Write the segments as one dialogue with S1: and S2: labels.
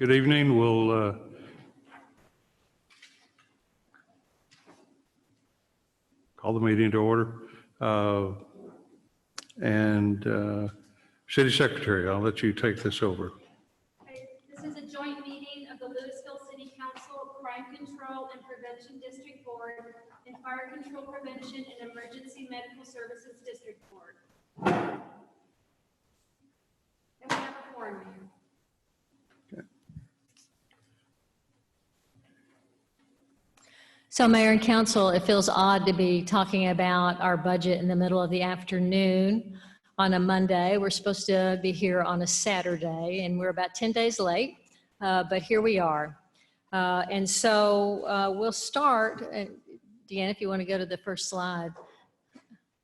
S1: Good evening. We'll call the meeting to order. City Secretary, I'll let you take this over.
S2: This is a joint meeting of the Louisville City Council, Crime Control and Prevention District Board, and Fire Control Prevention and Emergency Medical Services District Board. And we have a quorum here.
S1: Okay.
S3: So Mayor and Council, it feels odd to be talking about our budget in the middle of the afternoon on a Monday. We're supposed to be here on a Saturday, and we're about 10 days late, but here we are. We'll start, Deanna, if you want to go to the first slide.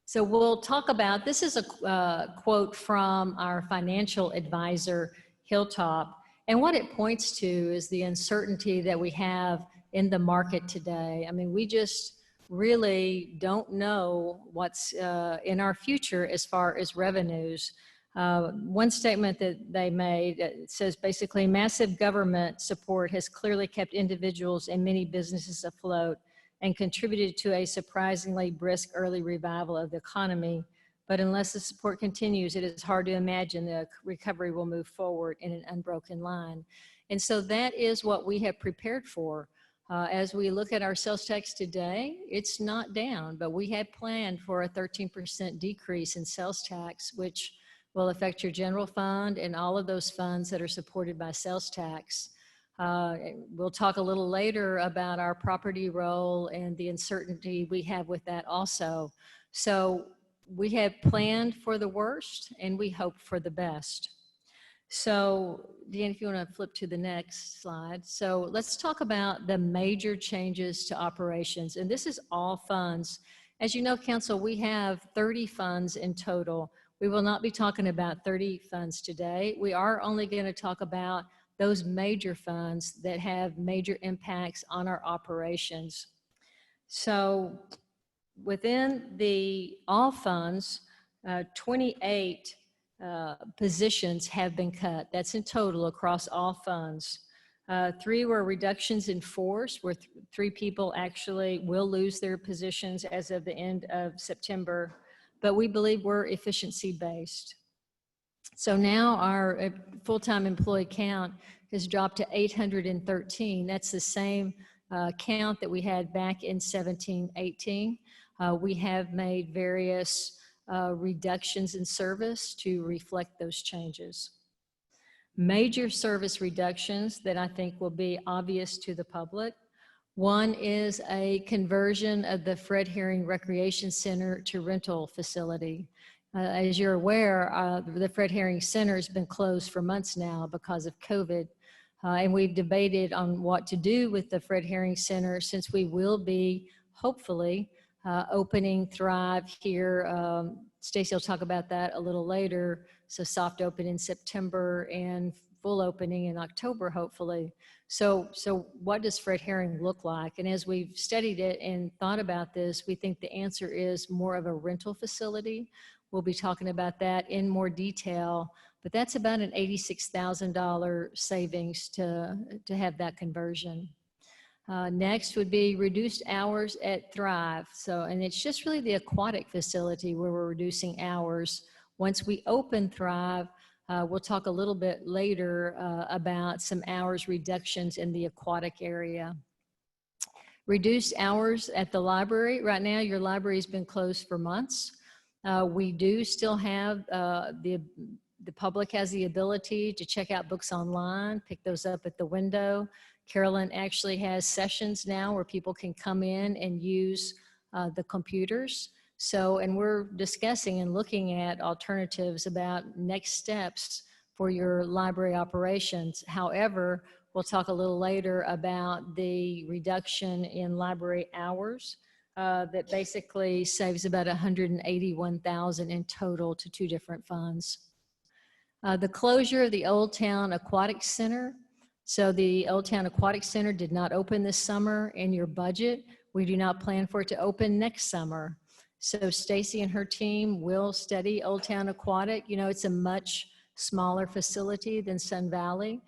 S3: So we'll talk about, this is a quote from our financial advisor, Hilltop, and what it points to is the uncertainty that we have in the market today. I mean, we just really don't know what's in our future as far as revenues. One statement that they made, it says basically massive government support has clearly kept individuals and many businesses afloat and contributed to a surprisingly brisk early revival of the economy. But unless the support continues, it is hard to imagine the recovery will move forward in an unbroken line. And so that is what we have prepared for. As we look at our sales tax today, it's not down, but we had planned for a 13% decrease in sales tax, which will affect your general fund and all of those funds that are supported by sales tax. We'll talk a little later about our property roll and the uncertainty we have with that also. So we have planned for the worst and we hope for the best. So, Deanna, if you want to flip to the next slide. So let's talk about the major changes to operations. And this is all funds. As you know, Council, we have 30 funds in total. We will not be talking about 30 funds today. We are only going to talk about those major funds that have major impacts on our operations. So within the all funds, 28 positions have been cut. That's in total across all funds. 3 were reductions in force, where 3 people actually will lose their positions as of the end of September, but we believe we're efficiency based. So now our full-time employee count has dropped to 813. That's the same count that we had back in 17-18. We have made various reductions in service to reflect those changes. Major service reductions that I think will be obvious to the public. One is a conversion of the Fred Herring Recreation Center to rental facility. As you're aware, the Fred Herring Center has been closed for months now because of COVID. And we've debated on what to do with the Fred Herring Center since we will be, hopefully, opening Thrive here. Stacy will talk about that a little later. So soft open in September and full opening in October, hopefully. So what does Fred Herring look like? And as we've studied it and thought about this, we think the answer is more of a rental facility. We'll be talking about that in more detail, but that's about an $86,000 savings to have that conversion. Next would be reduced hours at Thrive. And it's just really the aquatic facility where we're reducing hours. Once we open Thrive, we'll talk a little bit later about some hours reductions in the aquatic area. Reduced hours at the library. Right now, your library's been closed for months. We do still have the public has the ability to check out books online, pick those up at the window. Carolyn actually has sessions now where people can come in and use the computers. And we're discussing and looking at alternatives about next steps for your library operations. However, we'll talk a little later about the reduction in library hours that basically saves about $181,000 in total to 2 different funds. The closure of the Old Town Aquatics Center. So the Old Town Aquatics Center did not open this summer in your budget. We do not plan for it to open next summer. So Stacy and her team will study Old Town Aquatic. You know, it's a much smaller facility than Sun Valley,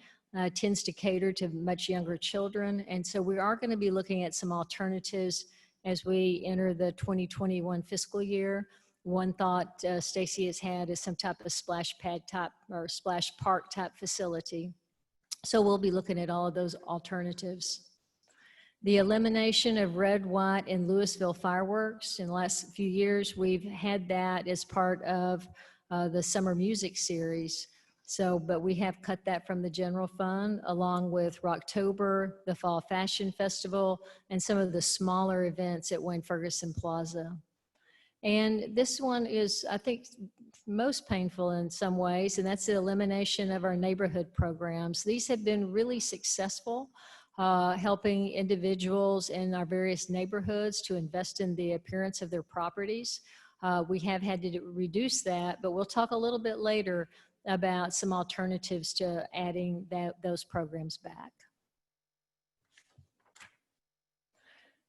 S3: tends to cater to much younger children. And so we are going to be looking at some alternatives as we enter the 2021 fiscal year. One thought Stacy has had is some type of splash pad type or splash park type facility. So we'll be looking at all of those alternatives. The elimination of red, white, and Louisville fireworks. In the last few years, we've had that as part of the summer music series. So, but we have cut that from the general fund, along with Rocktober, the Fall Fashion Festival, and some of the smaller events at Wayne Ferguson Plaza. And this one is, I think, most painful in some ways, and that's the elimination of our neighborhood programs. These have been really successful, helping individuals in our various neighborhoods to invest in the appearance of their properties. We have had to reduce that, but we'll talk a little bit later about some alternatives to adding those programs back.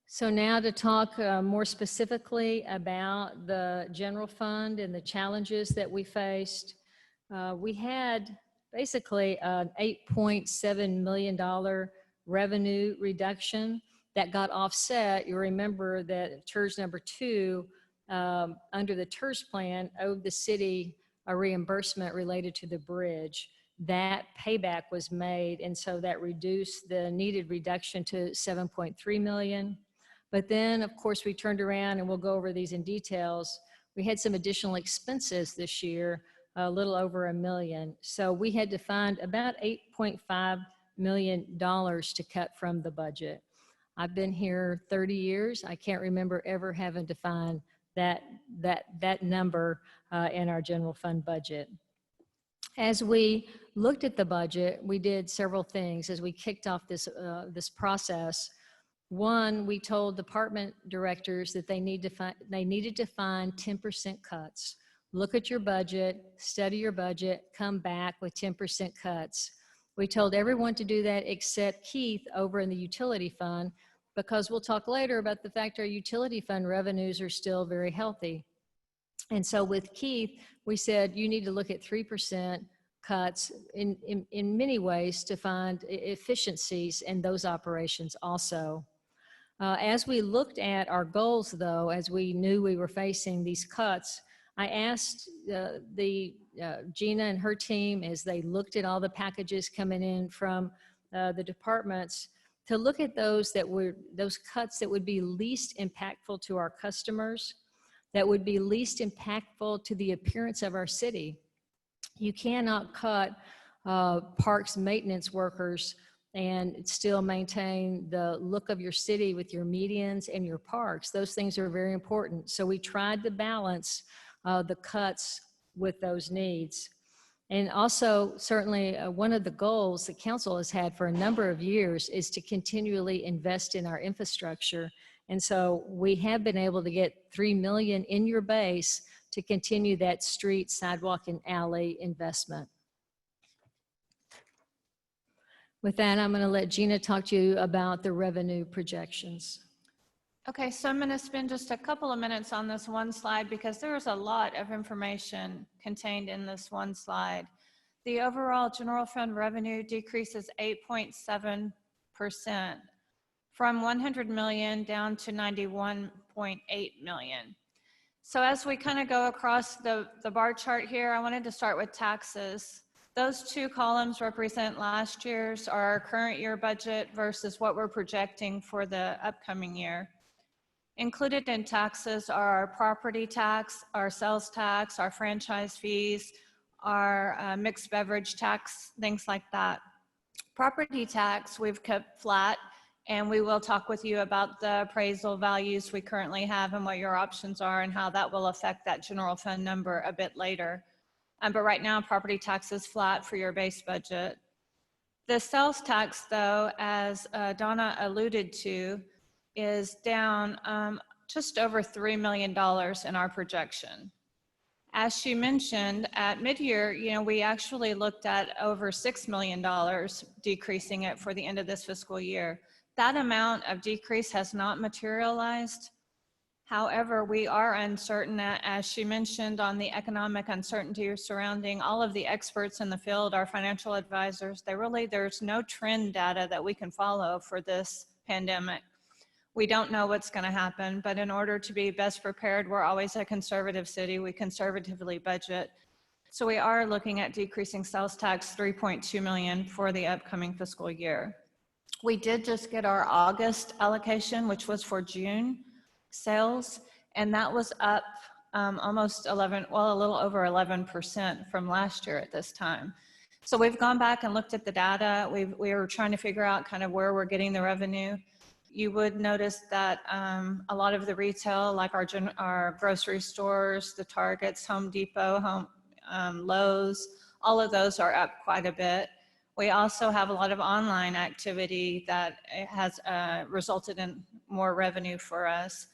S3: So now to talk more specifically about the general fund and the challenges that we faced. We had basically an $8.7 million revenue reduction that got offset. You remember that TERS number 2 under the TERS plan owed the city a reimbursement related to the bridge. That payback was made, and so that reduced the needed reduction to $7.3 million. But then, of course, we turned around, and we'll go over these in details. We had some additional expenses this year, a little over $1 million. So we had to find about $8.5 million to cut from the budget. I've been here 30 years. I can't remember ever having to find that number in our general fund budget. As we looked at the budget, we did several things as we kicked off this process. One, we told department directors that they needed to find 10% cuts. Look at your budget, study your budget, come back with 10% cuts. We told everyone to do that except Keith over in the utility fund, because we'll talk later about the fact our utility fund revenues are still very healthy. And so with Keith, we said you need to look at 3% cuts in many ways to find efficiencies in those operations also. As we looked at our goals, though, as we knew we were facing these cuts, I asked Gina and her team, as they looked at all the packages coming in from the departments, to look at those cuts that would be least impactful to our customers, that would be least impactful to the appearance of our city. You cannot cut parks maintenance workers and still maintain the look of your city with your medians and your parks. Those things are very important. So we tried to balance the cuts with those needs. And also, certainly, one of the goals the council has had for a number of years is to continually invest in our infrastructure. And so we have been able to get $3 million in your base to continue that street, sidewalk, and alley investment. With that, I'm going to let Gina talk to you about the revenue projections.
S4: Okay, so I'm going to spend just a couple of minutes on this one slide because there is a lot of information contained in this one slide. The overall general fund revenue decreases 8.7% from 100 million down to 91.8 million. So as we kind of go across the bar chart here, I wanted to start with taxes. Those two columns represent last year's or our current year budget versus what we're projecting for the upcoming year. Included in taxes are our property tax, our sales tax, our franchise fees, our mixed beverage tax, things like that. Property tax we've kept flat, and we will talk with you about the appraisal values we currently have and what your options are and how that will affect that general fund number a bit later. But right now, property tax is flat for your base budget. The sales tax, though, as Donna alluded to, is down just over $3 million in our projection. As she mentioned, at mid-year, we actually looked at over $6 million, decreasing it for the end of this fiscal year. That amount of decrease has not materialized. However, we are uncertain, as she mentioned, on the economic uncertainty surrounding all of the experts in the field, our financial advisors. There's no trend data that we can follow for this pandemic. We don't know what's going to happen, but in order to be best prepared, we're always a conservative city. We conservatively budget. So we are looking at decreasing sales tax 3.2 million for the upcoming fiscal year. We did just get our August allocation, which was for June sales, and that was up almost a little over 11% from last year at this time. So we've gone back and looked at the data. We were trying to figure out kind of where we're getting the revenue. You would notice that a lot of the retail, like our grocery stores, the Targets, Home Depot, Lowe's, all of those are up quite a bit. We also have a lot of online activity that has resulted in more revenue for us.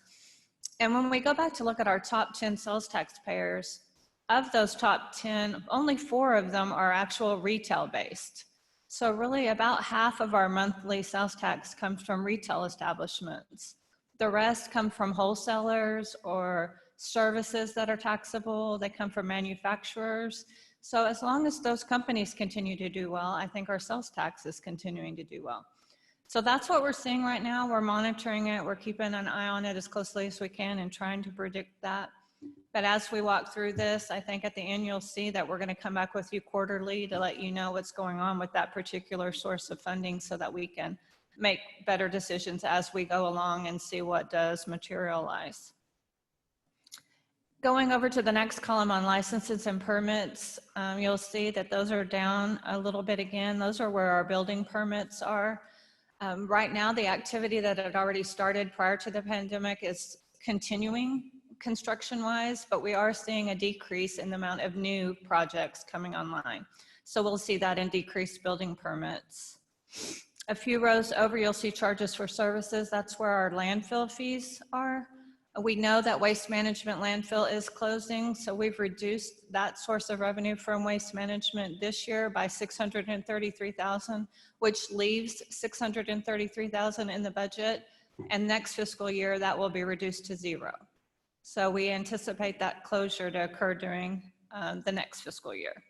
S4: And when we go back to look at our top 10 sales taxpayers, of those top 10, only 4 of them are actual retail based. So really about half of our monthly sales tax comes from retail establishments. The rest come from wholesalers or services that are taxable. They come from manufacturers. So as long as those companies continue to do well, I think our sales tax is continuing to do well. So that's what we're seeing right now. We're monitoring it. We're keeping an eye on it as closely as we can and trying to predict that. But as we walk through this, I think at the end you'll see that we're going to come back with you quarterly to let you know what's going on with that particular source of funding so that we can make better decisions as we go along and see what does materialize. Going over to the next column on licenses and permits, you'll see that those are down a little bit again. Those are where our building permits are. Right now, the activity that had already started prior to the pandemic is continuing construction-wise, but we are seeing a decrease in the amount of new projects coming online. So we'll see that in decreased building permits. A few rows over, you'll see charges for services. That's where our landfill fees are. We know that waste management landfill is closing, so we've reduced that source of revenue from waste management this year by $633,000, which leaves $633,000 in the budget, and next fiscal year that will be reduced to 0. So we anticipate that closure to occur during the next fiscal year.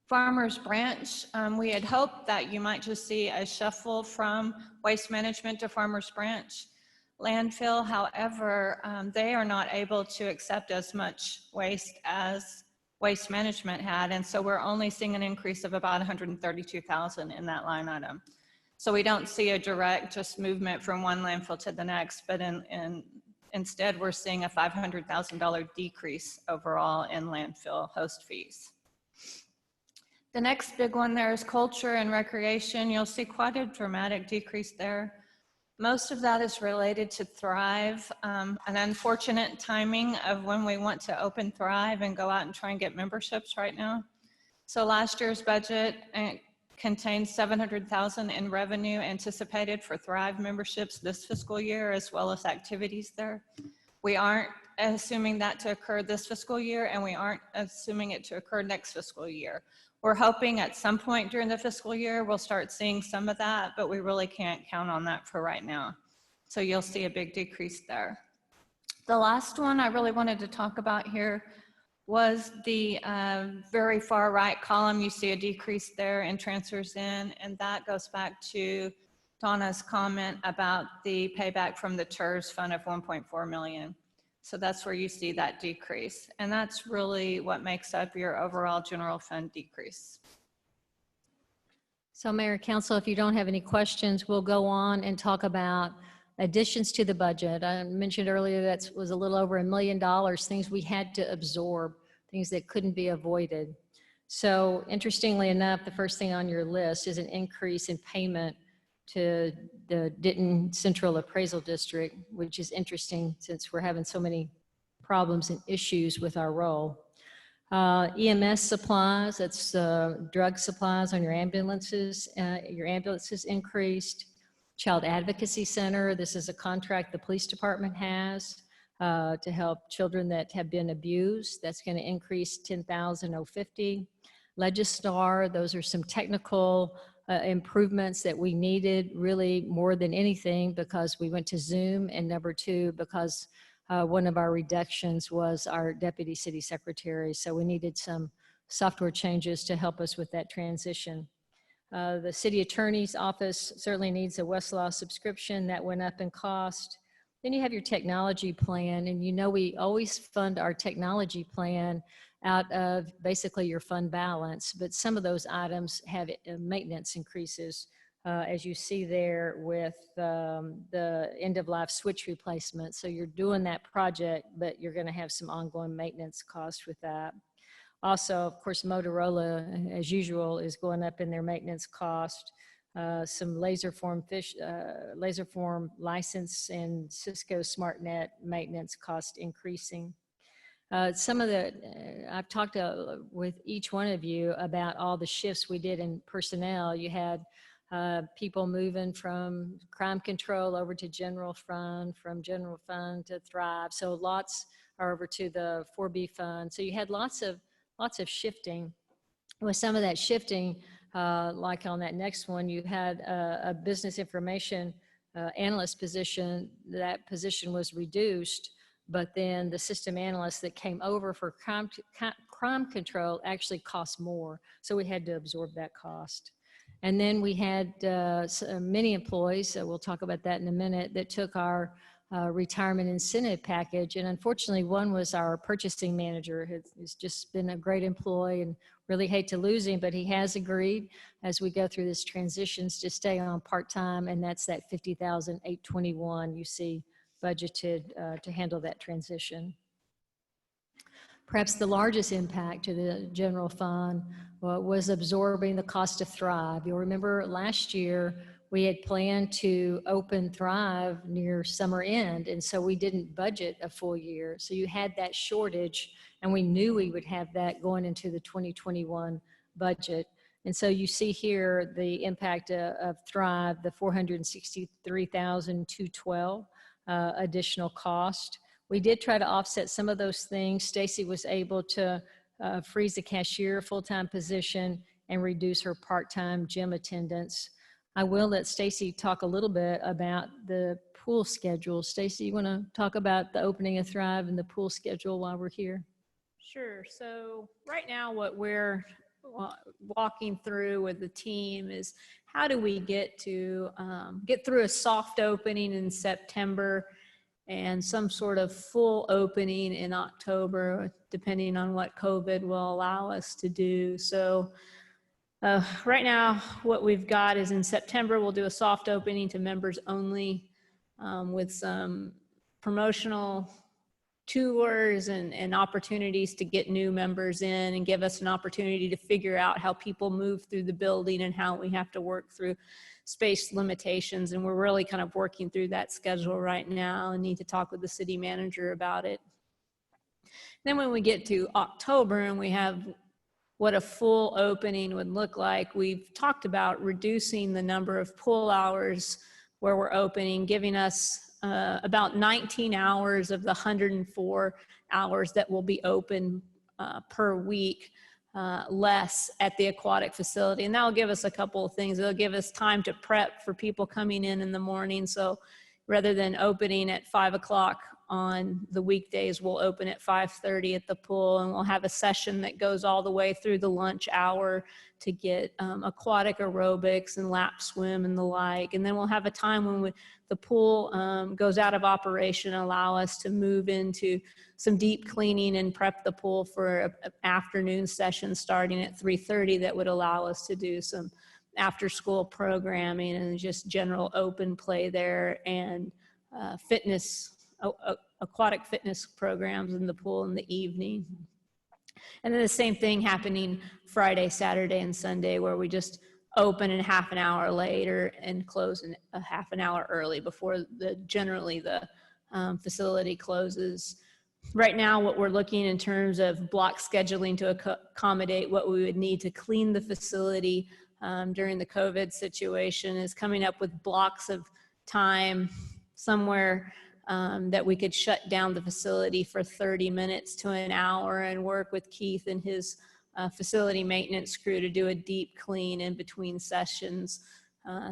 S4: Farmers Branch, we had hoped that you might just see a shuffle from waste management to Farmers Branch landfill. However, they are not able to accept as much waste as waste management had, and so we're only seeing an increase of about $132,000 in that line item. So we don't see a direct just movement from one landfill to the next, but instead we're seeing a $500,000 decrease overall in landfill host fees. The next big one there is culture and recreation. You'll see quite a dramatic decrease there. Most of that is related to Thrive, an unfortunate timing of when we want to open Thrive and go out and try and get memberships right now. So last year's budget contained $700,000 in revenue anticipated for Thrive memberships this fiscal year, as well as activities there. We aren't assuming that to occur this fiscal year, and we aren't assuming it to occur next fiscal year. We're hoping at some point during the fiscal year, we'll start seeing some of that, but we really can't count on that for right now. So you'll see a big decrease there. The last one I really wanted to talk about here was the very far right column. You see a decrease there in transfers in, and that goes back to Donna's comment about the payback from the TERS fund of 1.4 million. So that's where you see that decrease. And that's really what makes up your overall general fund decrease.
S3: So Mayor, Council, if you don't have any questions, we'll go on and talk about additions to the budget. I mentioned earlier that was a little over $1 million, things we had to absorb, things that couldn't be avoided. So interestingly enough, the first thing on your list is an increase in payment to the Denton Central Appraisal District, which is interesting since we're having so many problems and issues with our role. EMS supplies, that's drug supplies on your ambulances increased. Child Advocacy Center, this is a contract the police department has to help children that have been abused. That's going to increase $10,050. Legistar, those are some technical improvements that we needed really more than anything because we went to Zoom, and number two, because one of our reductions was our deputy city secretary. So we needed some software changes to help us with that transition. The city attorney's office certainly needs a Westlaw subscription that went up in cost. Then you have your technology plan, and you know we always fund our technology plan out of basically your fund balance, but some of those items have maintenance increases, as you see there with the end-of-life switch replacement. So you're doing that project, but you're going to have some ongoing maintenance costs with that. Also, of course, Motorola, as usual, is going up in their maintenance cost. Some laserform license and Cisco SmartNet maintenance cost increasing. Some of the, I've talked with each one of you about all the shifts we did in personnel. You had people moving from crime control over to general fund, from general fund to Thrive. So lots are over to the 4B fund. So you had lots of shifting. With some of that shifting, like on that next one, you had a business information analyst position. That position was reduced, but then the system analyst that came over for crime control actually cost more. So we had to absorb that cost. And then we had many employees, so we'll talk about that in a minute, that took our retirement incentive package. And unfortunately, one was our purchasing manager. He's just been a great employee and really hate to lose him, but he has agreed as we go through this transitions to stay on part-time, and that's that $50,821 you see budgeted to handle that transition. Perhaps the largest impact to the general fund was absorbing the cost of Thrive. You'll remember last year we had planned to open Thrive near summer end, and so we didn't budget a full year. So you had that shortage, and we knew we would have that going into the 2021 budget. And so you see here the impact of Thrive, the $463,212 additional cost. We did try to offset some of those things. Stacy was able to freeze the cashier full-time position and reduce her part-time gym attendance. I will let Stacy talk a little bit about the pool schedule. Stacy, you want to talk about the opening of Thrive and the pool schedule while we're here?
S5: Sure. So right now what we're walking through with the team is how do we get through a soft opening in September and some sort of full opening in October, depending on what COVID will allow us to do. So right now, what we've got is in September, we'll do a soft opening to members only with some promotional tours and opportunities to get new members in and give us an opportunity to figure out how people move through the building and how we have to work through space limitations. And we're really kind of working through that schedule right now and need to talk with the city manager about it. Then when we get to October and we have what a full opening would look like, we've talked about reducing the number of pool hours where we're opening, giving us about 19 hours of the 104 hours that will be open per week less at the aquatic facility. And that'll give us a couple of things. It'll give us time to prep for people coming in the morning. So rather than opening at 5 o'clock on the weekdays, we'll open at 5:30 at the pool, and we'll have a session that goes all the way through the lunch hour to get aquatic aerobics and lap swim and the like. And then we'll have a time when the pool goes out of operation, allow us to move into some deep cleaning and prep the pool for an afternoon session starting at 3:30 that would allow us to do some after school programming and just general open play there and aquatic fitness programs in the pool in the evening. And then the same thing happening Friday, Saturday, and Sunday, where we just open in half an hour later and close in a half an hour early before generally the facility closes. Right now, what we're looking in terms of block scheduling to accommodate what we would need to clean the facility during the COVID situation is coming up with blocks of time somewhere that we could shut down the facility for 30 minutes to an hour and work with Keith and his facility maintenance crew to do a deep clean in between sessions.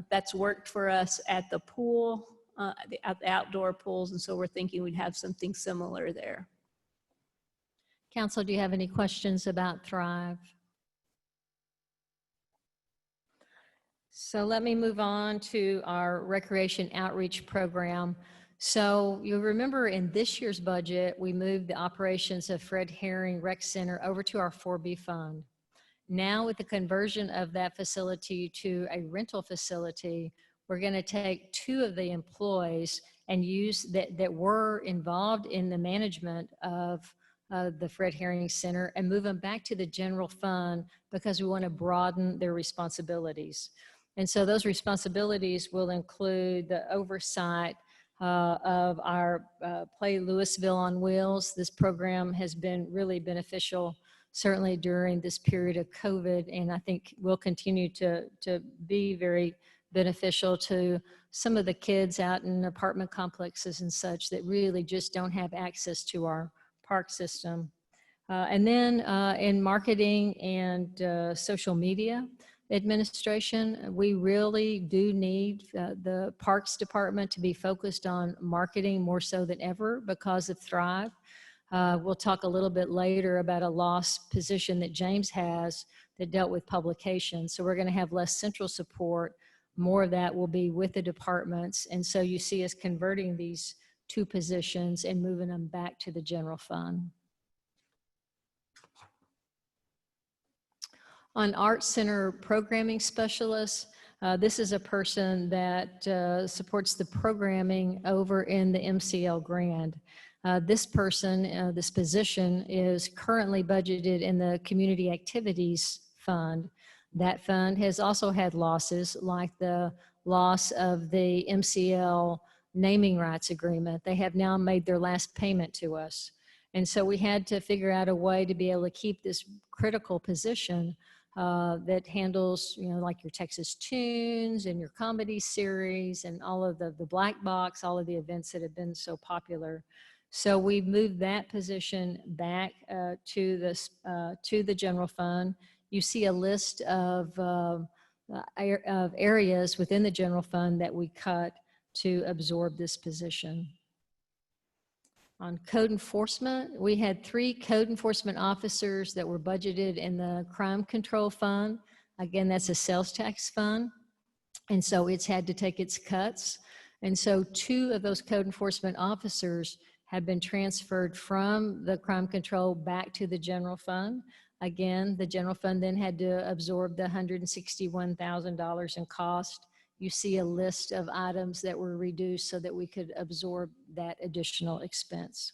S5: That's worked for us at the pool, at the outdoor pools, and so we're thinking we'd have something similar there.
S3: Council, do you have any questions about Thrive? So let me move on to our recreation outreach program. So you'll remember in this year's budget, we moved the operations of Fred Herring Rec Center over to our 4B fund. Now with the conversion of that facility to a rental facility, we're going to take 2 of the employees and use that were involved in the management of the Fred Herring Center and move them back to the general fund because we want to broaden their responsibilities. And so those responsibilities will include the oversight of our Play Louisville on Wheels. This program has been really beneficial, certainly during this period of COVID, and I think will continue to be very beneficial to some of the kids out in apartment complexes and such that really just don't have access to our park system. And then in marketing and social media administration, we really do need the Parks Department to be focused on marketing more so than ever because of Thrive. We'll talk a little bit later about a lost position that James has that dealt with publications. So we're going to have less central support. More of that will be with the departments. And so you see us converting these 2 positions and moving them back to the general fund. On Arts Center programming specialist, this is a person that supports the programming over in the MCL Grand. This person, this position is currently budgeted in the Community Activities Fund. That fund has also had losses like the loss of the MCL naming rights agreement. They have now made their last payment to us. And so we had to figure out a way to be able to keep this critical position that handles, like your Texas Tunes and your comedy series and all of the Black Box, all of the events that have been so popular. So we moved that position back to the general fund. You see a list of areas within the general fund that we cut to absorb this position. On code enforcement, we had 3 code enforcement officers that were budgeted in the crime control fund. Again, that's a sales tax fund. And so it's had to take its cuts. And so 2 of those code enforcement officers have been transferred from the crime control back to the general fund. Again, the general fund then had to absorb the $161,000 in cost. You see a list of items that were reduced so that we could absorb that additional expense.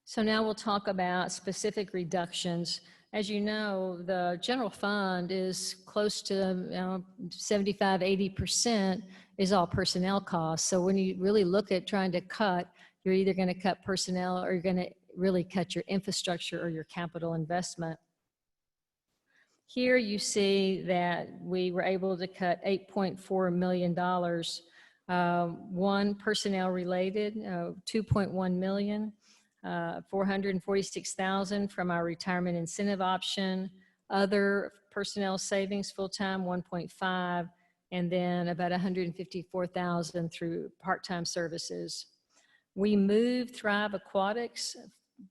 S3: So now we'll talk about specific reductions. As you know, the general fund is close to 75, 80% is all personnel costs. So when you really look at trying to cut, you're either going to cut personnel or you're going to really cut your infrastructure or your capital investment. Here you see that we were able to cut $8.4 million, 1 personnel related, 2.1 million, 446,000 from our retirement incentive option, other personnel savings full-time 1.5, and then about 154,000 through part-time services. We moved Thrive Aquatics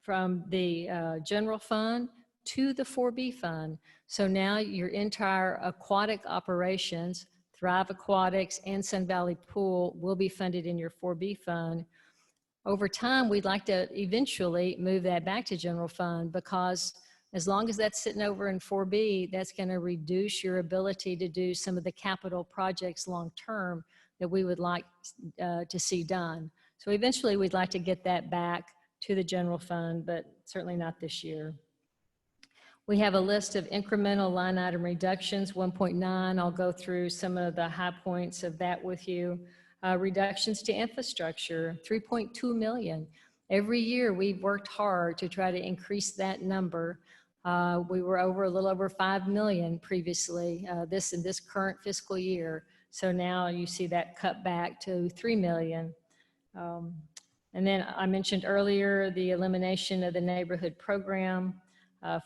S3: from the general fund to the 4B fund. So now your entire aquatic operations, Thrive Aquatics and Sun Valley Pool, will be funded in your 4B fund. Over time, we'd like to eventually move that back to general fund because as long as that's sitting over in 4B, that's going to reduce your ability to do some of the capital projects long-term that we would like to see done. So eventually we'd like to get that back to the general fund, but certainly not this year. We have a list of incremental line item reductions, 1.9. I'll go through some of the high points of that with you. Reductions to infrastructure, 3.2 million. Every year we've worked hard to try to increase that number. We were a little over 5 million previously, in this current fiscal year. So now you see that cut back to 3 million. And then I mentioned earlier the elimination of the neighborhood program,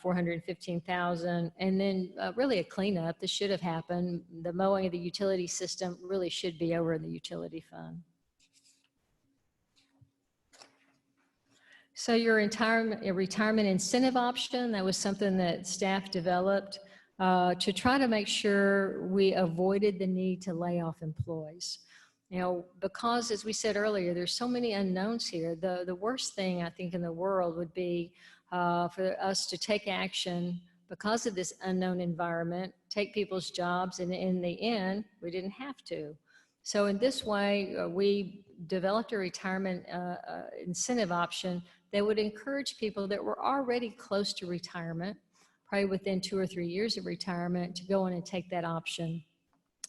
S3: 415,000, and then really a cleanup. This should have happened. The mowing of the utility system really should be over in the utility fund. So your retirement incentive option, that was something that staff developed to try to make sure we avoided the need to lay off employees. You know, because as we said earlier, there's so many unknowns here. The worst thing I think in the world would be for us to take action because of this unknown environment, take people's jobs, and in the end, we didn't have to. So in this way, we developed a retirement incentive option that would encourage people that were already close to retirement, probably within 2 or 3 years of retirement, to go in and take that option.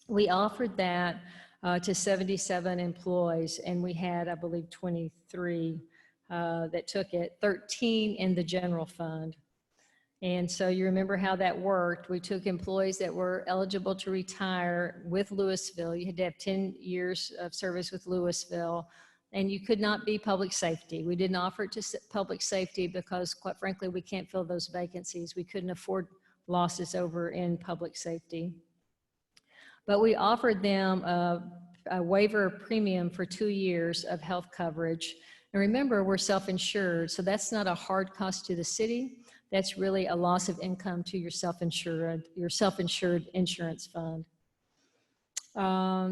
S3: We offered that to 77 employees, and we had, I believe, 23 that took it, 13 in the general fund. And so you remember how that worked. We took employees that were eligible to retire with Louisville. You had to have 10 years of service with Louisville, and you could not be public safety. We didn't offer it to public safety because, quite frankly, we can't fill those vacancies. We couldn't afford losses over in public safety. But we offered them a waiver of premium for 2 years of health coverage. And remember, we're self-insured, so that's not a hard cost to the city. That's really a loss of income to your self-insured insurance fund.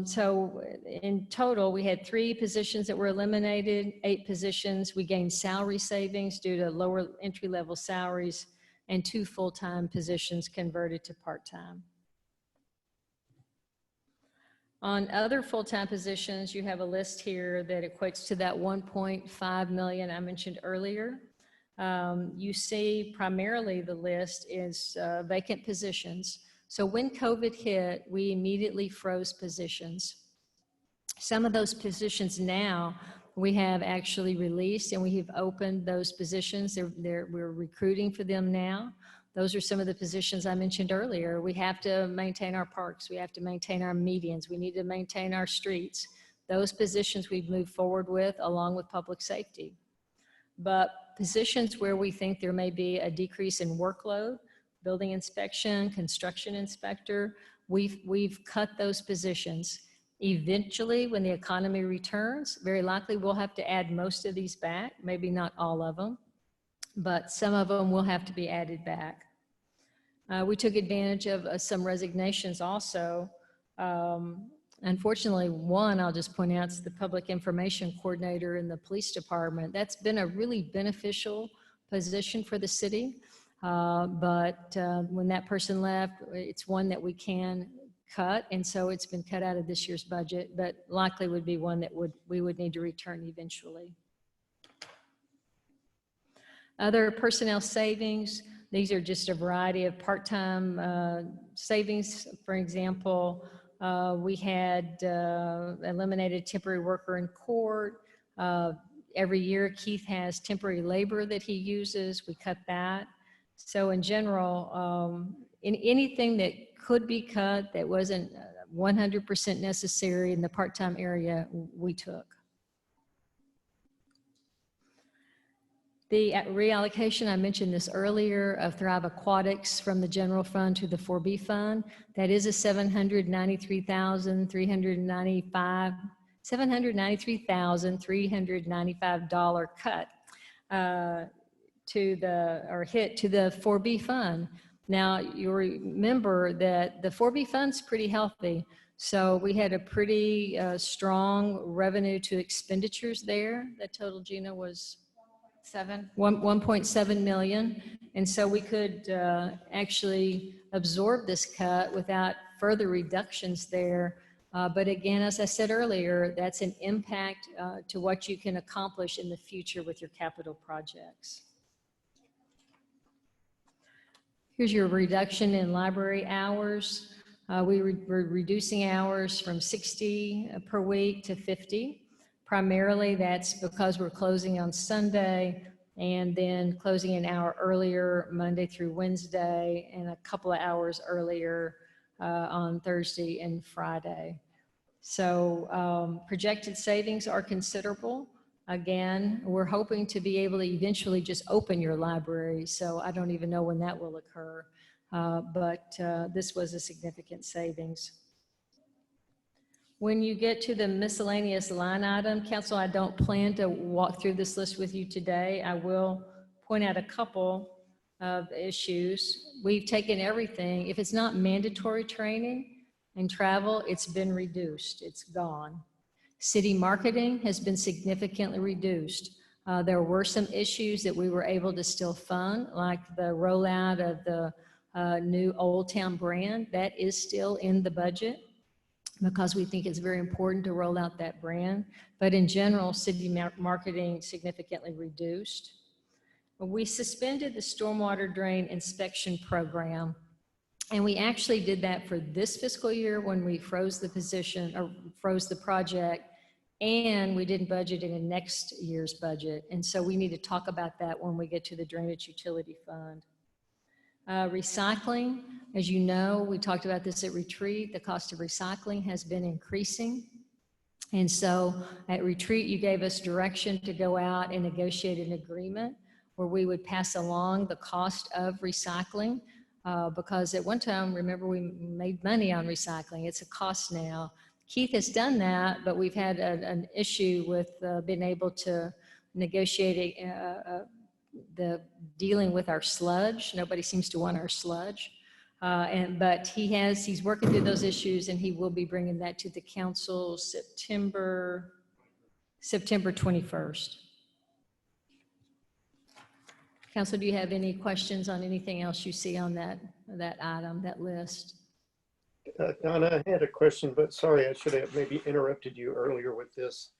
S3: So in total, we had 3 positions that were eliminated, 8 positions. We gained salary savings due to lower entry-level salaries, and 2 full-time positions converted to part-time. On other full-time positions, you have a list here that equates to that 1.5 million I mentioned earlier. You see primarily the list is vacant positions. So when COVID hit, we immediately froze positions. Some of those positions now we have actually released, and we have opened those positions. We're recruiting for them now. Those are some of the positions I mentioned earlier. We have to maintain our parks. We have to maintain our medians. We need to maintain our streets. Those positions we've moved forward with, along with public safety. But positions where we think there may be a decrease in workload, building inspection, construction inspector, we've cut those positions. Eventually, when the economy returns, very likely we'll have to add most of these back, maybe not all of them, but some of them will have to be added back. We took advantage of some resignations also. Unfortunately, one I'll just point out is the public information coordinator in the police department. That's been a really beneficial position for the city. But when that person left, it's one that we can cut, and so it's been cut out of this year's budget, but likely would be one that we would need to return eventually. Other personnel savings, these are just a variety of part-time savings. For example, we had eliminated temporary worker in court. Every year, Keith has temporary labor that he uses. We cut that. So in general, in anything that could be cut that wasn't 100% necessary in the part-time area, we took. The reallocation, I mentioned this earlier, of Thrive Aquatics from the general fund to the 4B fund, that is a $793,395 cut to the, or hit to the 4B fund. Now, you remember that the 4B fund's pretty healthy. So we had a pretty strong revenue to expenditures there. The total, Gina, was 1.7 million. And so we could actually absorb this cut without further reductions there. But again, as I said earlier, that's an impact to what you can accomplish in the future with your capital projects. Here's your reduction in library hours. We're reducing hours from 60 per week to 50. Primarily, that's because we're closing on Sunday and then closing an hour earlier Monday through Wednesday and a couple of hours earlier on Thursday and Friday. So projected savings are considerable. Again, we're hoping to be able to eventually just open your library, so I don't even know when that will occur. But this was a significant savings. When you get to the miscellaneous line item, Council, I don't plan to walk through this list with you today. I will point out a couple of issues. We've taken everything. If it's not mandatory training and travel, it's been reduced. It's gone. City marketing has been significantly reduced. There were some issues that we were able to still fund, like the rollout of the new Old Town brand. That is still in the budget because we think it's very important to roll out that brand. But in general, city marketing significantly reduced. We suspended the stormwater drain inspection program. And we actually did that for this fiscal year when we froze the position or froze the project, and we didn't budget it in next year's budget. And so we need to talk about that when we get to the drainage utility fund. Recycling, as you know, we talked about this at retreat, the cost of recycling has been increasing. And so at retreat, you gave us direction to go out and negotiate an agreement where we would pass along the cost of recycling. Because at one time, remember, we made money on recycling. It's a cost now. Keith has done that, but we've had an issue with being able to negotiate the dealing with our sludge. Nobody seems to want our sludge. But he's working through those issues, and he will be bringing that to the council September 21st. Council, do you have any questions on anything else you see on that item, that list?
S6: Donna, I had a question, but sorry, I should have maybe interrupted you earlier with this.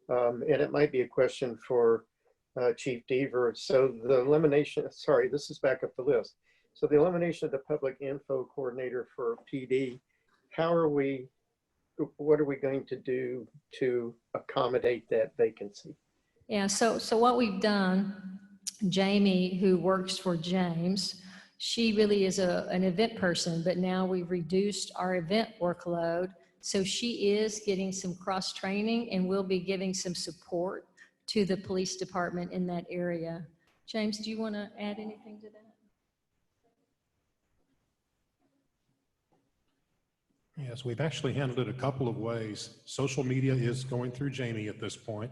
S6: And it might be a question for Chief Deaver. So the elimination, sorry, this is back up the list. So the elimination of the public info coordinator for PD, what are we going to do to accommodate that vacancy?
S3: Yeah, so what we've done, Jamie, who works for James, she really is an event person, but now we've reduced our event workload. So she is getting some cross training and will be giving some support to the police department in that area. James, do you want to add anything to that?
S7: Yes, we've actually handled it a couple of ways. Social media is going through Jamie at this point.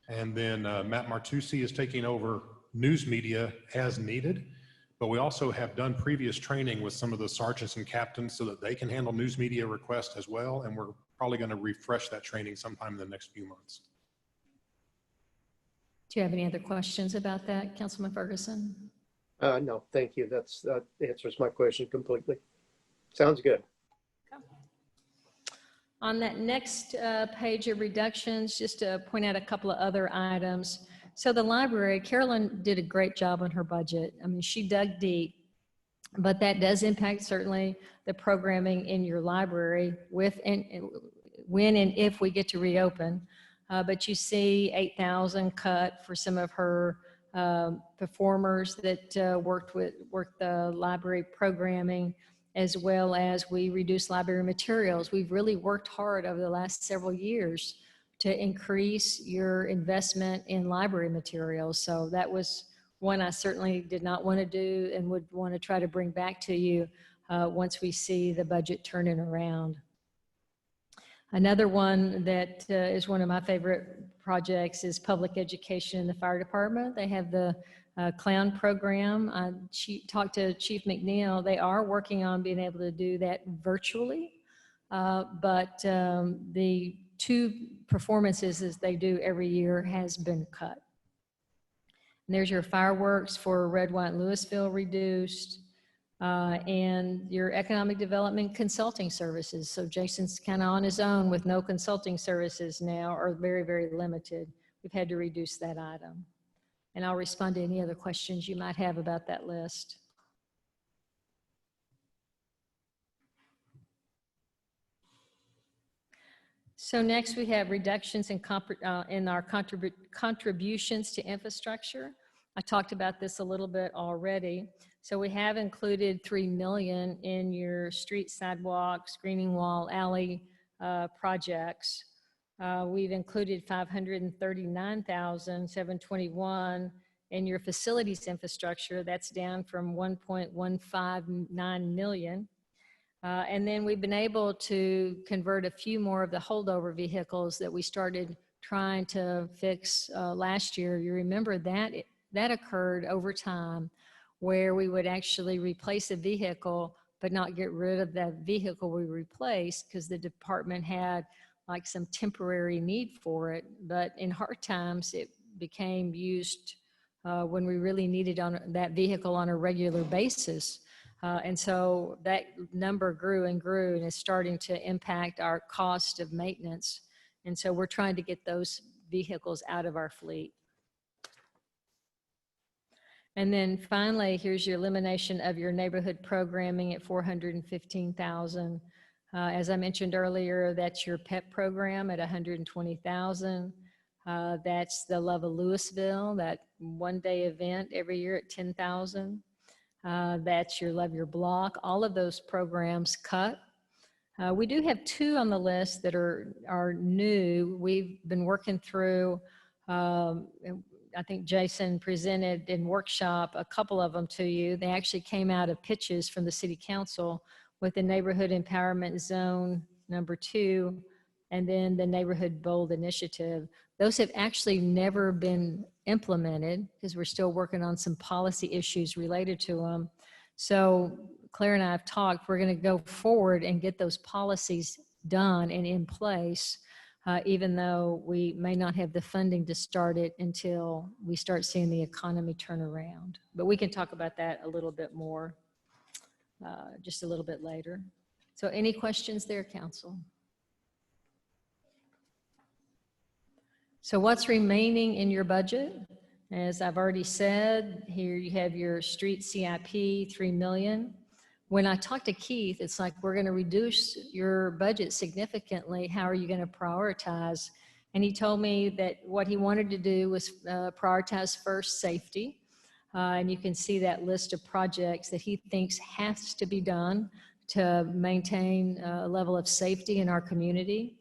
S7: And then Matt Martucci is taking over news media as needed. But we also have done previous training with some of the sergeants and captains so that they can handle news media requests as well. And we're probably going to refresh that training sometime in the next few months.
S3: Do you have any other questions about that, Councilman Ferguson?
S6: No, thank you. That answers my question completely. Sounds good.
S3: On that next page of reductions, just to point out a couple of other items. So the library, Carolyn did a great job on her budget. I mean, she dug deep, but that does impact certainly the programming in your library when and if we get to reopen. But you see 8,000 cut for some of her performers that worked the library programming, as well as we reduced library materials. We've really worked hard over the last several years to increase your investment in library materials. So that was one I certainly did not want to do and would want to try to bring back to you once we see the budget turning around. Another one that is one of my favorite projects is public education in the fire department. They have the clown program. I talked to Chief McNeil. They are working on being able to do that virtually, but the 2 performances as they do every year has been cut. And there's your fireworks for Red, White, Louisville reduced, and your economic development consulting services. So Jason's kind of on his own with no consulting services now, or very, very limited. We've had to reduce that item. And I'll respond to any other questions you might have about that list. So next we have reductions in our contributions to infrastructure. I talked about this a little bit already. So we have included $3 million in your street, sidewalk, screening wall, alley projects. We've included 539,721 in your facilities infrastructure. That's down from 1.159 million. And then we've been able to convert a few more of the holdover vehicles that we started trying to fix last year. You remember that that occurred over time, where we would actually replace a vehicle but not get rid of that vehicle we replaced because the department had like some temporary need for it. But in hard times, it became used when we really needed on that vehicle on a regular basis. And so that number grew and grew, and is starting to impact our cost of maintenance. And so we're trying to get those vehicles out of our fleet. And then finally, here's your elimination of your neighborhood programming at 415,000. As I mentioned earlier, that's your PEP program at 120,000. That's the Love of Louisville, that one-day event every year at 10,000. That's your Love Your Block. All of those programs cut. We do have two on the list that are new. We've been working through, I think Jason presented in workshop a couple of them to you. They actually came out of pitches from the city council with the Neighborhood Empowerment Zone #2, and then the Neighborhood Bold Initiative. Those have actually never been implemented because we're still working on some policy issues related to them. So Claire and I have talked, we're going to go forward and get those policies done and in place, even though we may not have the funding to start it until we start seeing the economy turn around. But we can talk about that a little bit more just a little bit later. So any questions there, council? So what's remaining in your budget? As I've already said, here you have your street CIP, 3 million. When I talked to Keith, it's like, we're going to reduce your budget significantly. How are you going to prioritize? And he told me that what he wanted to do was prioritize first safety. And you can see that list of projects that he thinks has to be done to maintain a level of safety in our community.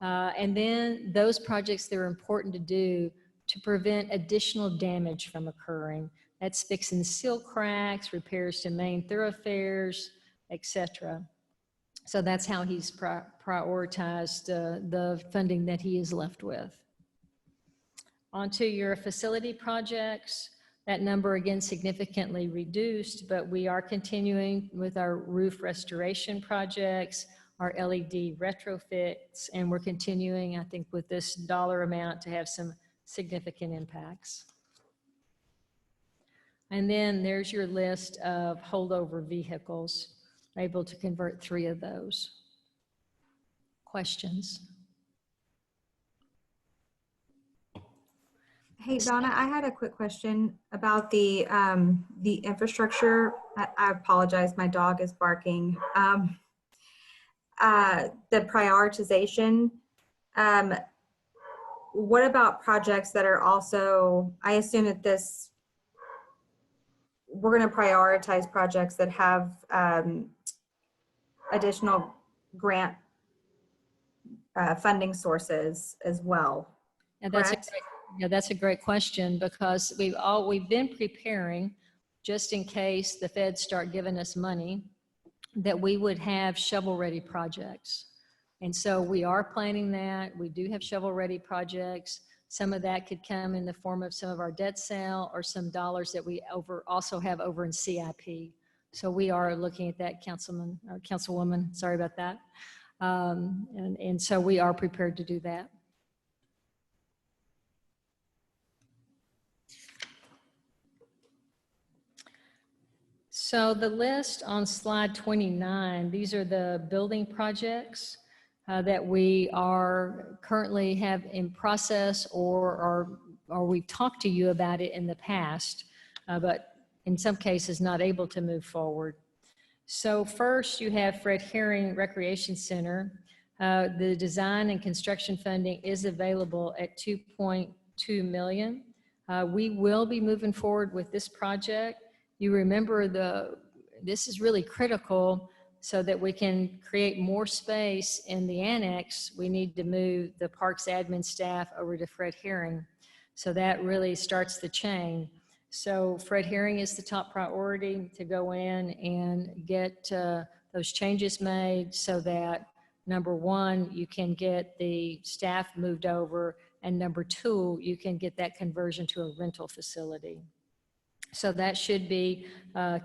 S3: And then those projects that are important to do to prevent additional damage from occurring. That's fixing seal cracks, repairs to main thoroughfares, etc. So that's how he's prioritized the funding that he is left with. Onto your facility projects. That number again significantly reduced, but we are continuing with our roof restoration projects, our LED retrofits, and we're continuing, I think, with this dollar amount to have some significant impacts. And then there's your list of holdover vehicles, able to convert 3 of those. Questions?
S8: Hey, Donna, I had a quick question about the infrastructure. I apologize, my dog is barking. The prioritization, what about projects that are also, I assume that we're going to prioritize projects that have additional grant funding sources as well.
S3: And
S8: correct?
S3: that's a great question, because we've been preparing just in case the feds start giving us money, that we would have shovel-ready projects. And so we are planning that. We do have shovel-ready projects. Some of that could come in the form of some of our debt sale or some dollars that we also have over in CIP. So we are looking at that, Councilman or Councilwoman, sorry about that. And so we are prepared to do that. So the list on slide 29, these are the building projects that we are currently have in process, or we've talked to you about it in the past, but in some cases not able to move forward. So first you have Fred Herring Recreation Center. The design and construction funding is available at 2.2 million. We will be moving forward with this project. You remember this is really critical. so that we can create more space in the annex, we need to move the parks admin staff over to Fred Herring. So that really starts the chain. So Fred Herring is the top priority to go in and get those changes made so that, number one, you can get the staff moved over, and number two, you can get that conversion to a rental facility. So that should be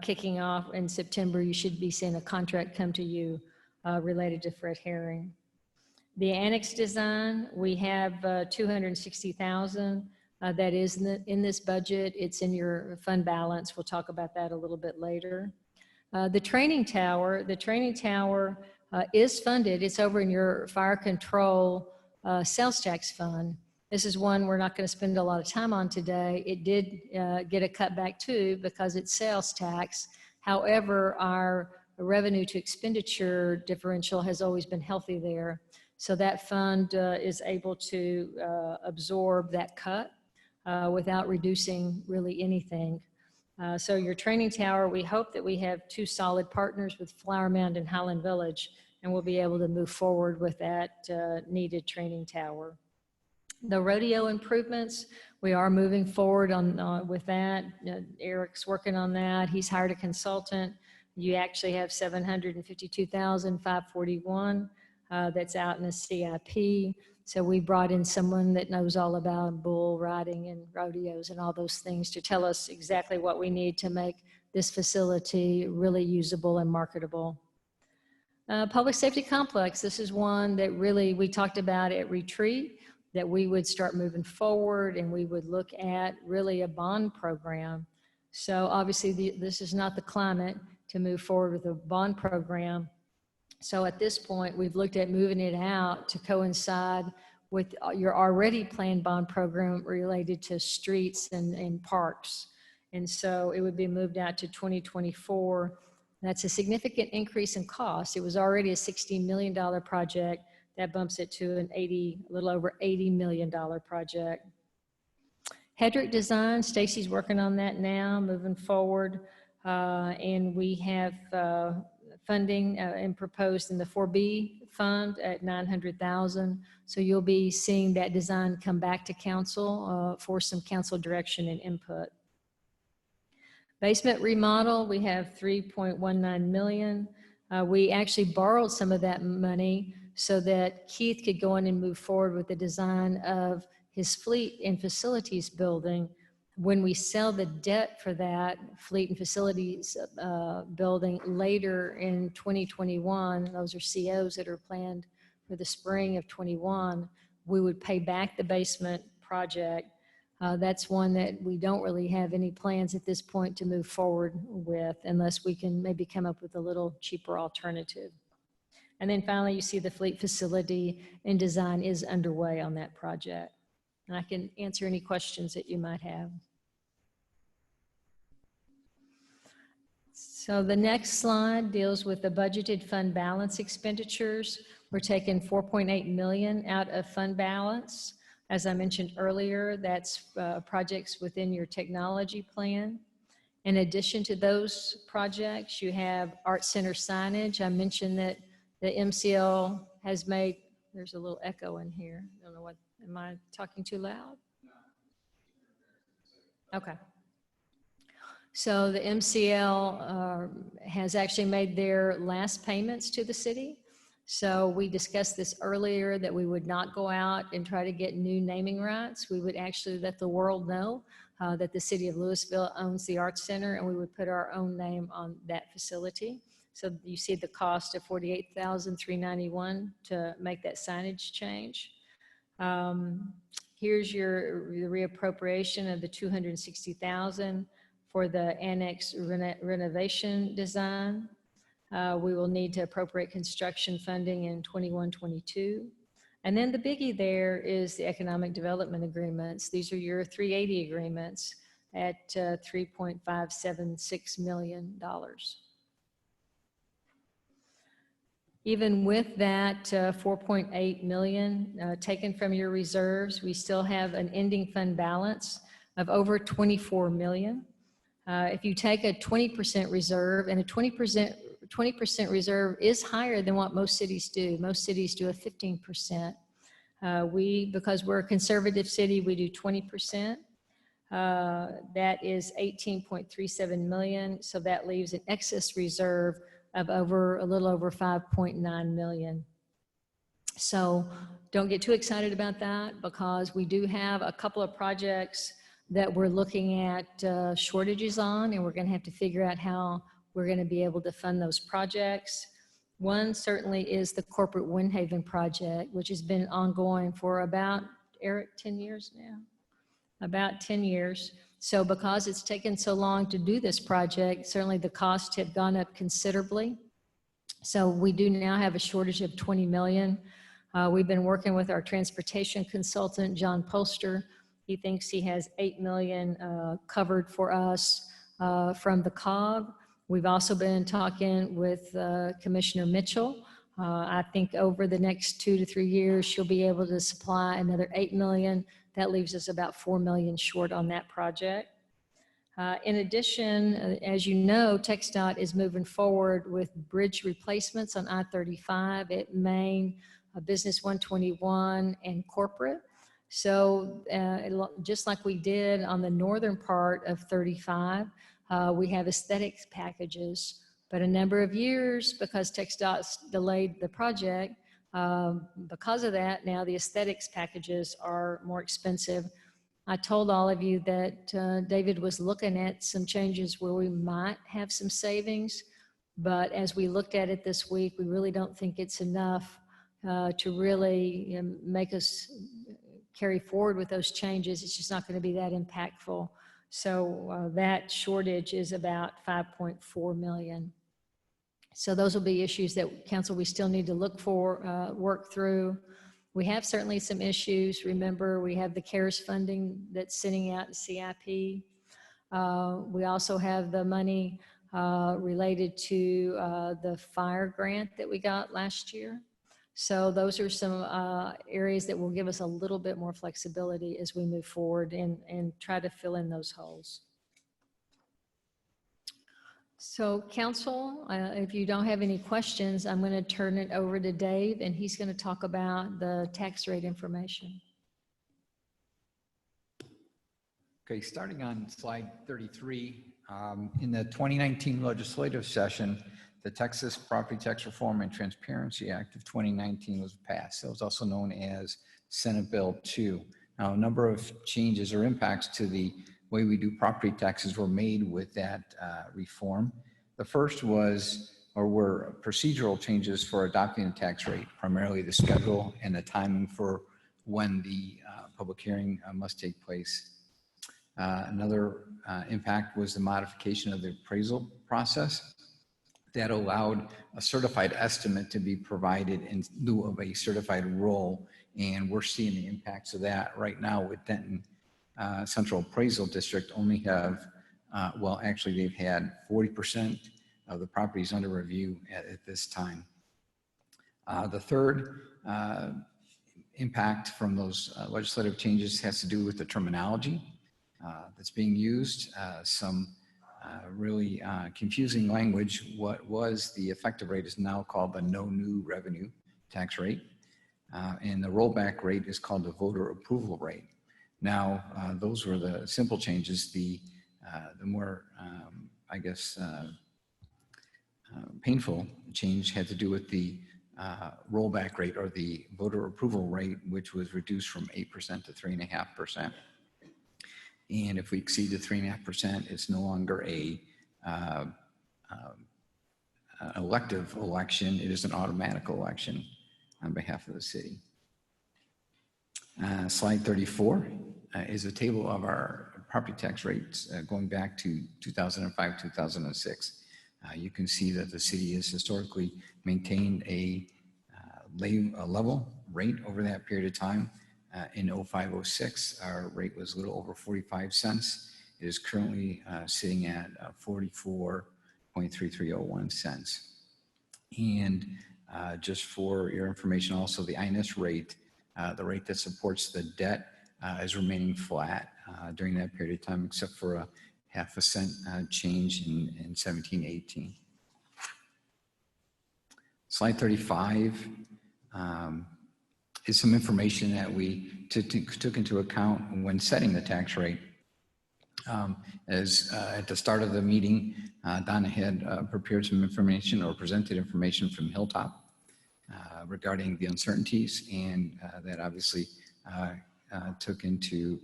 S3: kicking off in September. You should be seeing a contract come to you related to Fred Herring. The annex design, we have $260,000 that is in this budget. It's in your fund balance. We'll talk about that a little bit later. The training tower is funded. It's over in your fire control sales tax fund. This is one we're not going to spend a lot of time on today. It did get a cutback too because it's sales tax. However, our revenue to expenditure differential has always been healthy there. So that fund is able to absorb that cut without reducing really anything. So your training tower, we hope that we have two solid partners with Flower Mound and Highland Village, and we'll be able to move forward with that needed training tower. The rodeo improvements, we are moving forward with that. Eric's working on that. He's hired a consultant. You actually have $752,541 that's out in the CIP. So we brought in someone that knows all about bull riding and rodeos and all those things to tell us exactly what we need to make this facility really usable and marketable. Public safety complex, this is one that really we talked about at retreat, that we would start moving forward and we would look at really a bond program. So obviously this is not the climate to move forward with a bond program. So at this point, we've looked at moving it out to coincide with your already planned bond program related to streets and parks. And so it would be moved out to 2024. That's a significant increase in cost. It was already a $60 million project. That bumps it to a little over $80 million project. Hedrick design, Stacy's working on that now, moving forward. And we have funding and proposed in the 4B fund at $900,000. So you'll be seeing that design come back to council for some council direction and input. Basement remodel, we have $3.19 million. We actually borrowed some of that money so that Keith could go in and move forward with the design of his fleet and facilities building. When we sell the debt for that fleet and facilities building later in 2021, those are COs that are planned for the spring of 21, we would pay back the basement project. That's one that we don't really have any plans at this point to move forward with unless we can maybe come up with a little cheaper alternative. And then finally, you see the fleet facility and design is underway on that project. And I can answer any questions that you might have. So the next slide deals with the budgeted fund balance expenditures. We're taking 4.8 million out of fund balance. As I mentioned earlier, that's projects within your technology plan. In addition to those projects, you have Art Center signage. I mentioned that the MCL has made, there's a little echo in here. I don't know what, am I talking too loud? Okay. So the MCL has actually made their last payments to the city. So we discussed this earlier that we would not go out and try to get new naming rights. We would actually let the world know that the city of Louisville owns the Arts Center, and we would put our own name on that facility. So you see the cost of $48,391 to make that signage change. Here's the reappropriation of the $260,000 for the annex renovation design. We will need to appropriate construction funding in 21-22. And then the biggie there is the economic development agreements. These are your 380 agreements at $3.576 million. Even with that 4.8 million taken from your reserves, we still have an ending fund balance of over 24 million. If you take a 20% reserve, and a 20% 20% reserve is higher than what most cities do. Most cities do a 15%. Because we're a conservative city, we do 20%. That is 18.37 million. So that leaves an excess reserve of a little over 5.9 million. So don't get too excited about that, because we do have a couple of projects that we're looking at shortages on, and we're going to have to figure out how we're going to be able to fund those projects. One certainly is the corporate Windhaven project, which has been ongoing for about, Eric, 10 years now? About 10 years. So because it's taken so long to do this project, certainly the costs have gone up considerably. So we do now have a shortage of 20 million. We've been working with our transportation consultant, John Polster. He thinks he has 8 million covered for us from the COG. We've also been talking with Commissioner Mitchell. I think over the next 2 to 3 years, she'll be able to supply another 8 million. That leaves us about 4 million short on that project. In addition, as you know, TxDOT is moving forward with bridge replacements on I-35 at Main, Business 121, and Corporate. So just like we did on the northern part of 35, we have aesthetics packages, but a number of years, because TxDOT delayed the project, because of that, now the aesthetics packages are more expensive. I told all of you that David was looking at some changes where we might have some savings, but as we looked at it this week, we really don't think it's enough to really make us carry forward with those changes. It's just not going to be that impactful. So that shortage is about 5.4 million. So those will be issues that, council, we still need to look for, work through. We have certainly some issues. Remember, we have the CARES funding that's sitting out in CIP. We also have the money related to the fire grant that we got last year. So those are some areas that will give us a little bit more flexibility as we move forward and try to fill in those holes. So council, if you don't have any questions, I'm going to turn it over to Dave, and he's going to talk about the tax rate information.
S9: Okay, starting on slide 33, in the 2019 legislative session, the Texas Property Tax Reform and Transparency Act of 2019 was passed. It was also known as Senate Bill 2. Now, a number of changes or impacts to the way we do property taxes were made with that reform. The first were procedural changes for adopting a tax rate, primarily the schedule and the timing for when the public hearing must take place. Another impact was the modification of the appraisal process that allowed a certified estimate to be provided in lieu of a certified roll. And we're seeing the impacts of that right now with Denton Central Appraisal District only have, well, actually they've had 40% of the properties under review at this time. The third impact from those legislative changes has to do with the terminology that's being used. Some really confusing language. What was the effective rate is now called the no new revenue tax rate. And the rollback rate is called the voter approval rate. Now, those were the simple changes. The more, I guess, painful change had to do with the rollback rate, or the voter approval rate, which was reduced from 8% to 3.5%. And if we exceed the 3.5%, it's no longer a elective election. It is an automatic election on behalf of the city. Slide 34 is a table of our property tax rates going back to 2005, 2006. You can see that the city has historically maintained a level rate over that period of time. In 05-06, our rate was a little over 45 cents. It is currently sitting at 44.3301 cents. And just for your information, also the INS rate, the rate that supports the debt, is remaining flat during that period of time, except for a 0.5 cent change in 17-18. Slide 35 is some information that we took into account when setting the tax rate. At the start of the meeting, Donna had prepared some information or presented information from Hilltop regarding the uncertainties, and that obviously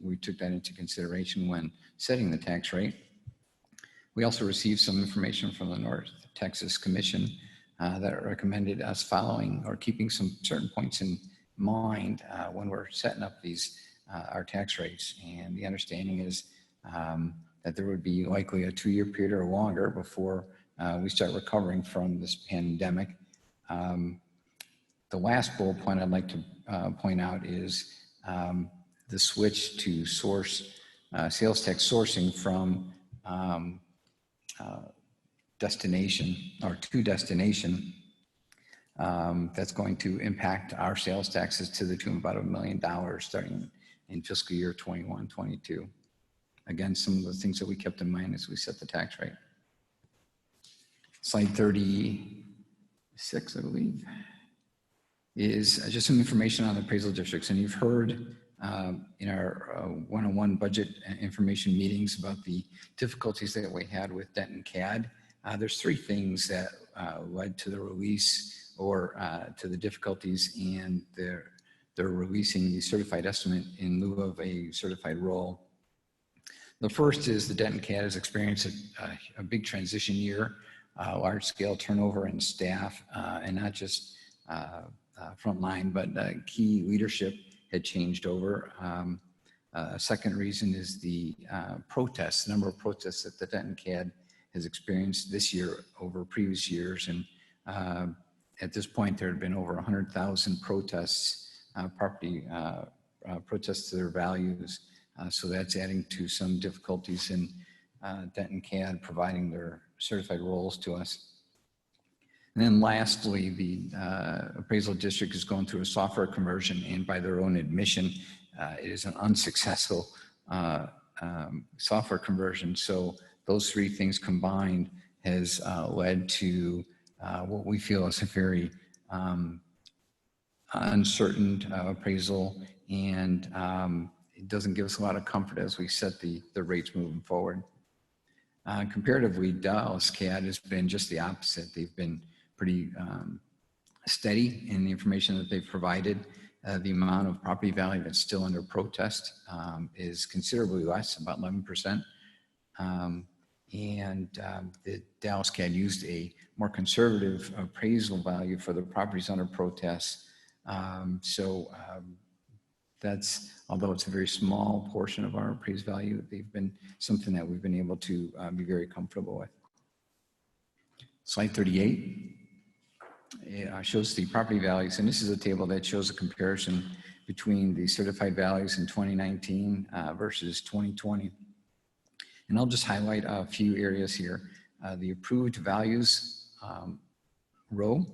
S9: we took that into consideration when setting the tax rate. We also received some information from the North Texas Commission that recommended us following or keeping some certain points in mind when we're setting up our tax rates. And the understanding is that there would be likely a 2-year period or longer before we start recovering from this pandemic. The last bullet point I'd like to point out is the switch to sales tax sourcing from destination or to destination. That's going to impact our sales taxes to the tune of about $1 million starting in fiscal year 21-22. Again, some of the things that we kept in mind as we set the tax rate. Slide 36, I believe, is just some information on the appraisal districts. And you've heard in our one-on-one budget information meetings about the difficulties that we had with Denton CAD. There's 3 things that led to the release or to the difficulties, and they're releasing the certified estimate in lieu of a certified roll. The first is the Denton CAD has experienced a big transition year, large scale turnover in staff, and not just frontline, but key leadership had changed over. A second reason is the number of protests that the Denton CAD has experienced this year over previous years. And at this point, there had been over 100,000 protests, protests to their values. So that's adding to some difficulties in Denton CAD providing their certified rolls to us. And then lastly, the appraisal district is going through a software conversion, and by their own admission, it is an unsuccessful software conversion. So those 3 things combined has led to what we feel is a very uncertain appraisal, and it doesn't give us a lot of comfort as we set the rates moving forward. Comparatively, Dallas CAD has been just the opposite. They've been pretty steady in the information that they've provided. The amount of property value that's still under protest is considerably less, about 11%. The Dallas CAD used a more conservative appraisal value for the properties under protest. That's, although it's a very small portion of our appraised value, they've been something that we've been able to be very comfortable with. Slide 38 shows the property values, and this is a table that shows a comparison between the certified values in 2019 versus 2020. And I'll just highlight a few areas here. The approved values row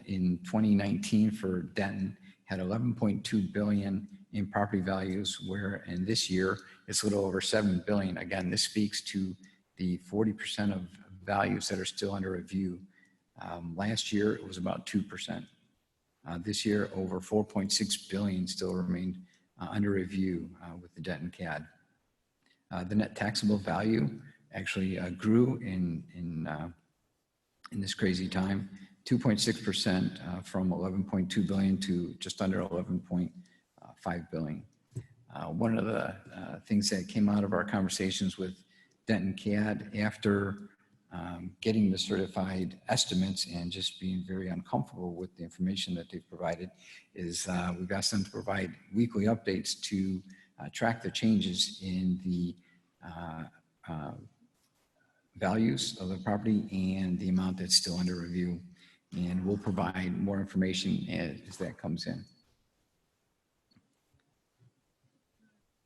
S9: in 2019 for Denton had 11.2 billion in property values, where in this year it's a little over 7 billion. Again, this speaks to the 40% of values that are still under review. Last year it was about 2%. This year over 4.6 billion still remained under review with the Denton CAD. The net taxable value actually grew in this crazy time, 2.6% from 11.2 billion to just under 11.5 billion. One of the things that came out of our conversations with Denton CAD after getting the certified estimates and just being very uncomfortable with the information that they've provided is we've asked them to provide weekly updates to track the changes in the values of the property and the amount that's still under review. And we'll provide more information as that comes in.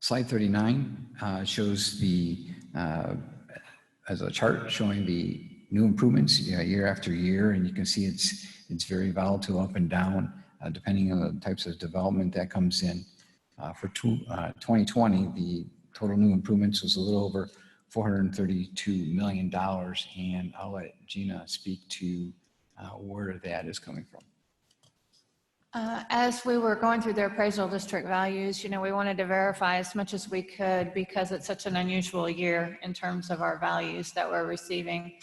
S9: Slide 39 shows as a chart showing the new improvements year after year, and you can see it's very volatile up and down depending on the types of development that comes in. For 2020, the total new improvements was a little over $432 million, and I'll let Gina speak to where that is coming from.
S4: As we were going through the appraisal district values, we wanted to verify as much as we could because it's such an unusual year in terms of our values that we're receiving.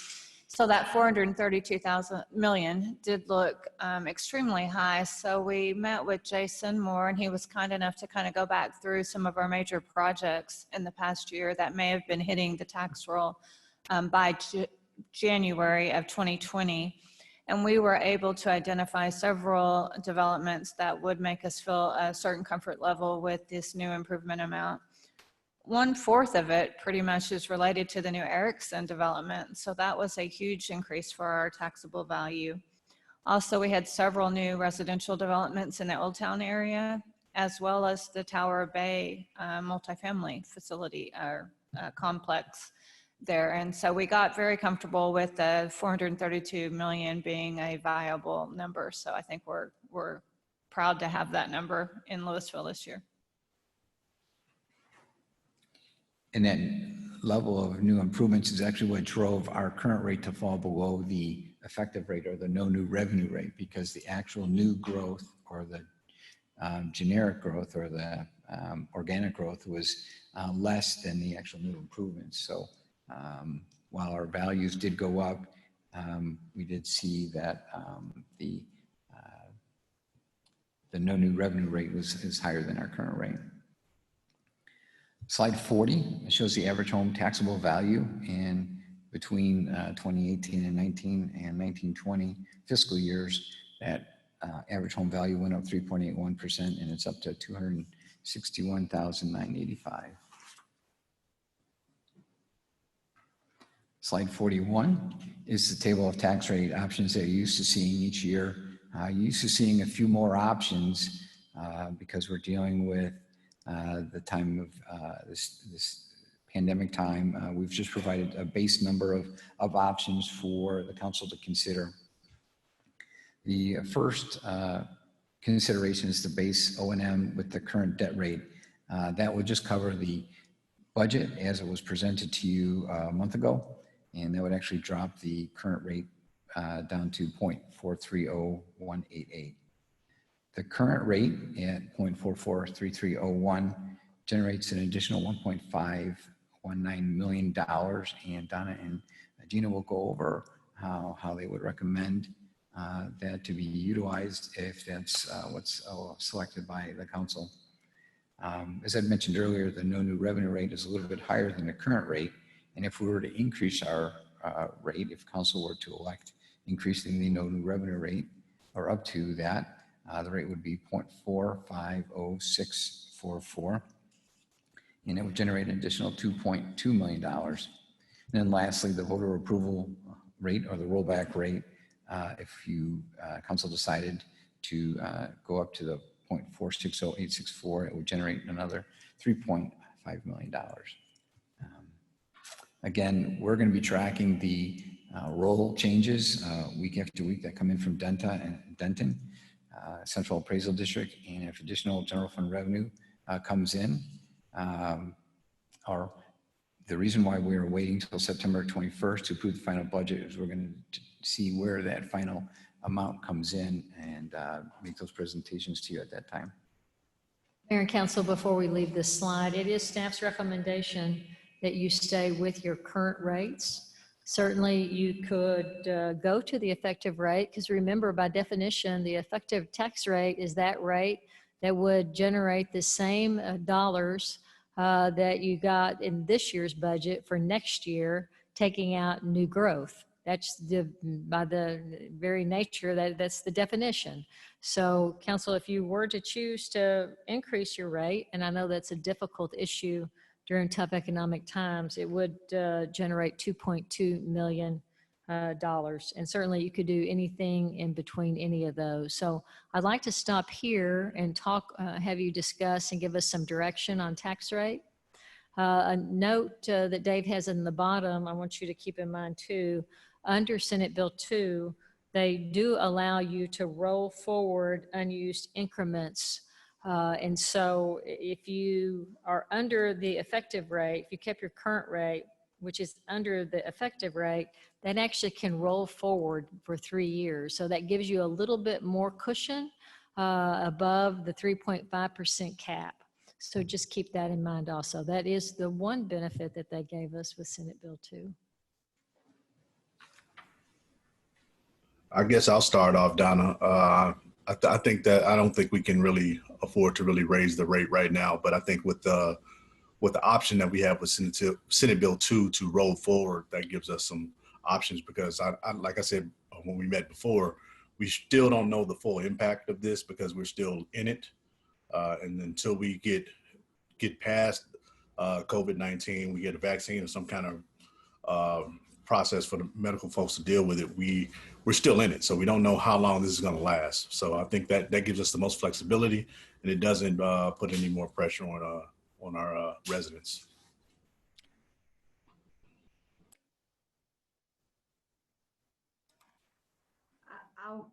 S4: So that 432,000 million did look extremely high. So we met with Jason Moore, and he was kind enough to kind of go back through some of our major projects in the past year that may have been hitting the tax roll by January of 2020. And we were able to identify several developments that would make us feel a certain comfort level with this new improvement amount. 1/4 of it pretty much is related to the new Erickson development. So that was a huge increase for our taxable value. Also, we had several new residential developments in the Old Town area, as well as the Tower Bay multifamily facility or complex there. And so we got very comfortable with the 432 million being a viable number. So I think we're proud to have that number in Louisville this year.
S9: And that level of new improvements is actually what drove our current rate to fall below the effective rate or the no new revenue rate, because the actual new growth or the generic growth or the organic growth was less than the actual new improvements. So while our values did go up, we did see that the no new revenue rate is higher than our current rate. Slide 40 shows the average home taxable value in between 2018 and 19 and 1920 fiscal years. That average home value went up 3.81%, and it's up to $261,985. Slide 41 is the table of tax rate options that you're used to seeing each year. You're used to seeing a few more options because we're dealing with the time of this pandemic time. We've just provided a base number of options for the council to consider. The first consideration is the base O&M with the current debt rate. That would just cover the budget as it was presented to you a month ago, and that would actually drop the current rate down to 0.430188. The current rate at 0.443301 generates an additional $1.519 million, and Donna and Gina will go over how they would recommend that to be utilized if that's what's selected by the council. As I mentioned earlier, the no new revenue rate is a little bit higher than the current rate, and if we were to increase our rate, if council were to elect increasing the no new revenue rate or up to that, the rate would be 0.450644, and it would generate an additional $2.2 million. And then lastly, the voter approval rate or the rollback rate, if you council decided to go up to the 0.460864, it would generate another $3.5 million. Again, we're going to be tracking the roll changes week after week that come in from Denton, Central Appraisal District, and if additional general fund revenue comes in, the reason why we're waiting until September 21st to approve the final budget is we're going to see where that final amount comes in and make those presentations to you at that time.
S3: Mayor and council, before we leave this slide, it is staff's recommendation that you stay with your current rates. Certainly you could go to the effective rate, because remember, by definition, the effective tax rate is that rate that would generate the same dollars that you got in this year's budget for next year, taking out new growth. That's by the very nature that's the definition. So council, if you were to choose to increase your rate, and I know that's a difficult issue during tough economic times, it would generate $2.2 million. And certainly you could do anything in between any of those. So I'd like to stop here and talk, have you discuss and give us some direction on tax rate. A note that Dave has in the bottom, I want you to keep in mind too, under Senate Bill 2, they do allow you to roll forward unused increments. And so if you are under the effective rate, if you kept your current rate, which is under the effective rate, that actually can roll forward for 3 years. So that gives you a little bit more cushion above the 3.5% cap. So just keep that in mind also. That is the one benefit that they gave us with Senate Bill 2.
S10: I guess I'll start off, Donna. I think that I don't think we can really afford to really raise the rate right now, but I think with the option that we have with Senate Bill 2 to roll forward, that gives us some options because I like I said when we met before, we still don't know the full impact of this because we're still in it, and until we get past COVID-19, we get a vaccine or some kind of process for the medical folks to deal with it. We're still in it, so we don't know how long this is going to last. So I think that gives us the most flexibility, and it doesn't put any more pressure on our residents.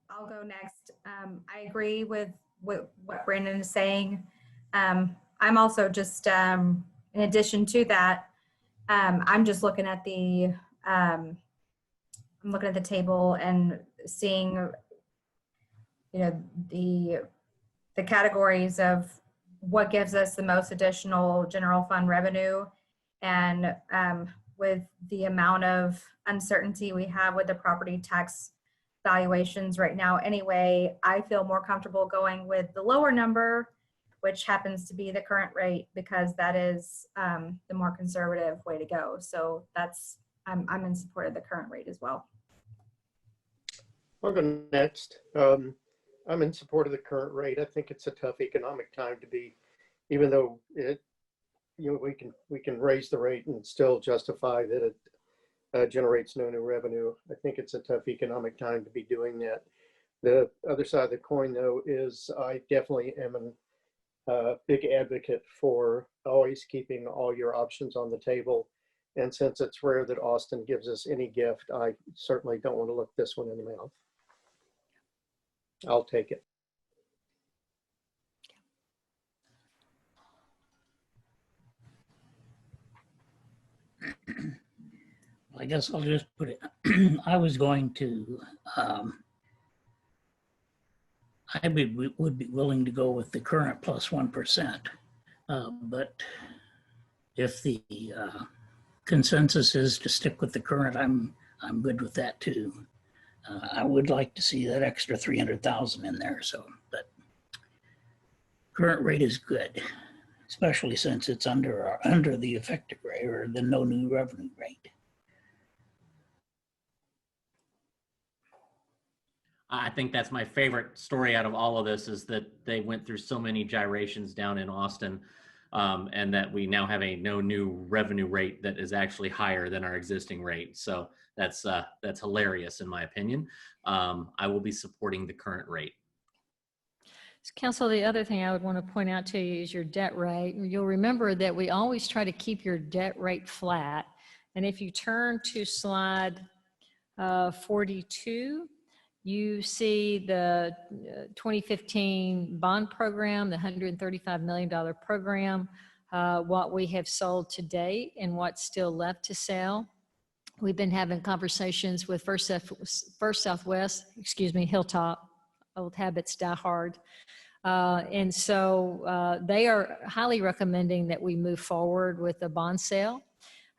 S8: I'll go next. I agree with what Brandon is saying. I'm also just, in addition to that, I'm just looking at I'm looking at the table and seeing, you know, the categories of what gives us the most additional general fund revenue. And with the amount of uncertainty we have with the property tax valuations right now anyway, I feel more comfortable going with the lower number, which happens to be the current rate, because that is the more conservative way to go. So I'm in support of the current rate as well.
S6: I'll go next. I'm in support of the current rate. I think it's a tough economic time to be, even though we can raise the rate and still justify that it generates no new revenue. I think it's a tough economic time to be doing that. The other side of the coin, though, is I definitely am a big advocate for always keeping all your options on the table. And since it's rare that Austin gives us any gift, I certainly don't want to look this one in the mouth. I'll take it.
S11: I guess I'll just put it, I was going to, I would be willing to go with the current plus 1%. But if the consensus is to stick with the current, I'm good with that too. I would like to see that extra 300,000 in there. So, but current rate is good, especially since it's under the effective rate or the no new revenue rate.
S12: I think that's my favorite story out of all of this, is that they went through so many gyrations down in Austin, and that we now have a no new revenue rate that is actually higher than our existing rate. So that's hilarious in my opinion. I will be supporting the current rate.
S3: Council, the other thing I would want to point out to you is your debt rate. You'll remember that we always try to keep your debt rate flat. And if you turn to slide 42, you see the 2015 bond program, the $135 million program, what we have sold to date and what's still left to sell. We've been having conversations with First Southwest, Hilltop. Old habits die hard. And so they are highly recommending that we move forward with a bond sale.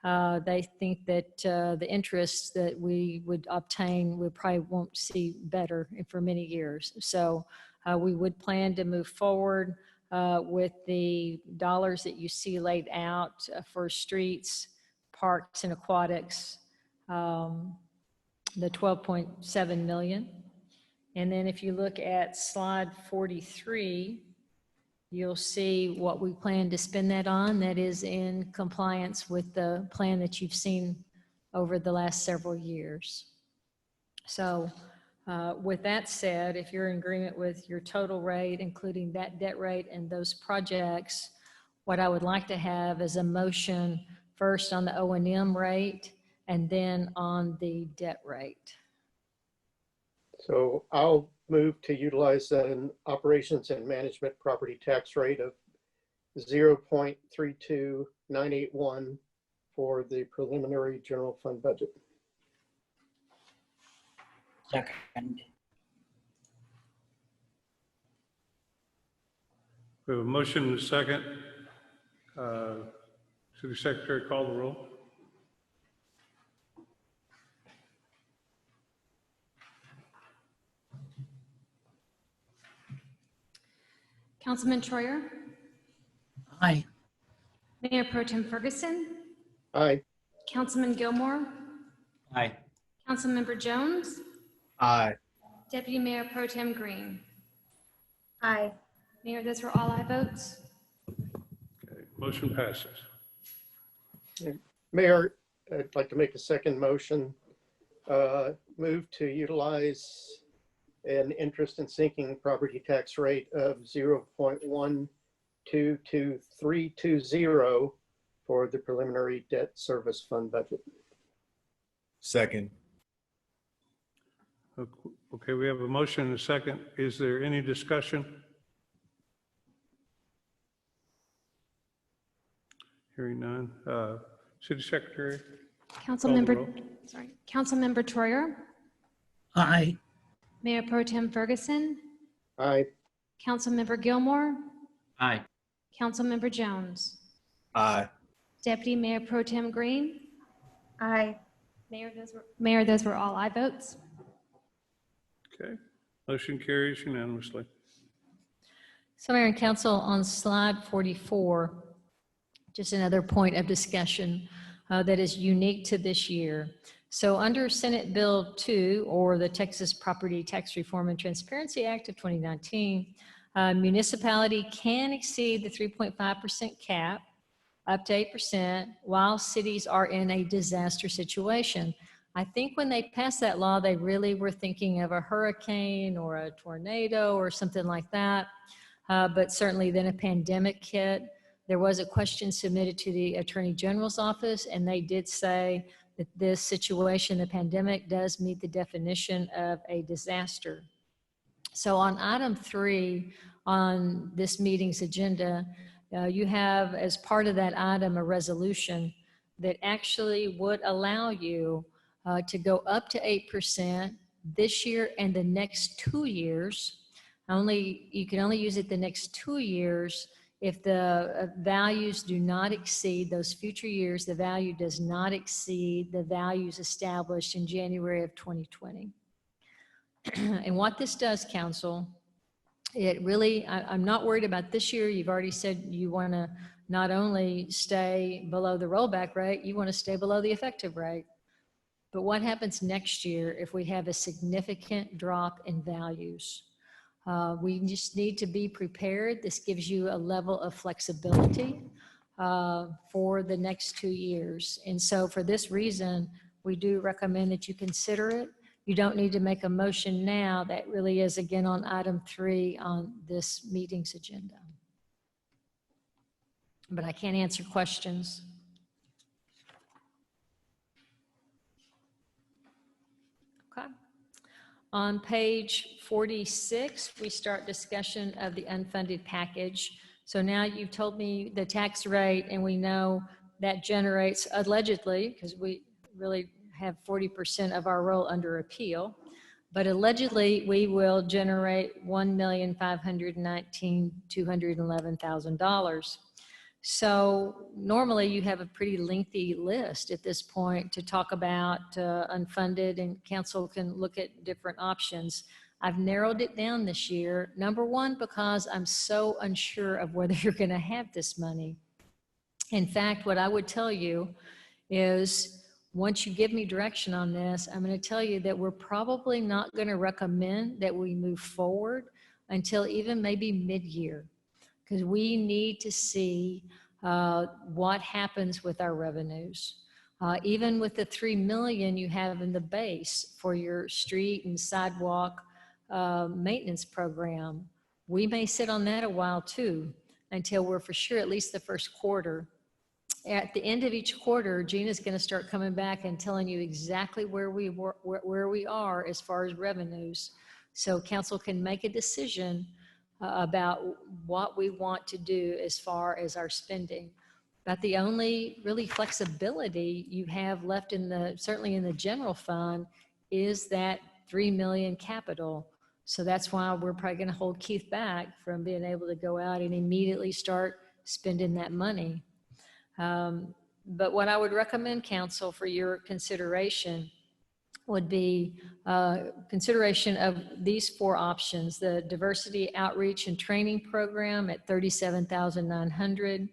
S3: They think that the interest that we would obtain, we probably won't see better for many years. So we would plan to move forward with the dollars that you see laid out for streets, parks, and aquatics, the 12.7 million. And then if you look at slide 43, you'll see what we plan to spend that on. That is in compliance with the plan that you've seen over the last several years. So with that said, if you're in agreement with your total rate, including that debt rate and those projects, what I would like to have is a motion first on the O&M rate and then on the debt rate.
S6: So I'll move to utilize an operations and management property tax rate of 0.32981 for for the preliminary general fund budget.
S11: Second.
S1: We have a motion and a second. City Secretary, call the roll.
S2: Councilman Troyer,
S11: Aye.
S2: Mayor Pro Tem Ferguson,
S6: Aye.
S2: Councilman Gilmore,
S12: Aye.
S2: Councilmember Jones,
S10: Aye.
S2: Deputy Mayor Pro Tem Green.
S8: Aye.
S2: Mayor, those were all aye votes.
S1: Okay, motion passes.
S6: Mayor, I'd like to make a second motion. Move to utilize an interest and sinking property tax rate of 0.122320 for the preliminary debt service fund budget.
S10: Second.
S1: Okay, we have a motion and a second. Is there any discussion? Hearing none. City Secretary?
S2: Councilmember Troyer,
S11: Aye.
S2: Mayor Pro Tem Ferguson,
S6: Aye.
S2: Councilmember Gilmore,
S12: Aye.
S2: Councilmember Jones,
S10: Aye.
S2: Deputy Mayor Pro Tem Green.
S8: Aye.
S2: Mayor, those were all aye votes.
S1: Okay, motion carries unanimously.
S3: So Mayor and Council, on slide 44, just another point of discussion that is unique to this year. So under Senate Bill 2, or the Texas Property Tax Reform and Transparency Act of 2019, municipality can exceed the 3.5% cap up to 8% while cities are in a disaster situation. I think when they passed that law, they really were thinking of a hurricane or a tornado or something like that. But certainly then a pandemic hit. There was a question submitted to the Attorney General's office, and they did say that this situation, the pandemic, does meet the definition of a disaster. So on item 3 on this meeting's agenda, you have as part of that item a resolution that actually would allow you to go up to 8% this year and the next 2 years. You can only use it the next 2 years if the values do not exceed those future years. The value does not exceed the values established in January of 2020. And what this does, council, it really, I'm not worried about this year. You've already said you want to not only stay below the rollback rate, you want to stay below the effective rate. But what happens next year if we have a significant drop in values? We just need to be prepared. This gives you a level of flexibility for the next 2 years. And so for this reason, we do recommend that you consider it. You don't need to make a motion now. That really is, again, on item 3 on this meeting's agenda. But I can't answer questions. Okay. On page 46, we start discussion of the unfunded package. So now you've told me the tax rate, and we know that generates, allegedly, because we really have 40% of our roll under appeal, but allegedly we will generate $1,519,211,000. So normally you have a pretty lengthy list at this point to talk about unfunded, and council can look at different options. I've narrowed it down this year. Number one, because I'm so unsure of whether you're going to have this money. In fact, what I would tell you is once you give me direction on this, I'm going to tell you that we're probably not going to recommend that we move forward until even maybe mid-year, because we need to see what happens with our revenues. Even with the $3 million you have in the base for your street and sidewalk maintenance program, we may sit on that a while too, until we're for sure at least the first quarter. At the end of each quarter, Gina's going to start coming back and telling you exactly where we are as far as revenues, so council can make a decision about what we want to do as far as our spending. About the only really flexibility you have left in the, certainly in the general fund, is that 3 million capital. So that's why we're probably going to hold Keith back from being able to go out and immediately start spending that money. But what I would recommend, council, for your consideration would be consideration of these 4 options: the diversity outreach and training program at $37,900,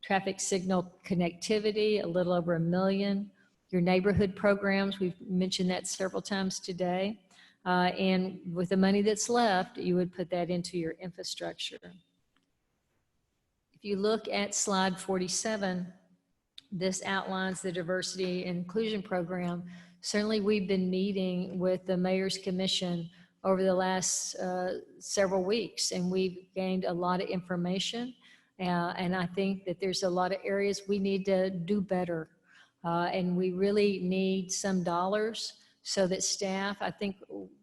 S3: traffic signal connectivity, a little over $1 million, your neighborhood programs, we've mentioned that several times today, and with the money that's left, you would put that into your infrastructure. If you look at slide 47, this outlines the diversity and inclusion program. Certainly, we've been meeting with the Mayor's Commission over the last several weeks, and we've gained a lot of information. And I think that there's a lot of areas we need to do better. And we really need some dollars so that staff, I think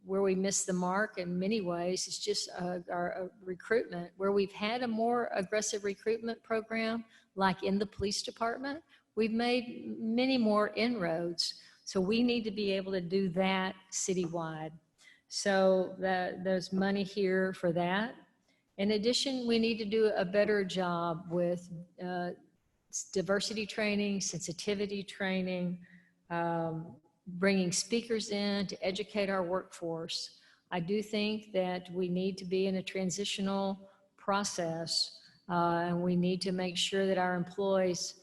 S3: where we missed the mark in many ways is just our recruitment. Where we've had a more aggressive recruitment program, like in the police department, we've made many more inroads. So we need to be able to do that citywide. So there's money here for that. In addition, we need to do a better job with diversity training, sensitivity training, bringing speakers in to educate our workforce. I do think that we need to be in a transitional process, and we need to make sure that our employees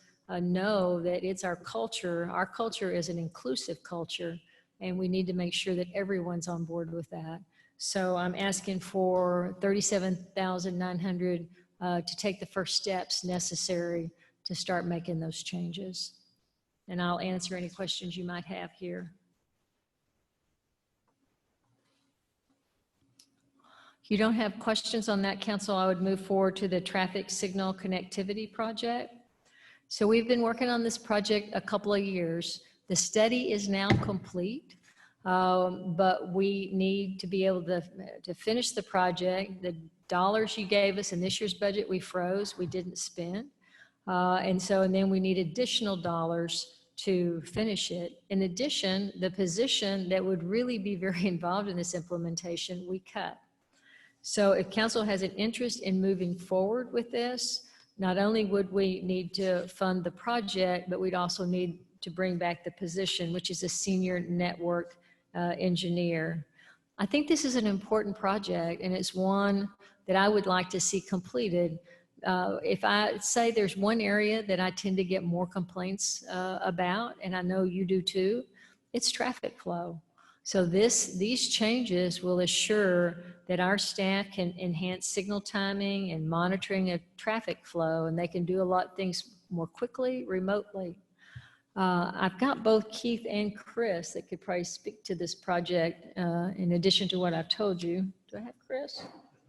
S3: know that it's our culture. Our culture is an inclusive culture, and we need to make sure that everyone's on board with that. So I'm asking for $37,900 to take the first steps necessary to start making those changes. And I'll answer any questions you might have here. If you don't have questions on that, council, I would move forward to the traffic signal connectivity project. So we've been working on this project a couple of years. The study is now complete, but we need to be able to finish the project. The dollars you gave us in this year's budget, we froze, we didn't spend. And then we need additional dollars to finish it. In addition, the position that would really be very involved in this implementation, we cut. So if council has an interest in moving forward with this, not only would we need to fund the project, but we'd also need to bring back the position, which is a senior network engineer. I think this is an important project, and it's one that I would like to see completed. If I say there's one area that I tend to get more complaints about, and I know you do too, it's traffic flow. So these changes will assure that our staff can enhance signal timing and monitoring of traffic flow, and they can do a lot of things more quickly, remotely. I've got both Keith and Chris that could probably speak to this project in addition to what I've told you. Do I have Chris?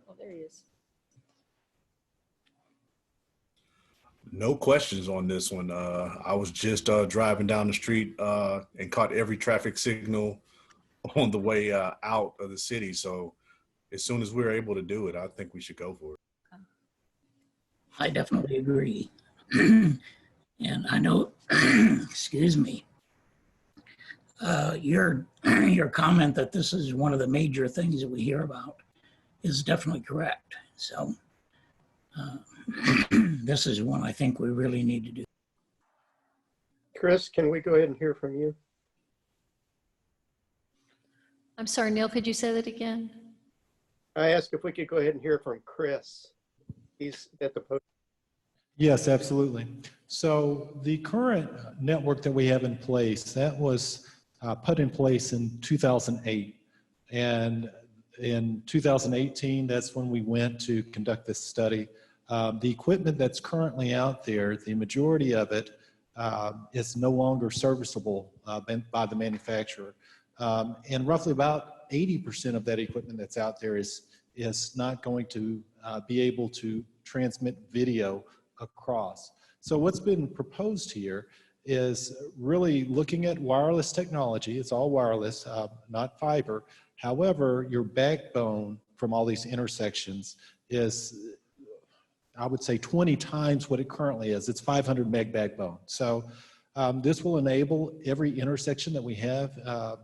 S3: Oh, there he is.
S10: No questions on this one. I was just driving down the street and caught every traffic signal on the way out of the city. So as soon as we're able to do it, I think we should go for it.
S11: I definitely agree. And I know, excuse me, your comment that this is one of the major things that we hear about is definitely correct. So this is one I think we really need to do.
S6: Chris, can we go ahead and hear from you?
S3: I'm sorry, Neil, could you say that again?
S6: I asked if we could go ahead and hear from Chris. He's at the post.
S13: Yes, absolutely. So the current network that we have in place, that was put in place in 2008. And in 2018, that's when we went to conduct this study. The equipment that's currently out there, the majority of it is no longer serviceable by the manufacturer. And roughly about 80% of that equipment that's out there is not going to be able to transmit video across. So what's been proposed here is really looking at wireless technology. It's all wireless, not fiber. However, your backbone from all these intersections is, I would say 20 times what it currently is. It's 500 meg backbone. So this will enable every intersection that we have,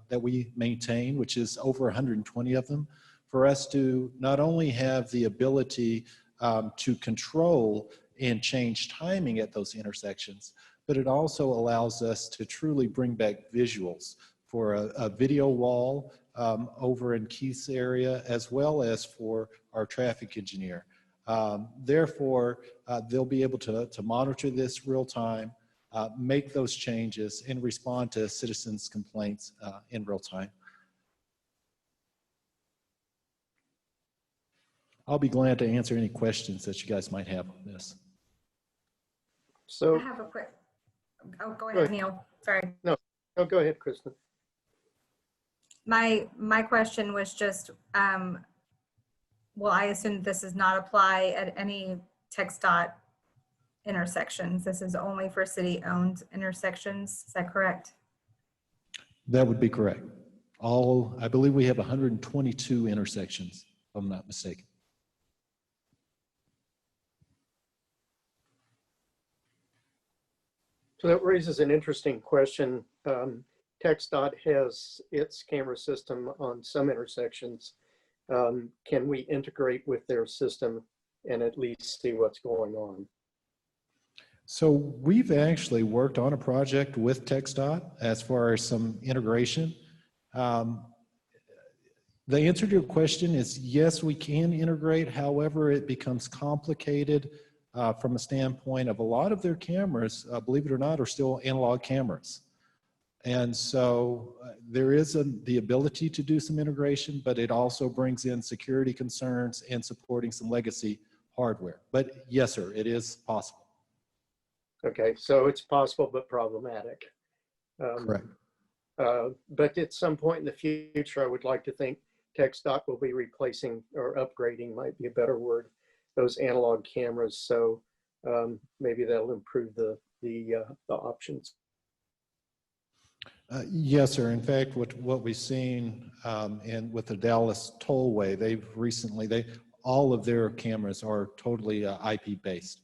S13: that we maintain, which is over 120 of them, for us to not only have the ability to control and change timing at those intersections, but it also allows us to truly bring back visuals for a video wall over in Keith's area, as well as for our traffic engineer. Therefore, they'll be able to monitor this real time, make those changes, and respond to citizens' complaints in real time. I'll be glad to answer any questions that you guys might have on this.
S6: So,
S8: I have a quick, oh, go ahead, Neil, sorry.
S6: no, go ahead, Kristen.
S8: My question was just, well, I assume this does not apply at any text dot intersections. This is only for city-owned intersections. Is that correct?
S13: That would be correct. I believe we have 122 intersections, if I'm not mistaken.
S6: So that raises an interesting question. TxDOT has its camera system on some intersections. Can we integrate with their system and at least see what's going on?
S13: So we've actually worked on a project with TxDOT as far as some integration. The answer to your question is yes, we can integrate. However, it becomes complicated from a standpoint of a lot of their cameras, believe it or not, are still analog cameras. And so there is the ability to do some integration, but it also brings in security concerns and supporting some legacy hardware. But yes, sir, it is possible.
S6: Okay, so it's possible but problematic.
S13: Correct.
S6: But at some point in the future, I would like to think TxDOT will be replacing or upgrading, might be a better word, those analog cameras. So maybe that'll improve the options.
S13: Yes, sir. In fact, what we've seen and with the Dallas Tollway, they've recently, all of their cameras are totally IP based.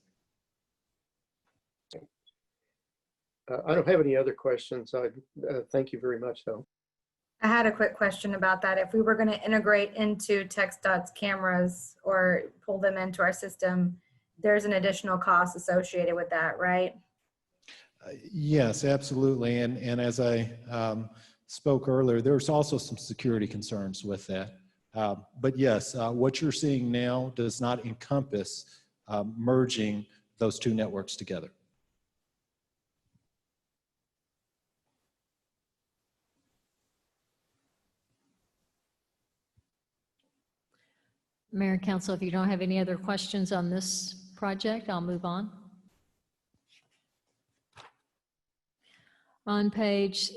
S6: I don't have any other questions. Thank you very much, though.
S8: I had a quick question about that. If we were going to integrate into TxDOT's cameras or pull them into our system, there's an additional cost associated with that, right?
S13: Yes, absolutely. And as I spoke earlier, there's also some security concerns with that. But yes, what you're seeing now does not encompass merging those two networks together.
S3: Mayor and Council, if you don't have any other questions on this project, I'll move on. On page,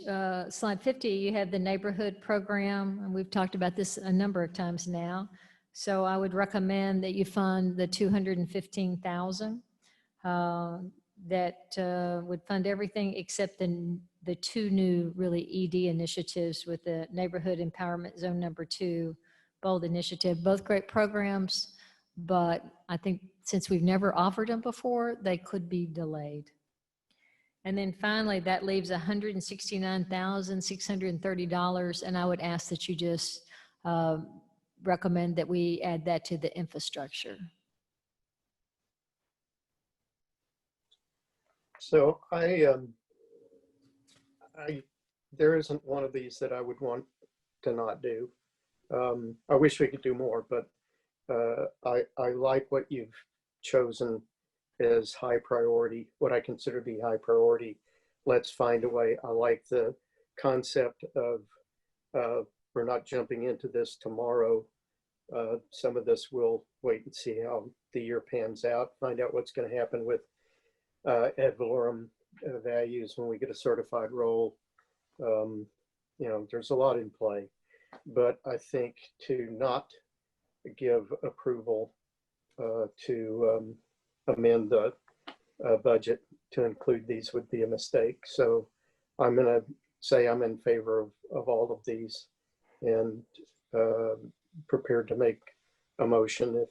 S3: slide 50, you have the neighborhood program, and we've talked about this a number of times now. So I would recommend that you fund the $215,000 that would fund everything except the two new really ED initiatives with the Neighborhood Empowerment Zone Number 2 BOLD initiative. Both great programs, but I think since we've never offered them before, they could be delayed. And then finally, that leaves $169,630, and I would ask that you just recommend that we add that to the infrastructure.
S6: So there isn't one of these that I would want to not do. I wish we could do more, but I like what you've chosen as high priority, what I consider to be high priority. Let's find a way. I like the concept of we're not jumping into this tomorrow. Some of this we'll wait and see how the year pans out, find out what's going to happen with ad valorem values when we get a certified roll. You know, there's a lot in play, but I think to not give approval to amend the budget to include these would be a mistake. So I'm going to say I'm in favor of all of these and prepared to make a motion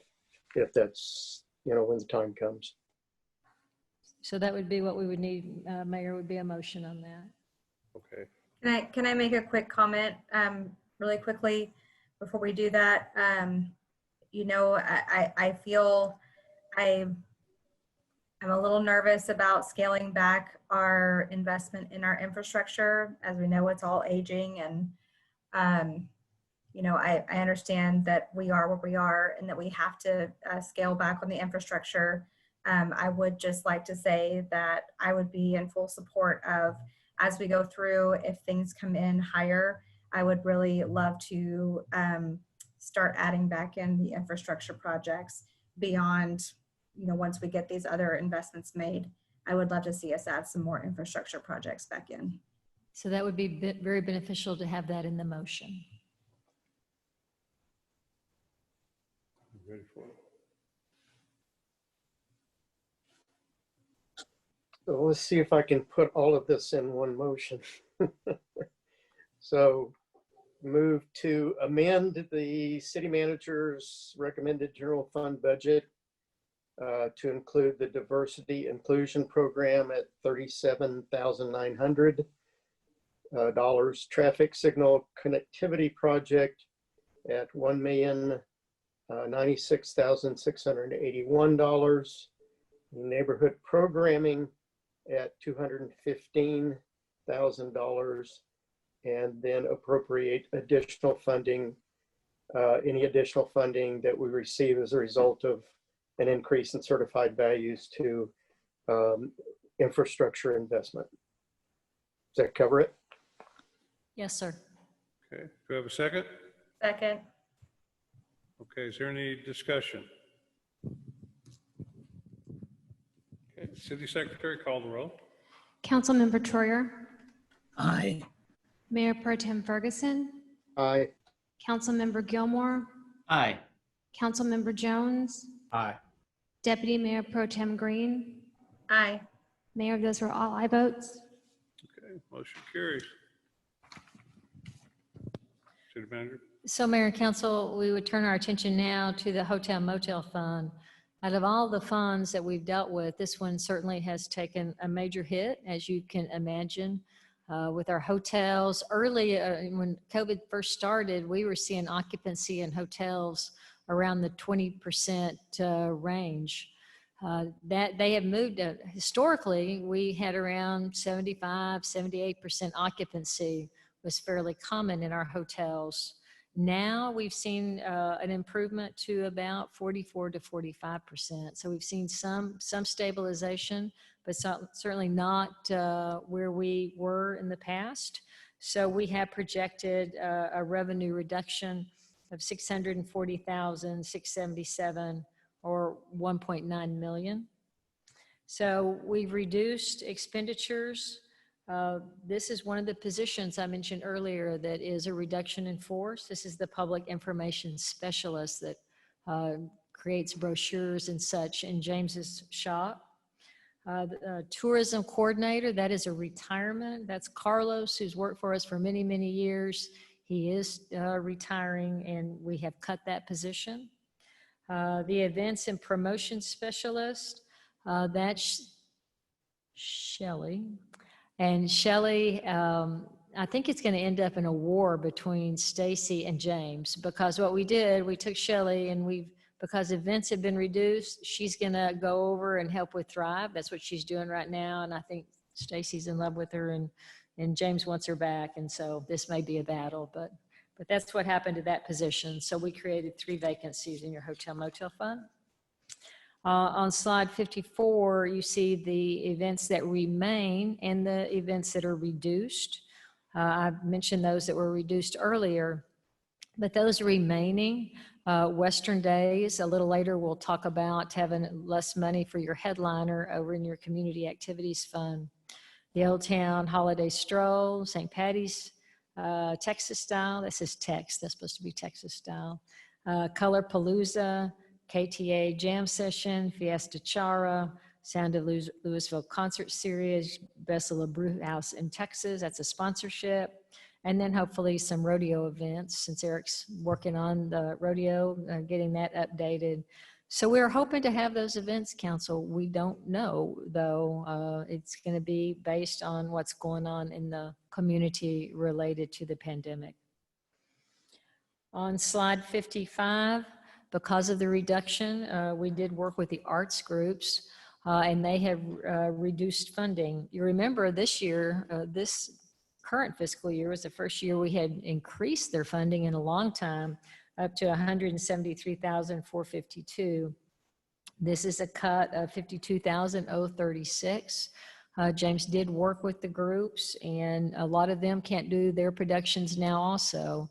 S6: if that's when the time comes.
S3: So that would be what we would need, Mayor, would be a motion on that.
S1: Okay.
S8: Can I make a quick comment really quickly before we do that? I feel I'm a little nervous about scaling back our investment in our infrastructure. As we know, it's all aging, and I understand that we are where we are and that we have to scale back on the infrastructure. I would just like to say that I would be in full support of, as we go through, if things come in higher, I would really love to start adding back in the infrastructure projects beyond, once we get these other investments made. I would love to see us add some more infrastructure projects back in.
S3: So that would be very beneficial to have that in the motion.
S1: Ready for it?
S6: So let's see if I can put all of this in one motion. So move to amend the city manager's recommended general fund budget to include the diversity inclusion program at $37,900, traffic signal connectivity project at $1,096,681, neighborhood programming at $215,000, and then appropriate additional funding, any additional funding that we receive as a result of an increase in certified values to infrastructure investment. Does that cover it?
S3: Yes, sir.
S1: Okay, do I have a second?
S8: Second.
S1: Okay, is there any discussion? Okay, City Secretary, call the roll.
S14: Councilmember Troyer,
S11: Aye.
S14: Mayor Pro Tem Ferguson,
S6: Aye.
S14: Councilmember Gilmore,
S12: Aye.
S14: Councilmember Jones,
S9: Aye.
S14: Deputy Mayor Pro Tem Green.
S8: Aye.
S14: Mayor, those were all aye votes.
S1: Okay, motion carries. City Manager?
S3: So Mayor and Council, we would turn our attention now to the Hotel Motel Fund. Out of all the funds that we've dealt with, this one certainly has taken a major hit, as you can imagine, with our hotels. Early, when COVID first started, we were seeing occupancy in hotels around the 20% range. That they have moved, historically, we had around 75, 78% occupancy was fairly common in our hotels. Now we've seen an improvement to about 44 to 45%. So we've seen some stabilization, but certainly not where we were in the past. So we have projected a revenue reduction of 640,677 or 1.9 million. So we've reduced expenditures. This is one of the positions I mentioned earlier that is a reduction in force. This is the public information specialist that creates brochures and such in James's shop. The tourism coordinator, that is a retirement. That's Carlos, who's worked for us for many, many years. He is retiring, and we have cut that position. The events and promotion specialist, that's Shelley. And Shelley, I think it's going to end up in a war between Stacy and James, because what we did, we took Shelley and because events have been reduced, she's going to go over and help with Thrive. That's what she's doing right now. And I think Stacy's in love with her, and James wants her back. And so this may be a battle, but that's what happened to that position. So we created 3 vacancies in your hotel motel fund. On slide 54, you see the events that remain and the events that are reduced. I've mentioned those that were reduced earlier, but those remaining, Western Days, a little later we'll talk about having less money for your headliner over in your community activities fund. The Old Town Holiday Stroll, St. Patty's, Texas Style, this is Tex, that's supposed to be Texas Style. Color Palooza, KTA Jam Session, Fiesta Chara, Sound of Louisville Concert Series, Bessel Brew House in Texas, that's a sponsorship. And then hopefully some rodeo events, since Eric's working on the rodeo, getting that updated. So we're hoping to have those events, council. We don't know, though. It's going to be based on what's going on in the community related to the pandemic. On slide 55, because of the reduction, we did work with the arts groups, and they have reduced funding. You remember this year, this current fiscal year was the first year we had increased their funding in a long time, up to $173,452. This is a cut of $52,036. James did work with the groups, and a lot of them can't do their productions now also.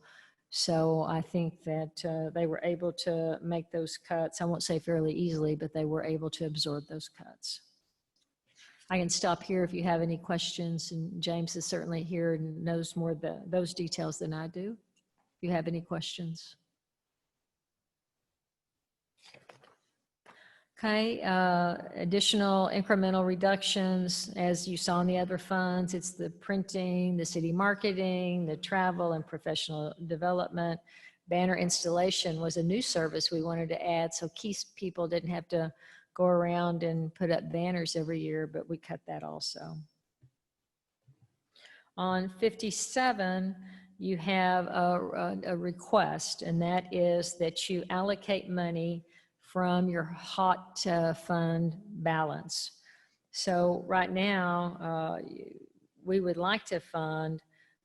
S3: So I think that they were able to make those cuts. I won't say fairly easily, but they were able to absorb those cuts. I can stop here if you have any questions, and James is certainly here and knows more of those details than I do. If you have any questions. Okay, additional incremental reductions, as you saw in the other funds, it's the printing, the city marketing, the travel and professional development. Banner installation was a new service we wanted to add, so key people didn't have to go around and put up banners every year, but we cut that also. On 57, you have a request, and that is that you allocate money from your hot fund balance. So right now, we would like to fund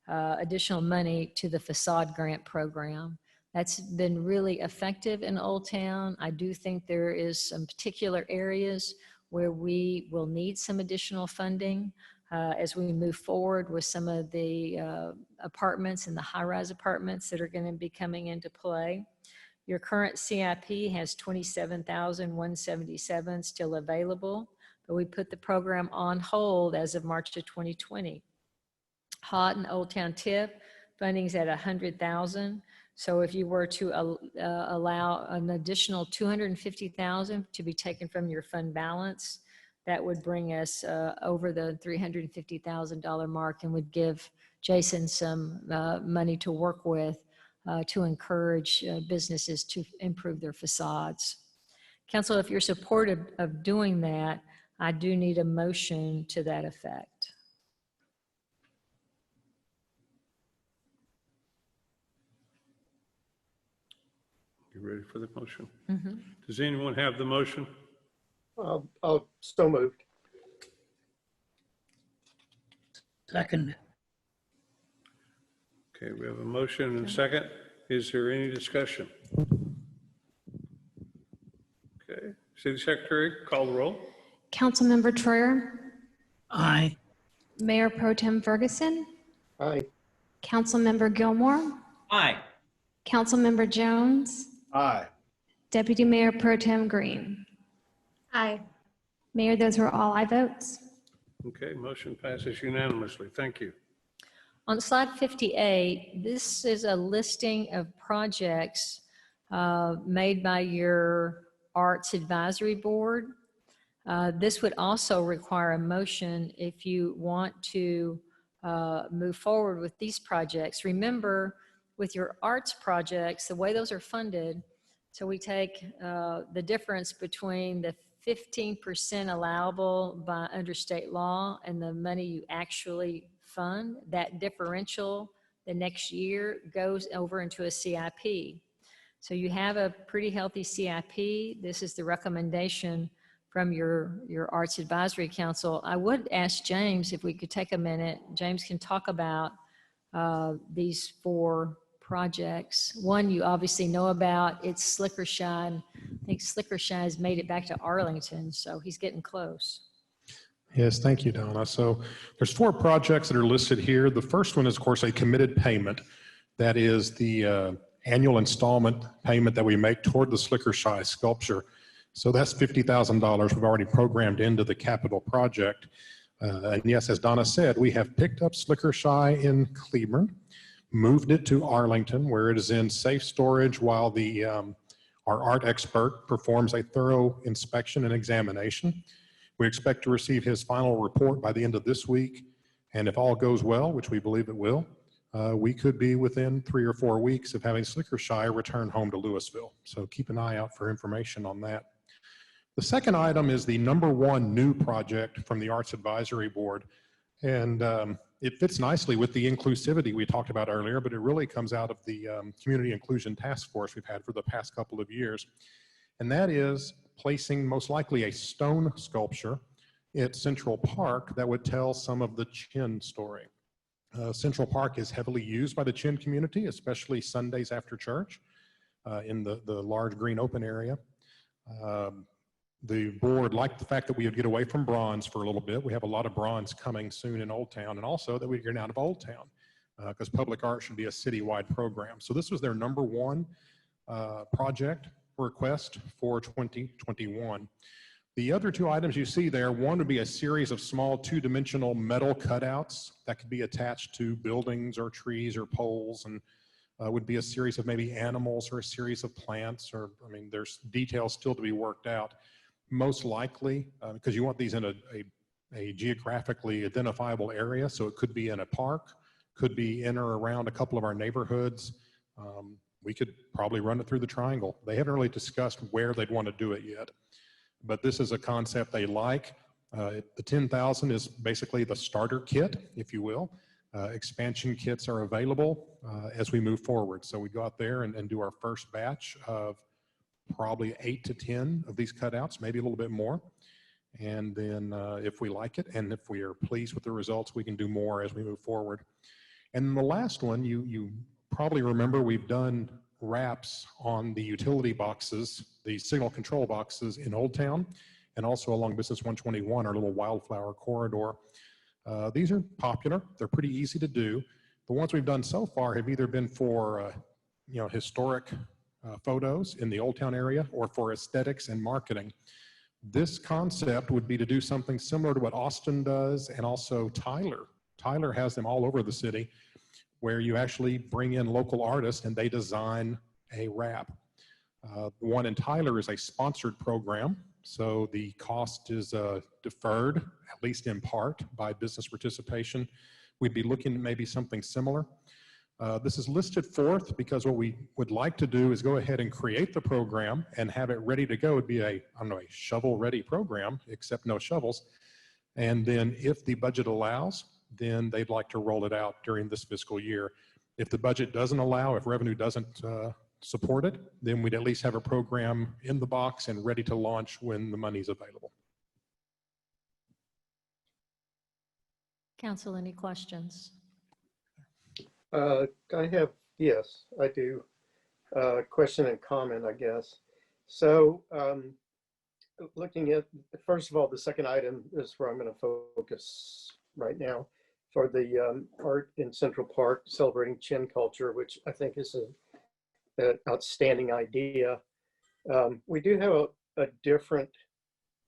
S3: additional money to the facade grant program. That's been really effective in Old Town. I do think there is some particular areas where we will need some additional funding as we move forward with some of the apartments and the high-rise apartments that are going to be coming into play. Your current CIP has $27,177 still available, but we put the program on hold as of March of 2020. Hot and Old Town TIP funding's at $100,000. So if you were to allow an additional $250,000 to be taken from your fund balance, that would bring us over the $350,000 mark and would give Jason some money to work with to encourage businesses to improve their facades. Council, if you're supportive of doing that, I do need a motion to that effect.
S1: You ready for the motion?
S3: Mm-hmm.
S1: Does anyone have the motion?
S6: I'll so moved.
S11: Second.
S1: Okay, we have a motion and a second. Is there any discussion? Okay, City Secretary, call the roll.
S14: Councilmember Troyer,
S11: Aye.
S14: Mayor Pro Tem Ferguson,
S6: Aye.
S14: Councilmember Gilmore,
S12: Aye.
S14: Councilmember Jones,
S10: Aye.
S14: Deputy Mayor Pro Tem Green.
S8: Aye.
S14: Mayor, those were all aye votes.
S1: Okay, motion passes unanimously. Thank you.
S3: On slide 58, this is a listing of projects made by your Arts Advisory Board. This would also require a motion if you want to move forward with these projects. Remember, with your arts projects, the way those are funded, so we take the difference between the 15% allowable by under state law and the money you actually fund. That differential the next year goes over into a CIP. So you have a pretty healthy CIP. This is the recommendation from your Arts Advisory Council. I would ask James if we could take a minute. James can talk about these 4 projects. One you obviously know about, it's Slicker Shine. I think Slicker Shine has made it back to Arlington, so he's getting close.
S7: Yes, thank you, Donna. So there's 4 projects that are listed here. The first one is, of course, a committed payment. That is the annual installment payment that we make toward the Slicker Shy sculpture. So that's $50,000 we've already programmed into the capital project. And yes, as Donna said, we have picked up Slicker Shy in Cleburne, moved it to Arlington, where it is in safe storage while the our art expert performs a thorough inspection and examination. We expect to receive his final report by the end of this week. And if all goes well, which we believe it will, we could be within 3 or 4 weeks of having Slickershy return home to Louisville. So keep an eye out for information on that. The second item is the #1 new project from the Arts Advisory Board. And it fits nicely with the inclusivity we talked about earlier, but it really comes out of the Community Inclusion Task Force we've had for the past couple of years. And that is placing most likely a stone sculpture at Central Park that would tell some of the Chin story. Central Park is heavily used by the Chin community, especially Sundays after church in the large green open area. The board liked the fact that we would get away from bronze for a little bit. We have a lot of bronze coming soon in Old Town, and also that we get out of Old Town because public art should be a citywide program. So this was their #1 project request for 2021. The other 2 items you see there, one would be a series of small 2-dimensional metal cutouts that could be attached to buildings or trees or poles, and would be a series of maybe animals or a series of plants, or, I mean, there's details still to be worked out. Most likely, because you want these in a geographically identifiable area, so it could be in a park, could be in or around a couple of our neighborhoods. We could probably run it through the triangle. They haven't really discussed where they'd want to do it yet, but this is a concept they like. The 10,000 is basically the starter kit, if you will. Expansion kits are available as we move forward. So we go out there and do our first batch of probably 8 to 10 of these cutouts, maybe a little bit more. And then if we like it and if we are pleased with the results, we can do more as we move forward. And the last one, you probably remember we've done wraps on the utility boxes, the signal control boxes in Old Town, and also along Business 121, our little wildflower corridor. These are popular. They're pretty easy to do. The ones we've done so far have either been for historic photos in the Old Town area or for aesthetics and marketing. This concept would be to do something similar to what Austin does, and also Tyler. Tyler has them all over the city, where you actually bring in local artists and they design a wrap. The one in Tyler is a sponsored program, so the cost is deferred, at least in part, by business participation. We'd be looking at maybe something similar. This is listed 4th because what we would like to do is go ahead and create the program and have it ready to go. It'd be a shovel-ready program, except no shovels. And then if the budget allows, then they'd like to roll it out during this fiscal year. If the budget doesn't allow, if revenue doesn't support it, then we'd at least have a program in the box and ready to launch when the money's available.
S3: Council, any questions?
S6: Yes, I do. Question and comment, I guess. So looking at, first of all, the second item is where I'm going to focus right now for the art in Central Park celebrating Chin culture, which I think is an outstanding idea. We do have a different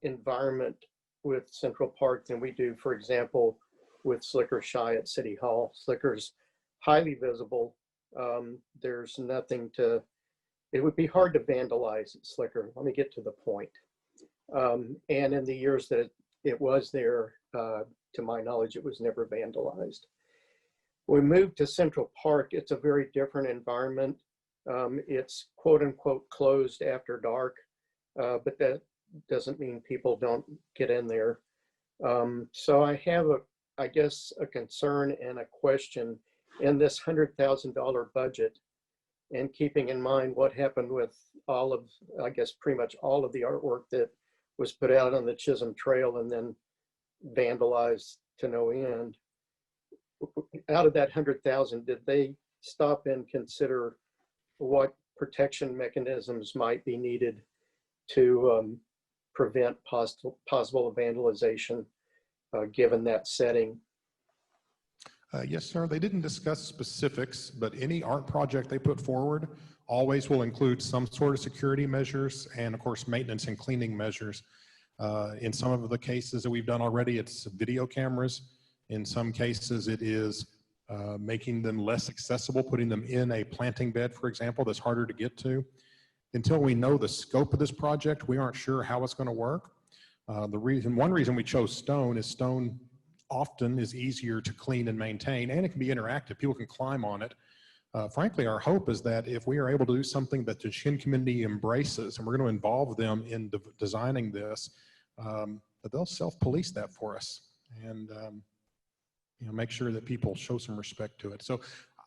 S6: environment with Central Park than we do, for example, with Slickershy at City Hall. Slicker's highly visible. There's nothing to, it would be hard to vandalize at Slicker. Let me get to the point. And in the years that it was there, to my knowledge, it was never vandalized. When we moved to Central Park, it's a very different environment. It's quote unquote closed after dark, but that doesn't mean people don't get in there. So I have I guess a concern and a question in this $100,000 budget, and keeping in mind what happened with all of, I guess pretty much all of the artwork that was put out on the Chisholm Trail and then vandalized to no end. Out of that 100,000, did they stop and consider what protection mechanisms might be needed to prevent possible vandalization given that setting?
S7: Yes, sir. They didn't discuss specifics, but any art project they put forward always will include some sort of security measures and, of course, maintenance and cleaning measures. In some of the cases that we've done already, it's video cameras. In some cases, it is making them less accessible, putting them in a planting bed, for example, that's harder to get to. Until we know the scope of this project, we aren't sure how it's going to work. One reason we chose stone is stone often is easier to clean and maintain, and it can be interactive. People can climb on it. Frankly, our hope is that if we are able to do something that the Chin community embraces, and we're going to involve them in designing this, that they'll self-police that for us and make sure that people show some respect to it. So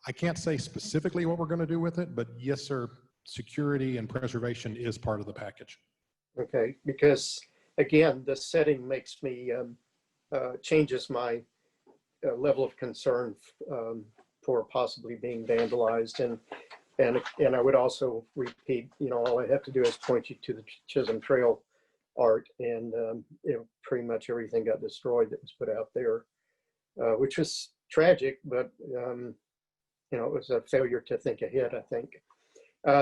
S7: I can't say specifically what we're going to do with it, but yes, sir, security and preservation is part of the package.
S6: Okay, because again, the setting makes me, changes my level of concern for possibly being vandalized. And I would also repeat, all I have to do is point you to the Chisholm Trail art, and pretty much everything got destroyed that was put out there, which was tragic, but it was a failure to think ahead, I think.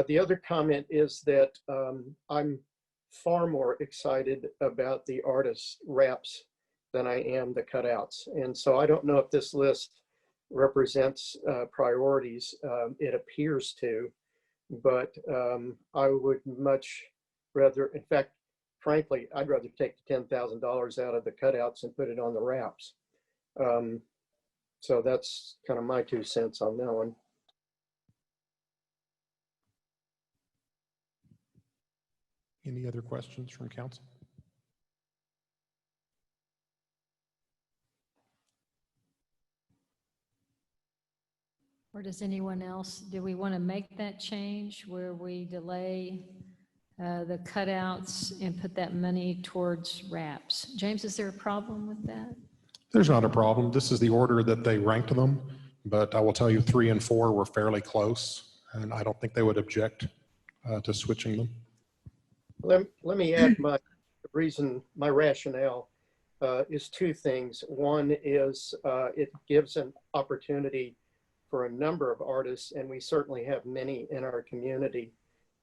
S6: The other comment is that I'm far more excited about the artist's wraps than I am the cutouts. And so I don't know if this list represents priorities. It appears to, but I would much rather, in fact, frankly, I'd rather take the $10,000 out of the cutouts and put it on the wraps. So that's kind of my 2 cents on that one.
S7: Any other questions from council?
S3: Or does anyone else, do we want to make that change where we delay the cutouts and put that money towards wraps? James, is there a problem with that?
S7: There's not a problem. This is the order that they ranked them, but I will tell you 3 and 4 were fairly close, and I don't think they would object to switching them.
S6: Let me add my rationale is 2 things. One is it gives an opportunity for a number of artists, and we certainly have many in our community,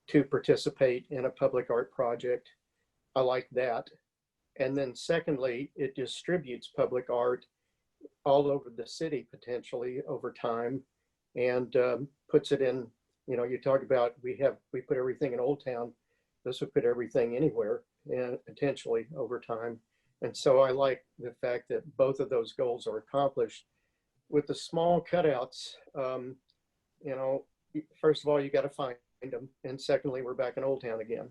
S6: to participate in a public art project. I like that. And then secondly, it distributes public art all over the city potentially over time, and puts it in, you talk about, we put everything in Old Town. This would put everything anywhere, and potentially over time. And so I like the fact that both of those goals are accomplished. With the small cutouts, first of all, you got to find them, and secondly, we're back in Old Town again.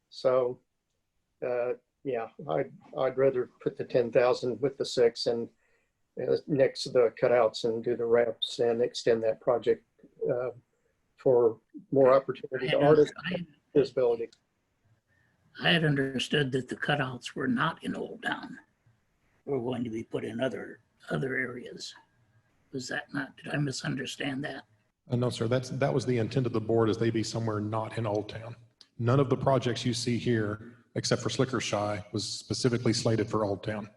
S6: So yeah, I'd rather put the 10,000 with the 6 and next to the cutouts and do the wraps and extend that project for more opportunity to artists and visibility.
S11: I had understood that the cutouts were not in Old Town. Were going to be put in other areas. Was that not, did I misunderstand that?
S7: No, sir, that was the intent of the board, is they be somewhere not in Old Town. None of the projects you see here, except for Slicker Shy, was specifically slated for Old Town.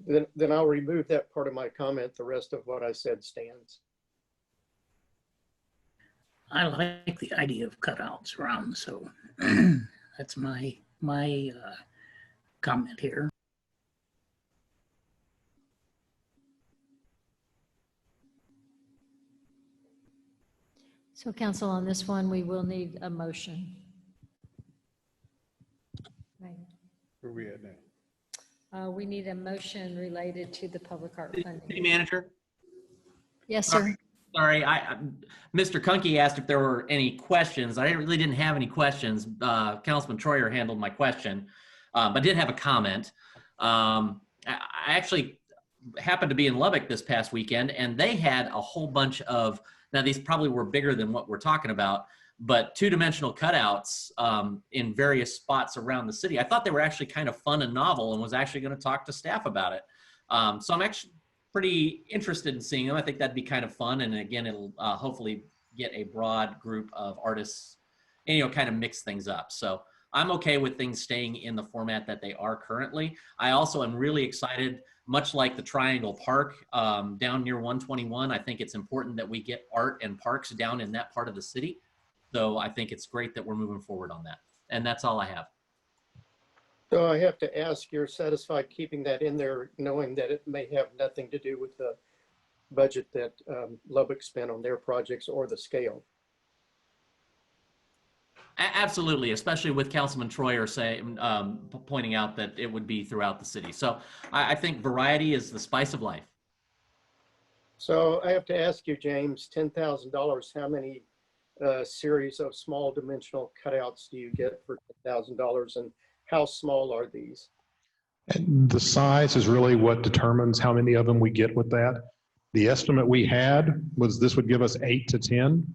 S6: Then I'll remove that part of my comment. The rest of what I said stands.
S11: I like the idea of cutouts around, so that's my comment here.
S3: So council, on this one, we will need a motion. Right.
S1: Where are we at now?
S3: We need a motion related to the public art
S12: City
S3: funding.
S12: manager?
S3: Yes, sir.
S12: Sorry, Mr. Kunke asked if there were any questions. I really didn't have any questions. Councilman Troyer handled my question, but did have a comment. I actually happened to be in Lubbock this past weekend, and they had a whole bunch of, now these probably were bigger than what we're talking about, but 2-dimensional cutouts in various spots around the city. I thought they were actually kind of fun and novel, and was actually going to talk to staff about it. So I'm actually pretty interested in seeing them. I think that'd be kind of fun. And again, it'll hopefully get a broad group of artists and, kind of mix things up. So I'm okay with things staying in the format that they are currently. I also am really excited, much like the Triangle Park down near 121. I think it's important that we get art and parks down in that part of the city. So I think it's great that we're moving forward on that. And that's all I have.
S6: So I have to ask, you're satisfied keeping that in there, knowing that it may have nothing to do with the budget that Lubbock spent on their projects or the scale?
S12: Absolutely, especially with Councilman Troyer pointing out that it would be throughout the city. So I think variety is the spice of life.
S6: So I have to ask you, James, $10,000, how many series of small dimensional cutouts do you get for $10,000, and how small are these?
S7: And the size is really what determines how many of them we get with that. The estimate we had was this would give us 8 to 10.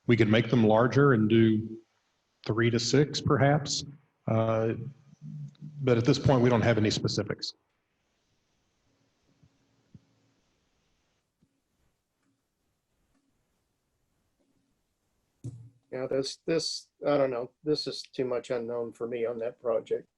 S7: We could make them larger and do 3 to 6 perhaps. But at this point, we don't have any specifics.
S6: Yeah, this, I don't know, this is too much unknown for me on that project.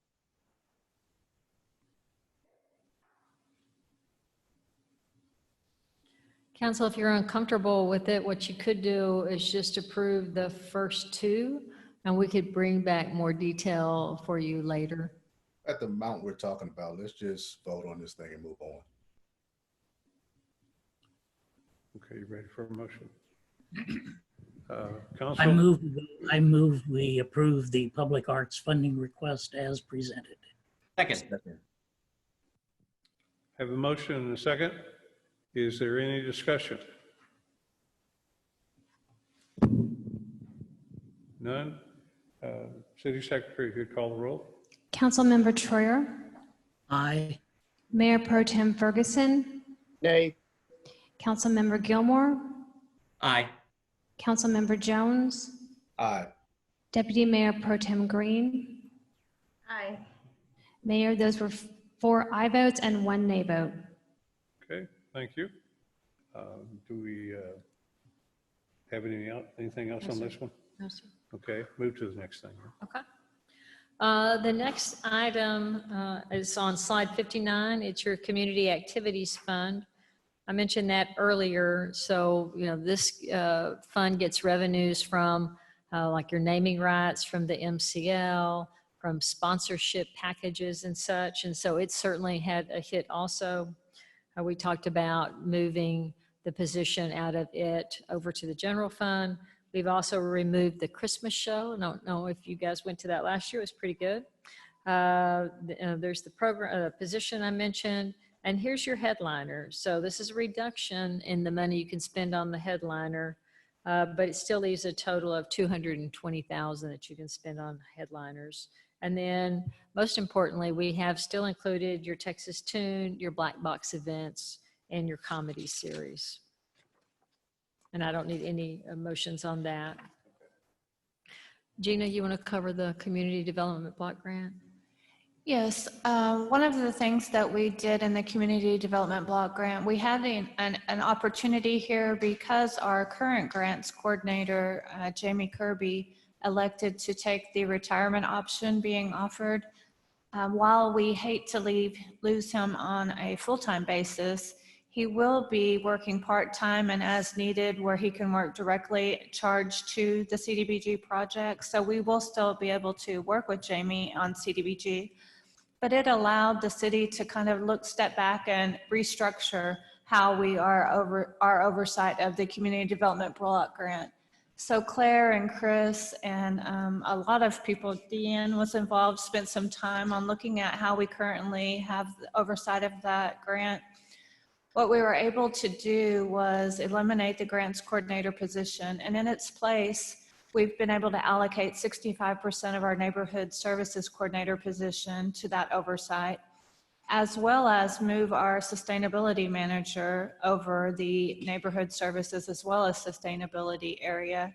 S3: Council, if you're uncomfortable with it, what you could do is just approve the first 2, and we could bring back more detail for you later.
S10: At the amount we're talking about, let's just vote on this thing and move on.
S1: Okay, you ready for a motion?
S11: I
S1: Council,
S11: move we approve the public arts funding request as presented.
S12: Second.
S1: have a motion and a second. Is there any discussion? None? City Secretary, if you'd call the roll.
S14: Councilmember Troyer,
S11: Aye.
S14: Mayor Pro Tem Ferguson,
S6: Nay.
S14: Councilmember Gilmore,
S12: Aye.
S14: Councilmember Jones,
S10: Aye.
S14: Deputy Mayor Pro Tem Green.
S8: Aye.
S14: Mayor, those were 4 aye votes and 1 nay vote.
S1: Okay, thank you. Do we have anything else
S3: No,
S1: on
S3: sir.
S1: this one?
S3: No, sir.
S1: Okay, move to the next thing.
S3: Okay. The next item is on slide 59. It's your Community Activities Fund. I mentioned that earlier. So, this fund gets revenues from like your naming rights from the MCL, from sponsorship packages and such. And so it certainly had a hit also. We talked about moving the position out of it over to the general fund. We've also removed the Christmas show. I don't know if you guys went to that last year. It was pretty good. There's the program position I mentioned, and here's your headliner. So this is a reduction in the money you can spend on the headliner, but it still leaves a total of $220,000 that you can spend on headliners. And then most importantly, we have still included your Texas Tune, your Black Box events, and your comedy series. And I don't need any emotions on that. Gina, you want to cover the Community Development Block Grant?
S4: Yes, one of the things that we did in the Community Development Block Grant, we had an opportunity here because our current grants coordinator, Jamie Kirby, elected to take the retirement option being offered. While we hate to lose him on a full-time basis, he will be working part-time and as needed where he can work directly charged to the CDBG project. So we will still be able to work with Jamie on CDBG, but it allowed the city to kind of step back and restructure how we are our oversight of the Community Development Block Grant. So Claire and Chris and a lot of people, Deanne was involved, spent some time on looking at how we currently have the oversight of that grant. What we were able to do was eliminate the grants coordinator position, and in its place, we've been able to allocate 65% of our neighborhood services coordinator position to that oversight, as well as move our sustainability manager over the neighborhood services as well as sustainability area,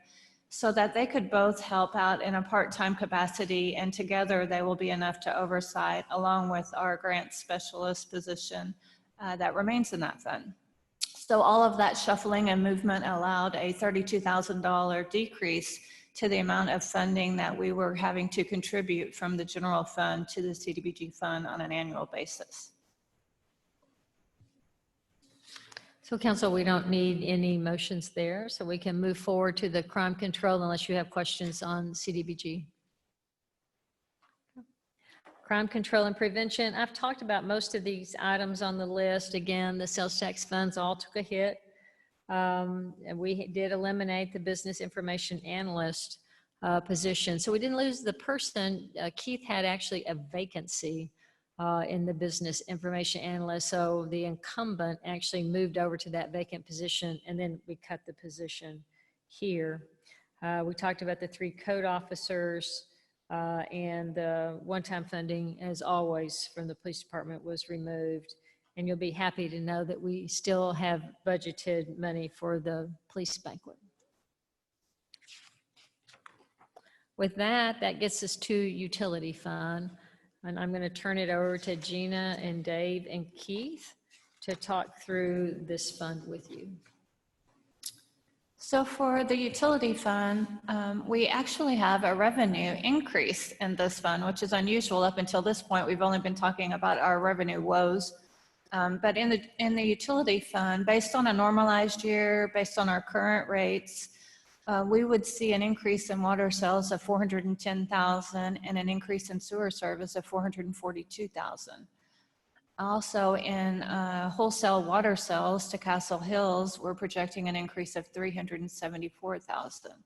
S4: so that they could both help out in a part-time capacity, and together they will be enough to oversight along with our grant specialist position that remains in that fund. So all of that shuffling and movement allowed a $32,000 decrease to the amount of funding that we were having to contribute from the general fund to the CDBG fund on an annual basis.
S3: So council, we don't need any motions there, so we can move forward to the crime control unless you have questions on CDBG. Crime control and prevention. I've talked about most of these items on the list. Again, the sales tax funds all took a hit. And we did eliminate the business information analyst position. So we didn't lose the person. Keith had actually a vacancy in the business information analyst. So the incumbent actually moved over to that vacant position, and then we cut the position here. We talked about the 3 code officers, and the one-time funding, as always, from the police department was removed. And you'll be happy to know that we still have budgeted money for the police banquet. With that, that gets us to utility fund. And I'm going to turn it over to Gina and Dave and Keith to talk through this fund with you.
S4: So for the utility fund, we actually have a revenue increase in this fund, which is unusual. Up until this point, we've only been talking about our revenue woes. But in the utility fund, based on a normalized year, based on our current rates, we would see an increase in water sales of $410,000 and an increase in sewer service of $442,000. Also in wholesale water sales to Castle Hills, we're projecting an increase of $374,000.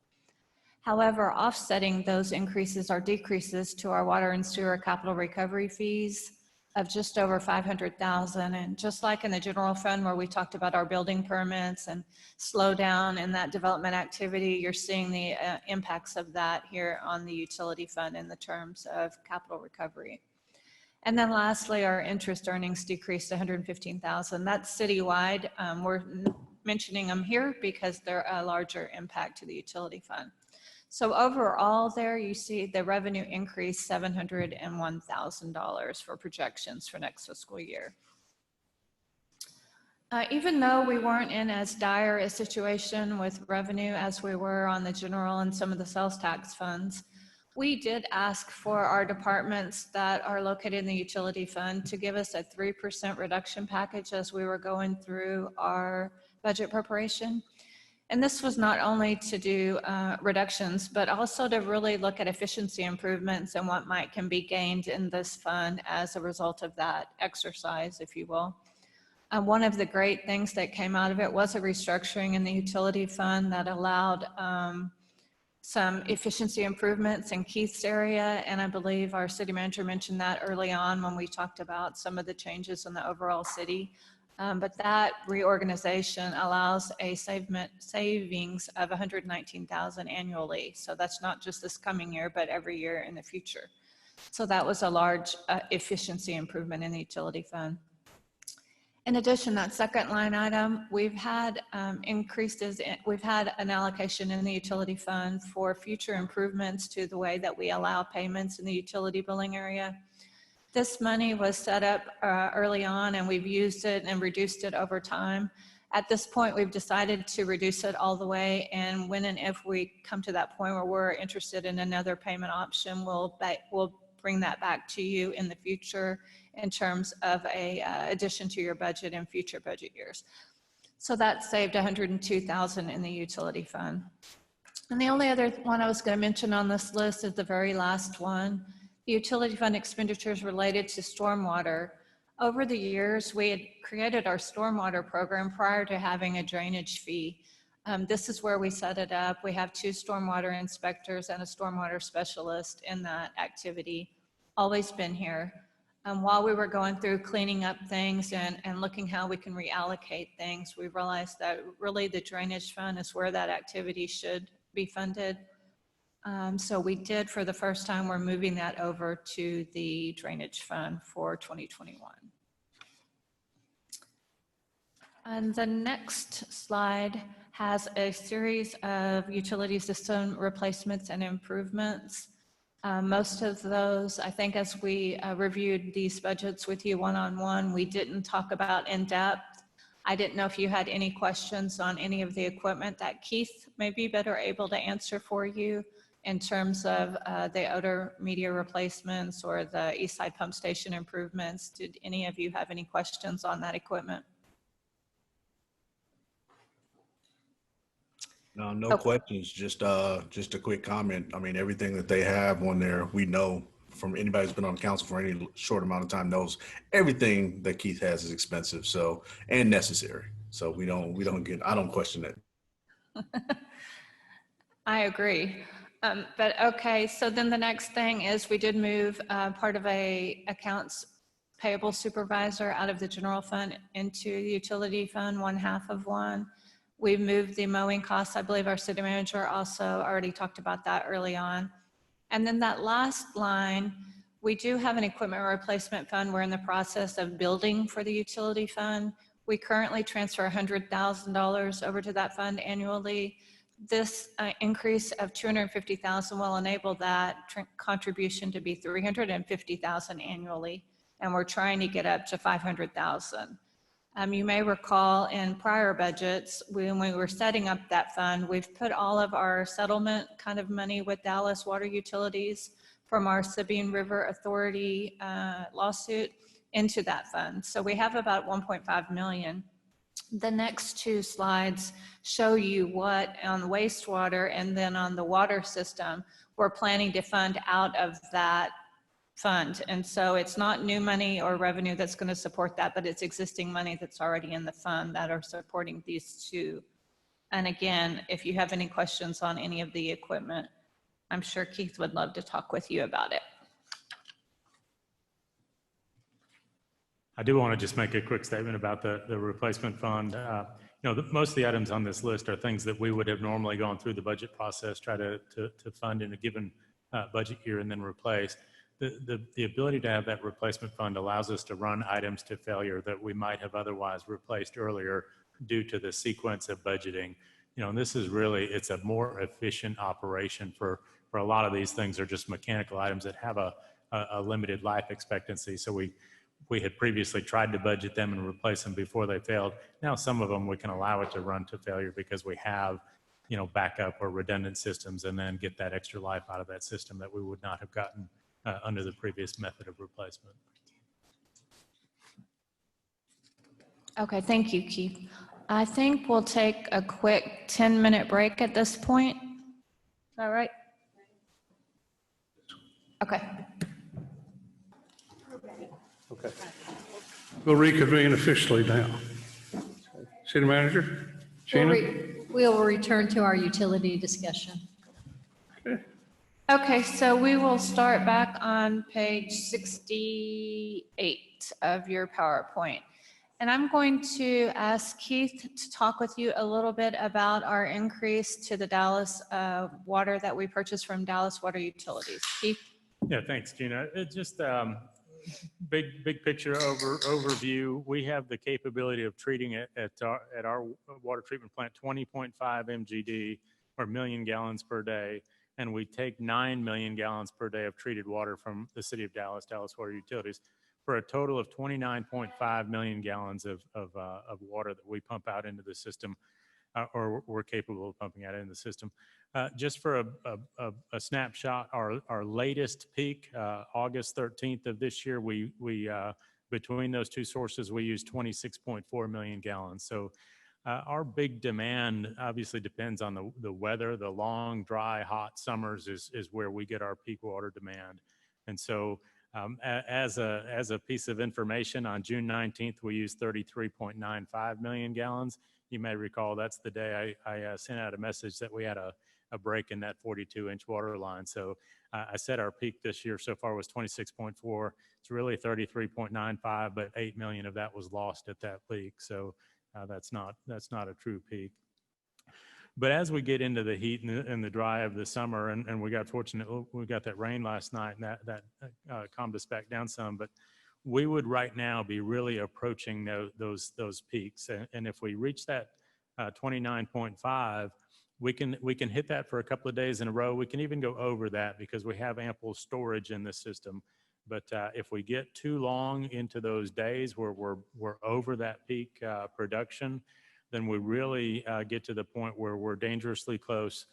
S4: However, offsetting those increases are decreases to our water and sewer capital recovery fees of just over $500,000. And just like in the general fund where we talked about our building permits and slowdown in that development activity, you're seeing the impacts of that here on the utility fund in the terms of capital recovery. And then lastly, our interest earnings decreased to $115,000. That's citywide. We're mentioning them here because they're a larger impact to the utility fund. So overall there, you see the revenue increased $701,000 for projections for next fiscal year. Even though we weren't in as dire a situation with revenue as we were on the general and some of the sales tax funds, we did ask for our departments that are located in the utility fund to give us a 3% reduction package as we were going through our budget preparation. And this was not only to do reductions, but also to really look at efficiency improvements and what can be gained in this fund as a result of that exercise, if you will. One of the great things that came out of it was a restructuring in the utility fund that allowed some efficiency improvements in Keith's area. And I believe our city manager mentioned that early on when we talked about some of the changes in the overall city. But that reorganization allows a savings of $119,000 annually. So that's not just this coming year, but every year in the future. So that was a large efficiency improvement in the utility fund. In addition, that second line item, we've had we've had an allocation in the utility fund for future improvements to the way that we allow payments in the utility billing area. This money was set up early on, and we've used it and reduced it over time. At this point, we've decided to reduce it all the way, and when and if we come to that point where we're interested in another payment option, we'll bring that back to you in the future in terms of a addition to your budget in future budget years. So that saved $102,000 in the utility fund. And the only other one I was going to mention on this list is the very last one. The utility fund expenditures related to stormwater. Over the years, we had created our stormwater program prior to having a drainage fee. This is where we set it up. We have 2 stormwater inspectors and a stormwater specialist in that activity, always been here. While we were going through cleaning up things and looking how we can reallocate things, we realized that really the drainage fund is where that activity should be funded. So we did, for the first time, we're moving that over to the drainage fund for 2021. And the next slide has a series of utility system replacements and improvements. Most of those, I think, as we reviewed these budgets with you one-on-one, we didn't talk about in depth. I didn't know if you had any questions on any of the equipment that Keith may be better able to answer for you in terms of the odor media replacements or the East Side Pump Station improvements. Did any of you have any questions on that equipment?
S10: No questions. Just a quick comment. I mean, everything that they have on there, we know from anybody who's been on council for any short amount of time knows everything that Keith has is expensive, so, and necessary. So I don't question it.
S4: I agree. But okay, so then the next thing is we did move part of a accounts payable supervisor out of the general fund into the utility fund, one half of one. We moved the mowing costs. I believe our city manager also already talked about that early on. And then that last line, we do have an equipment replacement fund. We're in the process of building for the utility fund. We currently transfer $100,000 over to that fund annually. This increase of $250,000 will enable that contribution to be $350,000 annually, and we're trying to get up to $500,000. You may recall in prior budgets, when we were setting up that fund, we've put all of our settlement kind of money with Dallas Water Utilities from our Sabine River Authority lawsuit into that fund. So we have about 1.5 million. The next two slides show you what on the wastewater and then on the water system, we're planning to fund out of that fund. And so it's not new money or revenue that's going to support that, but it's existing money that's already in the fund that are supporting these two. And again, if you have any questions on any of the equipment, I'm sure Keith would love to talk with you about it.
S15: I do want to just make a quick statement about the replacement fund. Most of the items on this list are things that we would have normally gone through the budget process, try to fund in a given budget year and then replace. The ability to have that replacement fund allows us to run items to failure that we might have otherwise replaced earlier due to the sequence of budgeting. And this is really, it's a more efficient operation for a lot of these things are just mechanical items that have a limited life expectancy. So we had previously tried to budget them and replace them before they failed. Now some of them we can allow it to run to failure because we have, backup or redundant systems and then get that extra life out of that system that we would not have gotten under the previous method of replacement.
S4: Okay, thank you, Keith. I think we'll take a quick 10-minute break at this point. Is that right? Okay.
S1: Okay. We'll reconvene officially now. City Manager, Gina?
S3: We'll return to our utility discussion.
S4: Okay, so we will start back on page 68 of your PowerPoint. And I'm going to ask Keith to talk with you a little bit about our increase to the Dallas water that we purchased from Dallas Water Utilities. Keith?
S15: Yeah, thanks, Gina. It's just big picture overview. We have the capability of treating it at our water treatment plant 20.5 MGD or million gallons per day. And we take 9 million gallons per day of treated water from the city of Dallas Water Utilities, for a total of 29.5 million gallons of water that we pump out into the system, or we're capable of pumping out into the system. Just for a snapshot, our latest peak, August 13th of this year, we between those two sources, we used 26.4 million gallons. So our big demand obviously depends on the weather. The long, dry, hot summers is where we get our peak water demand. And so as a piece of information, on June 19th, we used 33.95 million gallons. You may recall that's the day I sent out a message that we had a break in that 42-inch water line. So I said our peak this year so far was 26.4. It's really 33.95, but 8 million of that was lost at that peak. So that's not a true peak. But as we get into the heat and the dry of the summer, and we got fortunate, we got that rain last night, and that calmed us back down some. But we would right now be really approaching those peaks. And if we reach that 29.5, we can hit that for a couple of days in a row. We can even go over that because we have ample storage in the system. But if we get too long into those days where we're over that peak production, then we really get to the point where we're dangerously close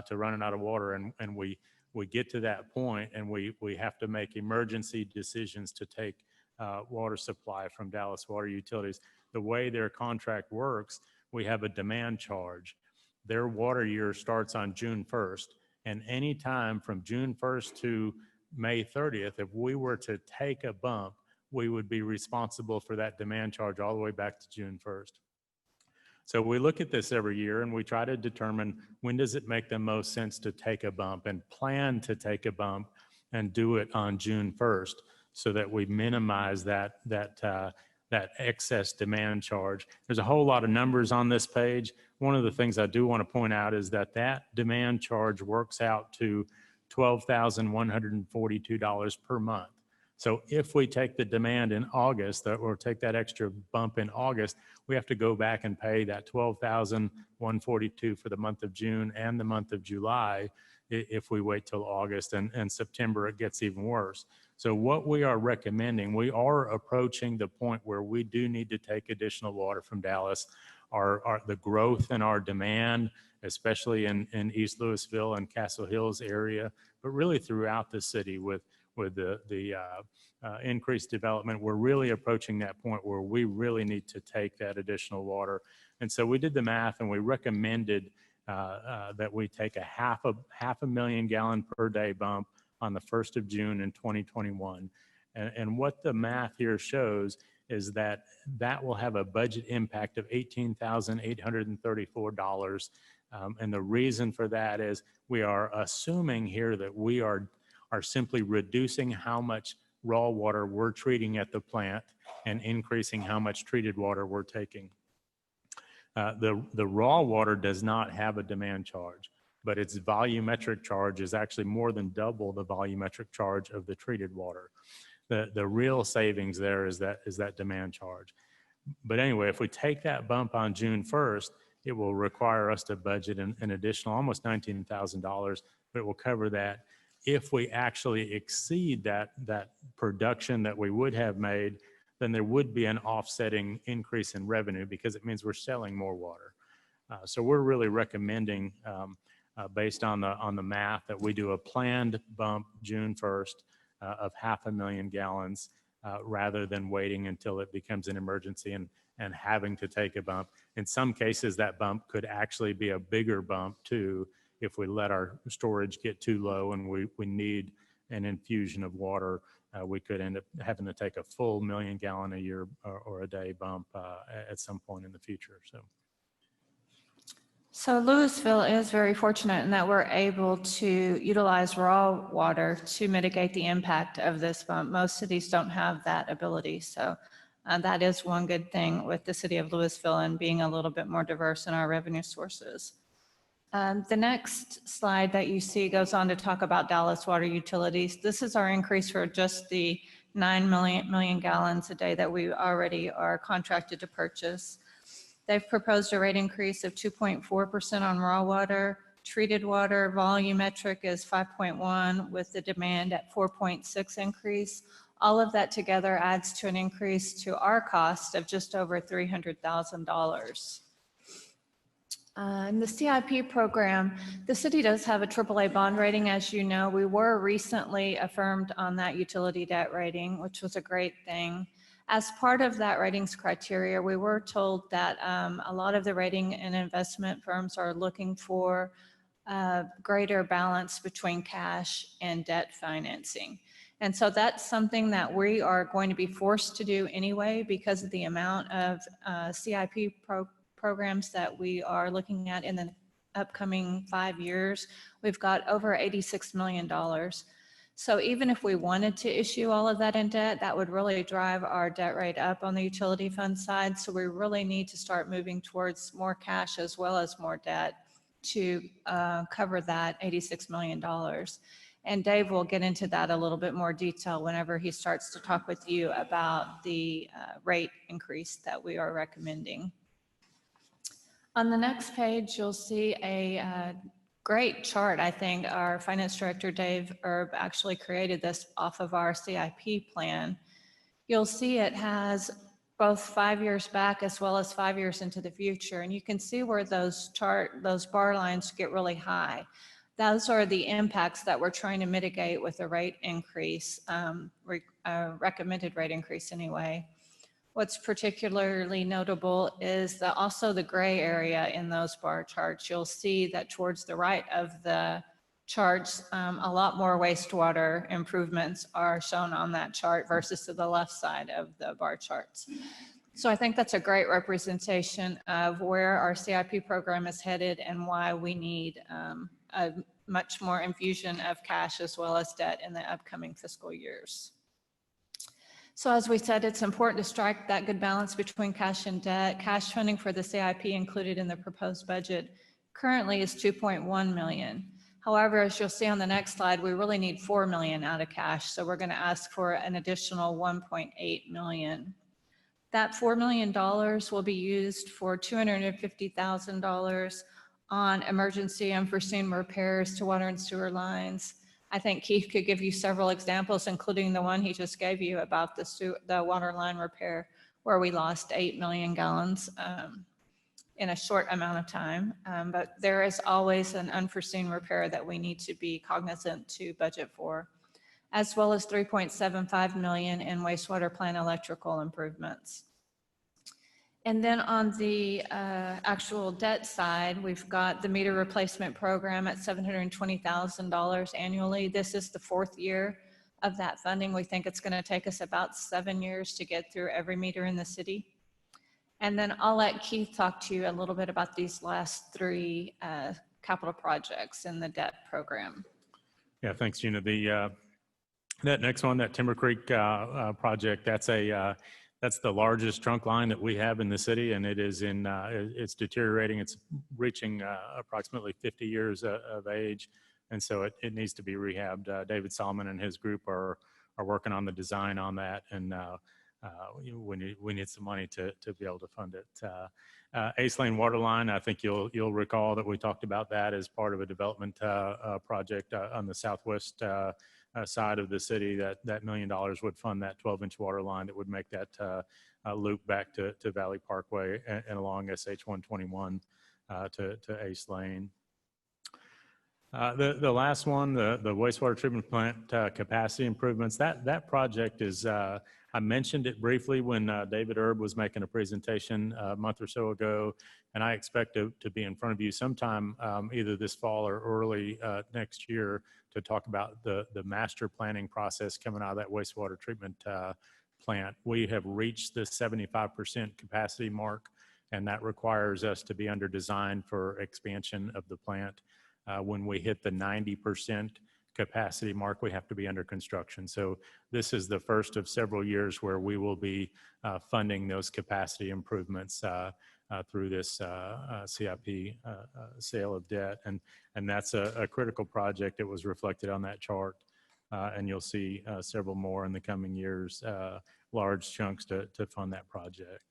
S15: to running out of water. And we get to that point and we have to make emergency decisions to take water supply from Dallas Water Utilities. The way their contract works, we have a demand charge. Their water year starts on June 1st. And any time from June 1st to May 30th, if we were to take a bump, we would be responsible for that demand charge all the way back to June 1st. So we look at this every year and we try to determine when does it make the most sense to take a bump and plan to take a bump and do it on June 1st so that we minimize that excess demand charge. There's a whole lot of numbers on this page. One of the things I do want to point out is that demand charge works out to $12,142 per month. So if we take the demand in August or take that extra bump in August, we have to go back and pay that $12,142 for the month of June and the month of July if we wait till August, and September it gets even worse. So what we are recommending, we are approaching the point where we do need to take additional water from Dallas. The growth in our demand, especially in East Louisville and Castle Hills area, but really throughout the city with the increased development, we're really approaching that point where we really need to take that additional water. And so we did the math and we recommended that we take a half a million gallon per day bump on the 1st of June in 2021. And what the math here shows is that will have a budget impact of $18,834. And the reason for that is we are assuming here that we are simply reducing how much raw water we're treating at the plant and increasing how much treated water we're taking. The raw water does not have a demand charge, but its volumetric charge is actually more than double the volumetric charge of the treated water. The real savings there is that demand charge. But anyway, if we take that bump on June 1st, it will require us to budget an additional almost $19,000, but it will cover that. If we actually exceed that production that we would have made, then there would be an offsetting increase in revenue because it means we're selling more water. So we're really recommending, based on the math, that we do a planned bump June 1st of 500,000 gallons rather than waiting until it becomes an emergency and having to take a bump. In some cases, that bump could actually be a bigger bump too if we let our storage get too low and we need an infusion of water. We could end up having to take a full 1 million gallon a year or a day bump at some point in the future.
S4: So Louisville is very fortunate in that we're able to utilize raw water to mitigate the impact of this bump. Most cities don't have that ability. So that is one good thing with the city of Louisville and being a little bit more diverse in our revenue sources. The next slide that you see goes on to talk about Dallas Water Utilities. This is our increase for just the 9 million gallons a day that we already are contracted to purchase. They've proposed a rate increase of 2.4% on raw water. Treated water volumetric is 5.1 with the demand at 4.6 increase. All of that together adds to an increase to our cost of just over $300,000. In the CIP program, the city does have a AAA bond rating. As you know, we were recently affirmed on that utility debt rating, which was a great thing. As part of that ratings criteria, we were told that a lot of the rating and investment firms are looking for greater balance between cash and debt financing. And so that's something that we are going to be forced to do anyway because of the amount of CIP programs that we are looking at in the upcoming 5 years. We've got over $86 million. So even if we wanted to issue all of that in debt, that would really drive our debt rate up on the utility fund side. So we really need to start moving towards more cash as well as more debt to cover that $86 million. And Dave will get into that a little bit more detail whenever he starts to talk with you about the rate increase that we are recommending. On the next page, you'll see a great chart. I think our finance director, Dave Erb, actually created this off of our CIP plan. You'll see it has both 5 years back as well as 5 years into the future. And you can see where those bar lines get really high. Those are the impacts that we're trying to mitigate with a rate increase, recommended rate increase anyway. What's particularly notable is also the gray area in those bar charts. You'll see that towards the right of the charts, a lot more wastewater improvements are shown on that chart versus to the left side of the bar charts. So I think that's a great representation of where our CIP program is headed and why we need a much more infusion of cash as well as debt in the upcoming fiscal years. So as we said, it's important to strike that good balance between cash and debt. Cash funding for the CIP included in the proposed budget currently is 2.1 million. However, as you'll see on the next slide, we really need 4 million out of cash. So we're going to ask for an additional 1.8 million. That $4 million will be used for $250,000 on emergency unforeseen repairs to water and sewer lines. I think Keith could give you several examples, including the one he just gave you about the water line repair, where we lost 8 million gallons in a short amount of time. But there is always an unforeseen repair that we need to be cognizant to budget for, as well as 3.75 million in wastewater plant electrical improvements. And then on the actual debt side, we've got the meter replacement program at $720,000 annually. This is the 4th year of that funding. We think it's going to take us about 7 years to get through every meter in the city. And then I'll let Keith talk to you a little bit about these last 3 capital projects in the debt program.
S15: Yeah, thanks, Gina. That next one, that Timber Creek project, that's the largest trunk line that we have in the city, and it is it's deteriorating. It's reaching approximately 50 years of age, and so it needs to be rehabbed. David Solomon and his group are working on the design on that, and we need some money to be able to fund it. Ace Lane Water Line, I think you'll recall that we talked about that as part of a development project on the southwest side of the city. That $1 million would fund that 12-inch water line that would make that loop back to Valley Parkway and along SH 121 to Ace Lane. The last one, the wastewater treatment plant capacity improvements, that project is, I mentioned it briefly when David Erb was making a presentation a month or so ago, and I expect to be in front of you sometime either this fall or early next year to talk about the master planning process coming out of that wastewater treatment plant. We have reached the 75% capacity mark, and that requires us to be under design for expansion of the plant. When we hit the 90% capacity mark, we have to be under construction. So this is the first of several years where we will be funding those capacity improvements through this CIP sale of debt. And that's a critical project that was reflected on that chart. And you'll see several more in the coming years, large chunks to fund that project.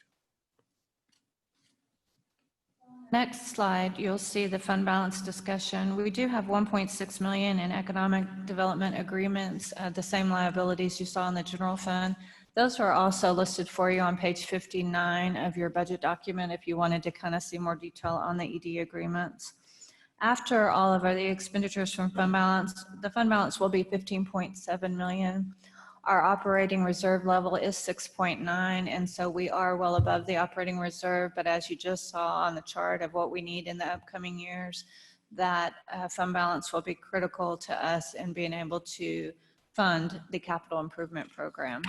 S4: Next slide, you'll see the fund balance discussion. We do have 1.6 million in economic development agreements, the same liabilities you saw in the general fund. Those are also listed for you on page 59 of your budget document if you wanted to kind of see more detail on the ED agreements. After all of the expenditures from fund balance, the fund balance will be 15.7 million. Our operating reserve level is 6.9, and so we are well above the operating reserve. But as you just saw on the chart of what we need in the upcoming years, that fund balance will be critical to us in being able to fund the capital improvement program.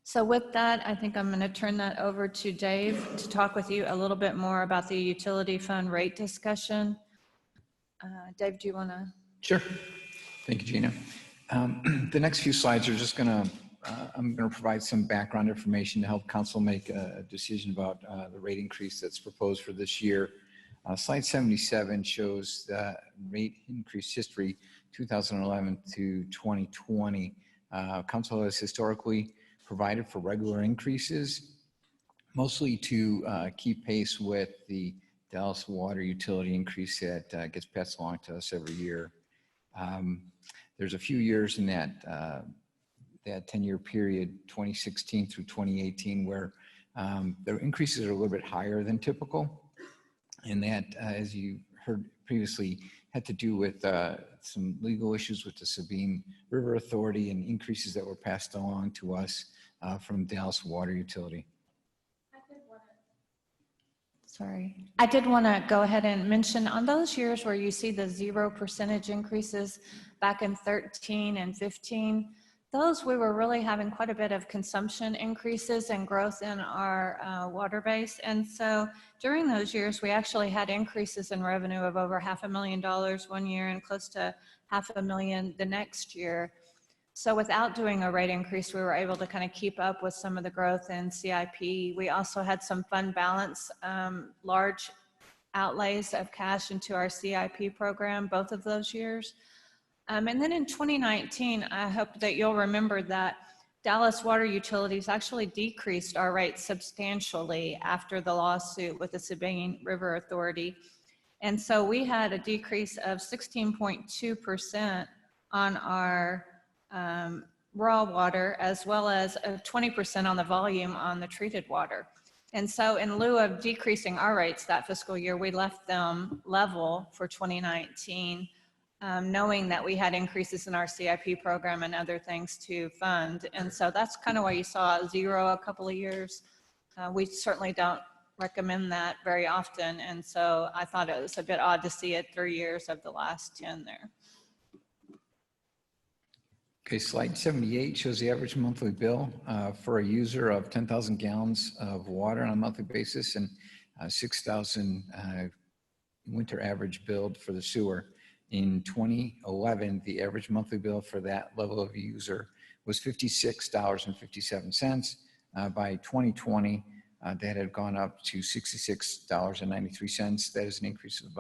S4: So with that, I think I'm going to turn that over to Dave to talk with you a little bit more about the utility fund rate discussion. Dave, do you want to?
S9: Sure. Thank you, Gina. The next few slides are just I'm going to provide some background information to help council make a decision about the rate increase that's proposed for this year. Slide 77 shows the rate increase history 2011 to 2020. Council has historically provided for regular increases, mostly to keep pace with the Dallas water utility increase that gets passed along to us every year. There's a few years in that 10-year period, 2016 through 2018, where the increases are a little bit higher than typical. And that, as you heard previously, had to do with some legal issues with the Sabine River Authority and increases that were passed along to us from Dallas Water Utility.
S4: I did want to go ahead and mention on those years where you see the 0% increases back in 13 and 15, those we were really having quite a bit of consumption increases and growth in our water base. And so during those years, we actually had increases in revenue of over $500,000 one year and close to $500,000 the next year. So without doing a rate increase, we were able to kind of keep up with some of the growth in CIP. We also had some fund balance, large outlays of cash into our CIP program, both of those years. And then in 2019, I hope that you'll remember that Dallas Water Utilities actually decreased our rates substantially after the lawsuit with the Sabine River Authority. And so we had a decrease of 16.2% on our raw water, as well as 20% on the volume on the treated water. And so in lieu of decreasing our rates that fiscal year, we left them level for 2019, knowing that we had increases in our CIP program and other things to fund. And so that's kind of why you saw zero a couple of years. We certainly don't recommend that very often. And so I thought it was a bit odd to see it 3 years of the last 10 there.
S9: Okay, slide 78 shows the average monthly bill for a user of 10,000 gallons of water on a monthly basis and 6,000 winter average billed for the sewer. In 2011, the average monthly bill for that level of user was $56.57. By 2020, that had gone up to $66.93. That is an increase of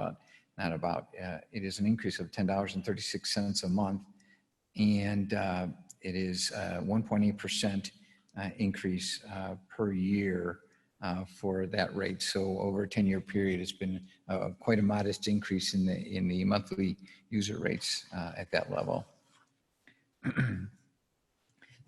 S9: it is an increase of $10.36 a month. And it is 1.8% increase per year for that rate. So over a 10-year period, it's been quite a modest increase in the monthly user rates at that level. The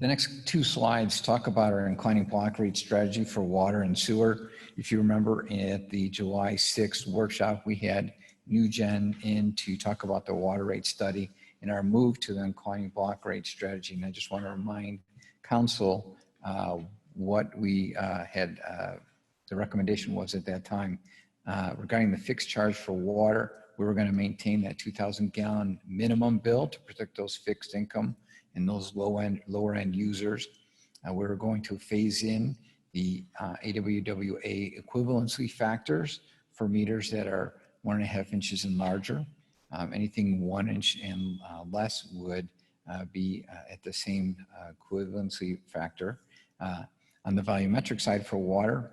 S9: next two slides talk about our inclining block rate strategy for water and sewer. If you remember, at the July 6th workshop, we had NewGen in to talk about the water rate study and our move to the inclining block rate strategy. And I just want to remind council what we had, the recommendation was at that time. Regarding the fixed charge for water, we were going to maintain that 2,000 gallon minimum bill to protect those fixed income and those lower end users. We were going to phase in the AWWA equivalency factors for meters that are 1.5 inches and larger. Anything 1 inch and less would be at the same equivalency factor. On the volumetric side for water,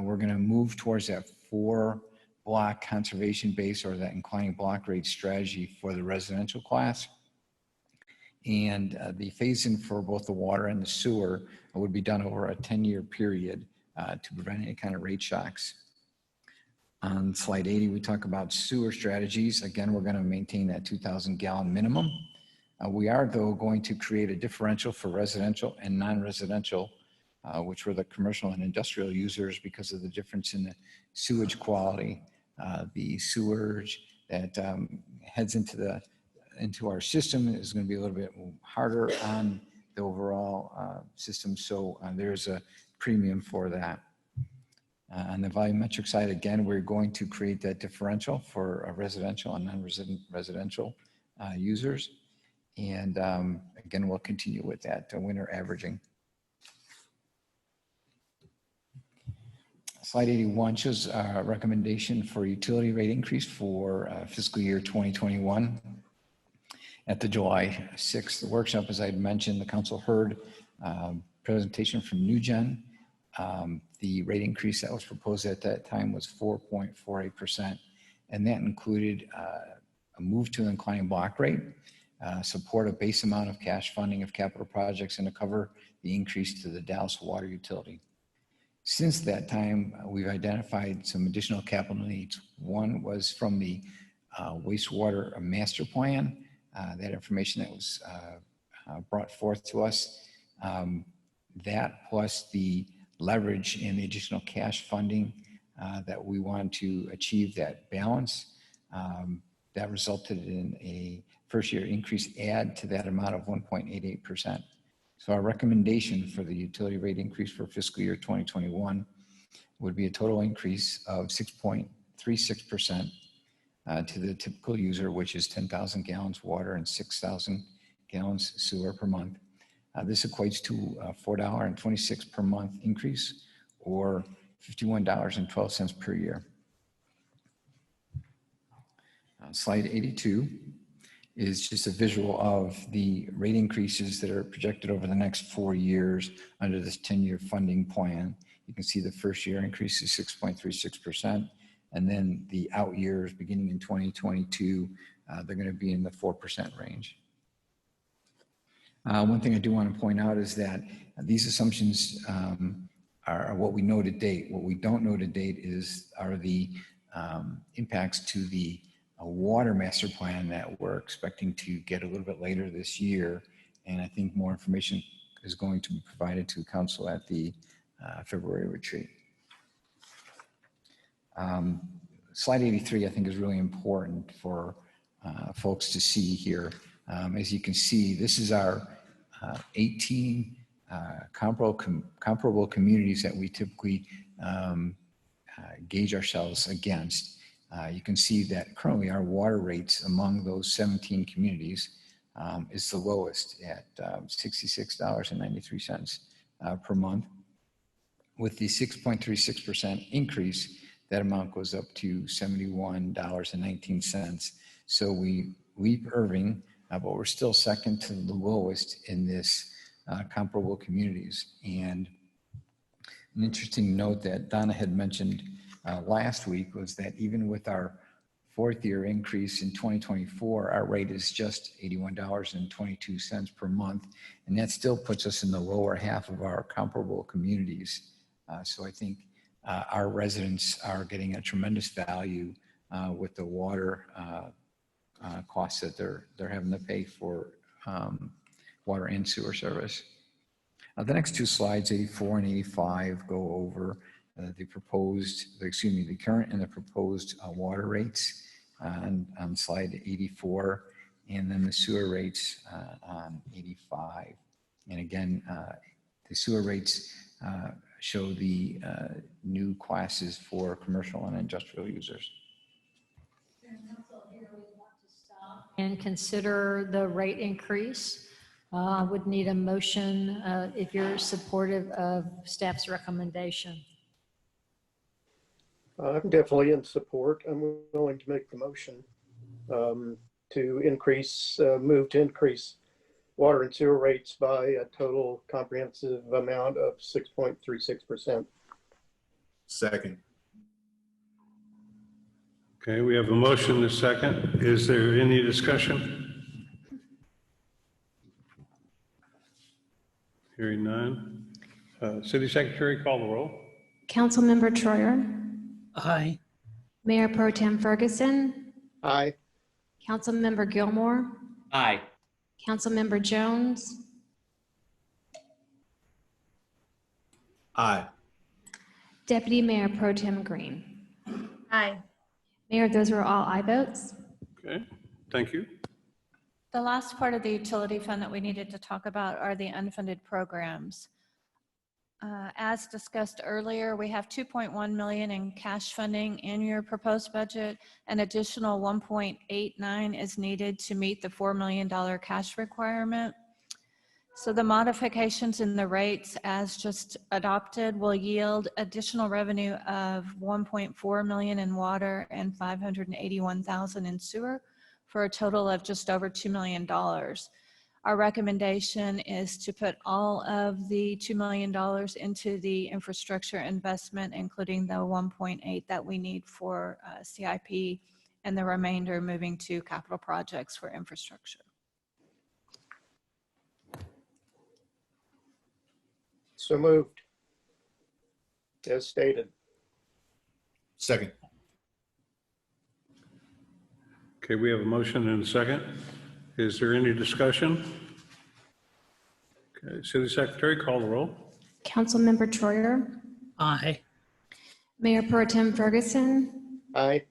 S9: we're going to move towards that 4-block conservation base or that inclining block rate strategy for the residential class. And the phase-in for both the water and the sewer would be done over a 10-year period to prevent any kind of rate shocks. On slide 80, we talk about sewer strategies. Again, we're going to maintain that 2,000 gallon minimum. We are, though, going to create a differential for residential and non-residential, which were the commercial and industrial users, because of the difference in the sewage quality. The sewage that heads into our system is going to be a little bit harder on the overall system. So there's a premium for that. On the volumetric side, again, we're going to create that differential for residential and non-residential users. And again, we'll continue with that winter averaging. Slide 81 shows a recommendation for utility rate increase for fiscal year 2021. At the July 6th workshop, as I had mentioned, the council heard presentation from NewGen. The rate increase that was proposed at that time was 4.48%, and that included a move to an inclining block rate, support a base amount of cash funding of capital projects, and to cover the increase to the Dallas Water Utility. Since that time, we've identified some additional capital needs. One was from the wastewater master plan, that information that was brought forth to us. That plus the leverage and the additional cash funding that we want to achieve that balance. That resulted in a first year increase add to that amount of 1.88%. So our recommendation for the utility rate increase for fiscal year 2021 would be a total increase of 6.36% to the typical user, which is 10,000 gallons water and 6,000 gallons sewer per month. This equates to a $4.26 per month increase, or $51.12 per year. Slide 82 is just a visual of the rate increases that are projected over the next 4 years under this 10-year funding plan. You can see the first year increase is 6.36%, and then the out years beginning in 2022, they're going to be in the 4% range. One thing I do want to point out is that these assumptions are what we know to date. What we don't know to date are the impacts to the water master plan that we're expecting to get a little bit later this year. And I think more information is going to be provided to council at the February retreat. Slide 83, I think, is really important for folks to see here. As you can see, this is our 18 comparable communities that we typically gauge ourselves against. You can see that currently our water rates among those 17 communities is the lowest at $66.93 per month. With the 6.36% increase, that amount goes up to $71.19. So we leap Irving, but we're still second to the lowest in this comparable communities. And an interesting note that Donna had mentioned last week was that even with our 4th year increase in 2024, our rate is just $81.22 per month. And that still puts us in the lower half of our comparable communities. So I think our residents are getting a tremendous value with the water costs that they're having to pay for water and sewer service. The next two slides, 84 and 85, go over the current and the proposed water rates on slide 84, and then the sewer rates on 85. And again, the sewer rates show the new classes for commercial and industrial users.
S3: And consider the rate increase. Would need a motion if you're supportive of staff's recommendation.
S6: I'm definitely in support. I'm willing to make the motion to move to increase water and sewer rates by a total comprehensive amount of 6.36%.
S10: Second.
S1: Okay, we have a motion and a second. Is there any discussion? Hearing none. City Secretary, call the roll.
S14: Councilmember Troyer,
S11: Aye.
S14: Mayor Pro Tem Ferguson,
S6: Aye.
S14: Councilmember Gilmore,
S12: Aye.
S14: Councilmember Jones,
S10: Aye.
S14: Deputy Mayor Pro Tem Green.
S8: Aye.
S14: Mayor, those were all aye votes.
S1: Okay, thank you.
S4: The last part of the utility fund that we needed to talk about are the unfunded programs. As discussed earlier, we have 2.1 million in cash funding in your proposed budget. An additional 1.89 is needed to meet the $4 million cash requirement. So the modifications in the rates as just adopted will yield additional revenue of 1.4 million in water and 581,000 in sewer, for a total of just over $2 million. Our recommendation is to put all of the $2 million into the infrastructure investment, including the 1.8 that we need for CIP, and the remainder moving to capital projects for infrastructure.
S6: So moved. As stated.
S10: Second.
S1: Okay, we have a motion and a second. Is there any discussion? Okay, City Secretary, call the roll.
S14: Councilmember Troyer,
S11: Aye.
S14: Mayor Pro Tem Ferguson,
S6: Aye.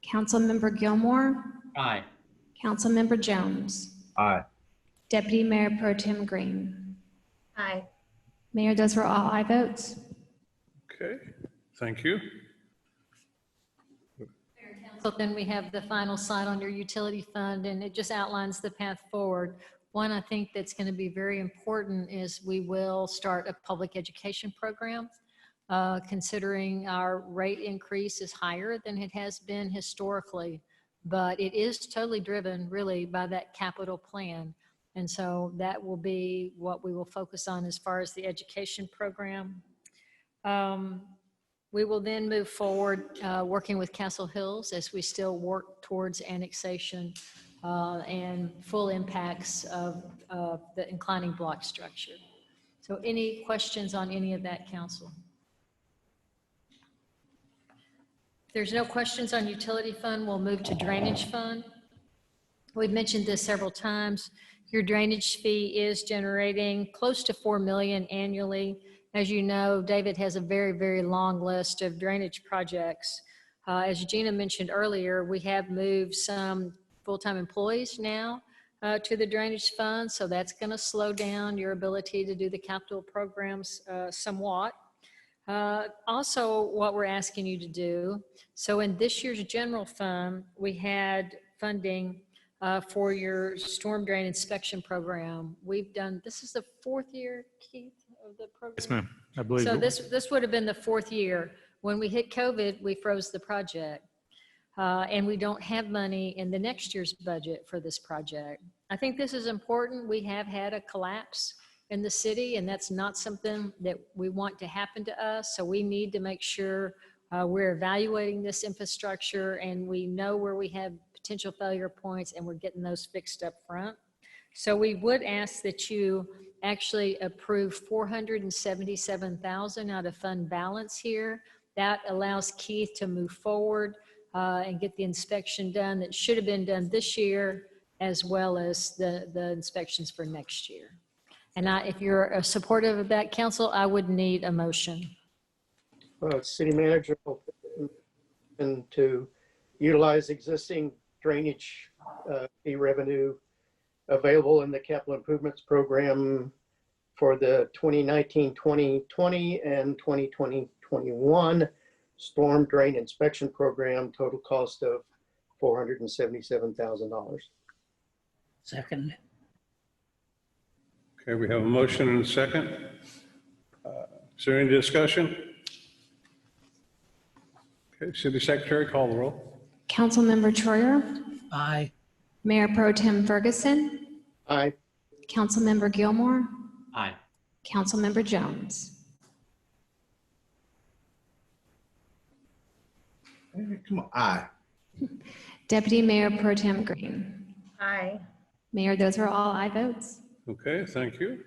S14: Councilmember Gilmore,
S12: Aye.
S14: Councilmember Jones,
S10: Aye.
S14: Deputy Mayor Pro Tem Green.
S8: Aye.
S14: Mayor, those were all aye votes.
S1: Okay, thank you.
S3: So then we have the final slide on your utility fund, and it just outlines the path forward. One I think that's going to be very important is we will start a public education program, considering our rate increase is higher than it has been historically, but it is totally driven really by that capital plan. And so that will be what we will focus on as far as the education program. We will then move forward working with Castle Hills as we still work towards annexation and full impacts of the inclining block structure. So any questions on any of that, council? If there's no questions on utility fund, we'll move to drainage fund. We've mentioned this several times. Your drainage fee is generating close to $4 million annually. As you know, David has a very, very long list of drainage projects. As Gina mentioned earlier, we have moved some full-time employees now to the drainage fund, so that's going to slow down your ability to do the capital programs somewhat. Also, what we're asking you to do, so in this year's general fund, we had funding for your storm drain inspection program. We've done, this is the 4th year, Keith, of the program?
S15: Yes, ma'am. I believe.
S3: So this would have been the 4th year. When we hit COVID, we froze the project. And we don't have money in the next year's budget for this project. I think this is important. We have had a collapse in the city, and that's not something that we want to happen to us. So we need to make sure we're evaluating this infrastructure and we know where we have potential failure points and we're getting those fixed up front. So we would ask that you actually approve $477,000 out of fund balance here. That allows Keith to move forward and get the inspection done that should have been done this year, as well as the inspections for next year. And if you're supportive of that, council, I would need a motion.
S6: City manager and to utilize existing drainage fee revenue available in the capital improvements program for the 2019-2020 and 2020-21 storm drain inspection program, total cost of $477,000.
S11: Second.
S1: Okay, we have a motion and a second. Is there any discussion? Okay, City Secretary, call the roll.
S14: Councilmember Troyer,
S11: Aye.
S14: Mayor Pro Tem Ferguson,
S6: Aye.
S14: Councilmember Gilmore,
S12: Aye.
S14: Councilmember Jones.
S10: Come on, aye.
S14: Deputy Mayor Pro Tem Green.
S8: Aye.
S14: Mayor, those were all aye votes.
S1: Okay, thank you.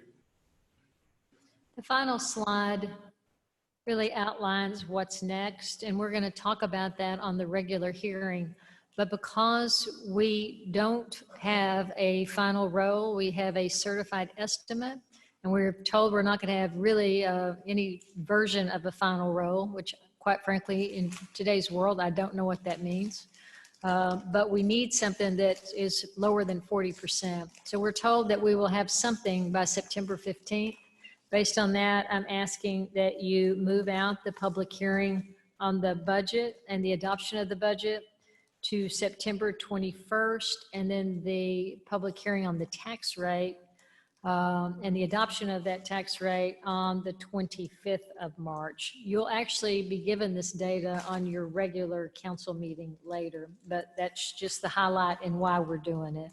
S3: The final slide really outlines what's next, and we're going to talk about that on the regular hearing. But because we don't have a final roll, we have a certified estimate, and we're told we're not going to have really any version of a final roll, which quite frankly, in today's world, I don't know what that means. But we need something that is lower than 40%. So we're told that we will have something by September 15th. Based on that, I'm asking that you move out the public hearing on the budget and the adoption of the budget to September 21st, and then the public hearing on the tax rate and the adoption of that tax rate on the 25th of March. You'll actually be given this data on your regular council meeting later, but that's just the highlight and why we're doing it.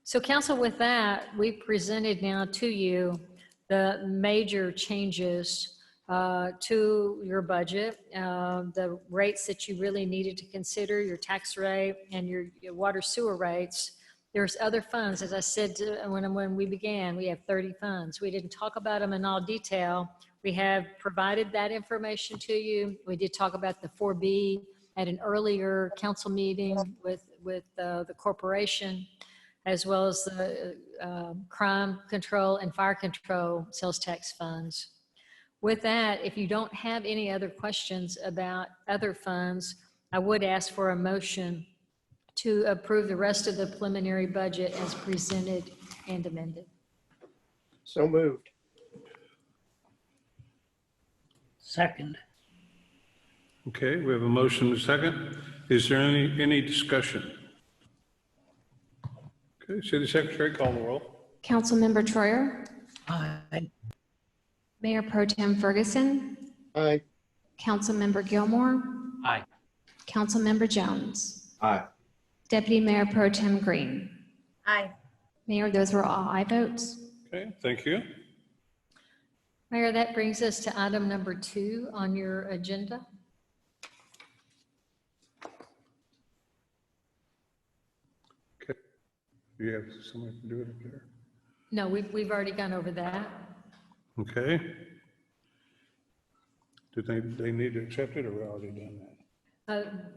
S3: So council, with that, we've presented now to you the major changes to your budget, the rates that you really needed to consider, your tax rate and your water sewer rates. There's other funds, as I said when we began, we have 30 funds. We didn't talk about them in all detail. We have provided that information to you. We did talk about the 4B at an earlier council meeting with the corporation, as well as the crime control and fire control sales tax funds. With that, if you don't have any other questions about other funds, I would ask for a motion to approve the rest of the preliminary budget as presented and amended.
S6: So moved.
S11: Second.
S1: Okay, we have a motion and a second. Is there any discussion? Okay, City Secretary, call the roll.
S14: Councilmember Troyer,
S11: Aye.
S14: Mayor Pro Tem Ferguson,
S6: Aye.
S14: Councilmember Gilmore,
S12: Aye.
S14: Councilmember Jones,
S10: Aye.
S14: Deputy Mayor Pro Tem Green.
S8: Aye.
S14: Mayor, those were all aye votes.
S1: Okay, thank you.
S3: Mayor, that brings us to item number 2 on your agenda.
S1: Okay. Do you have someone to do it up there?
S3: No, we've already gone over that.
S1: Okay. Do they need to accept it, or we already done that?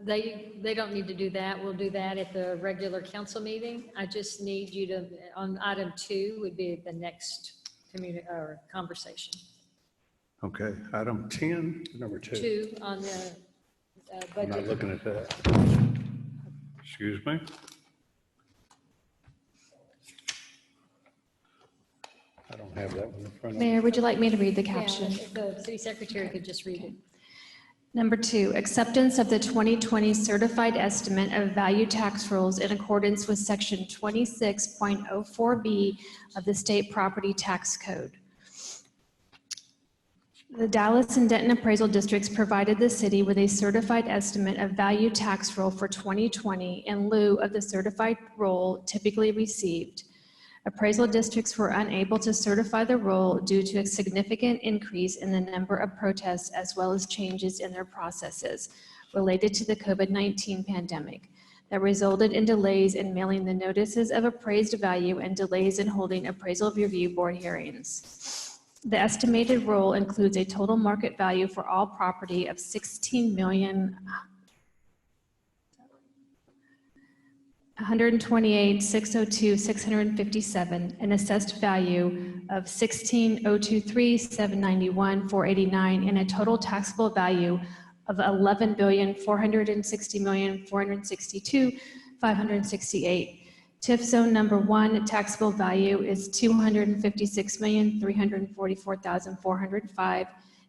S3: They don't need to do that. We'll do that at the regular council meeting. I just need you to, on item 2 would be the next conversation.
S1: Okay, item 10, number 2.
S3: 2 on the
S1: I'm not
S3: budget.
S1: looking at that. Excuse me. I don't have that one in front of me.
S14: Mayor, would you like me to read the
S3: Yeah,
S14: caption?
S3: if the city secretary could just read it.
S14: Number 2, acceptance of the 2020 certified estimate of value tax rules in accordance with section 26.04B of the state property tax code. The Dallas and Denton Appraisal Districts provided the city with a certified estimate of value tax roll for 2020 in lieu of the certified roll typically received. Appraisal districts were unable to certify the roll due to a significant increase in the number of protests as well as changes in their processes related to the COVID-19 pandemic that resulted in delays in mailing the notices of appraised value and delays in holding appraisal review board hearings. The estimated roll includes a total market value for all property of $16,128,602,657, an assessed value of $16,023,791,489, and a total taxable value of $11,460,462,568. TIF zone number 1 taxable value is $256,344,405.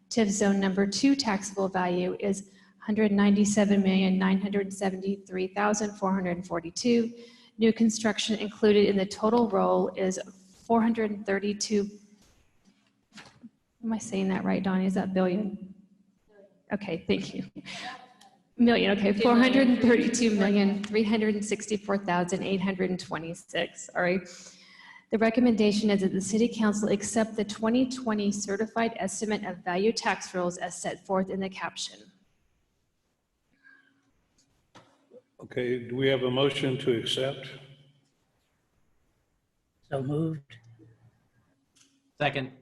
S14: TIF zone number 2 taxable value is $197,973,442. New construction included in the total roll is 432. Am I saying that right, Donnie? Is that billion? Okay, thank you. Million, okay, 432,364,826, all right. The recommendation is that the City Council accept the 2020 certified estimate of value tax rolls as set forth in the caption.
S1: Okay, do we have a motion to accept?
S11: So moved.
S12: Second.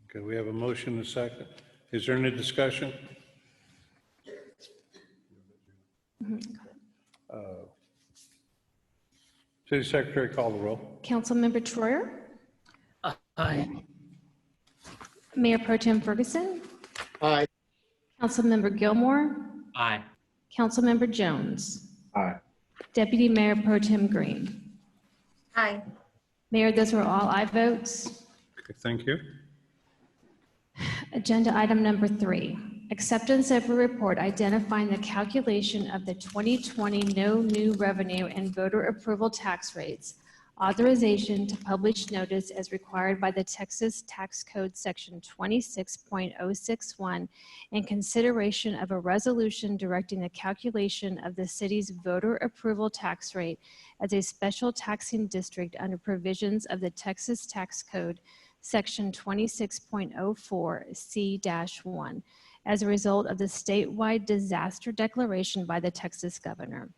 S1: Okay, we have a motion and a second. Is there any discussion? City Secretary, call the roll.
S14: Councilmember Troyer,
S11: Aye.
S14: Mayor Pro Tem Ferguson,
S6: Aye.
S14: Councilmember Gilmore,
S12: Aye.
S14: Councilmember Jones,
S10: Aye.
S14: Deputy Mayor Pro Tem Green.
S8: Aye.
S14: Mayor, those were all aye votes.
S1: Okay, thank you.
S14: Agenda item number 3, acceptance of a report identifying the calculation of the 2020 no new revenue and voter approval tax rates, authorization to publish notice as required by the Texas Tax Code Section 26.061, and consideration of a resolution directing the calculation of the city's voter approval tax rate as a special taxing district under provisions of the Texas Tax Code Section 26.04 C-1 as a result of the statewide disaster declaration by the Texas governor.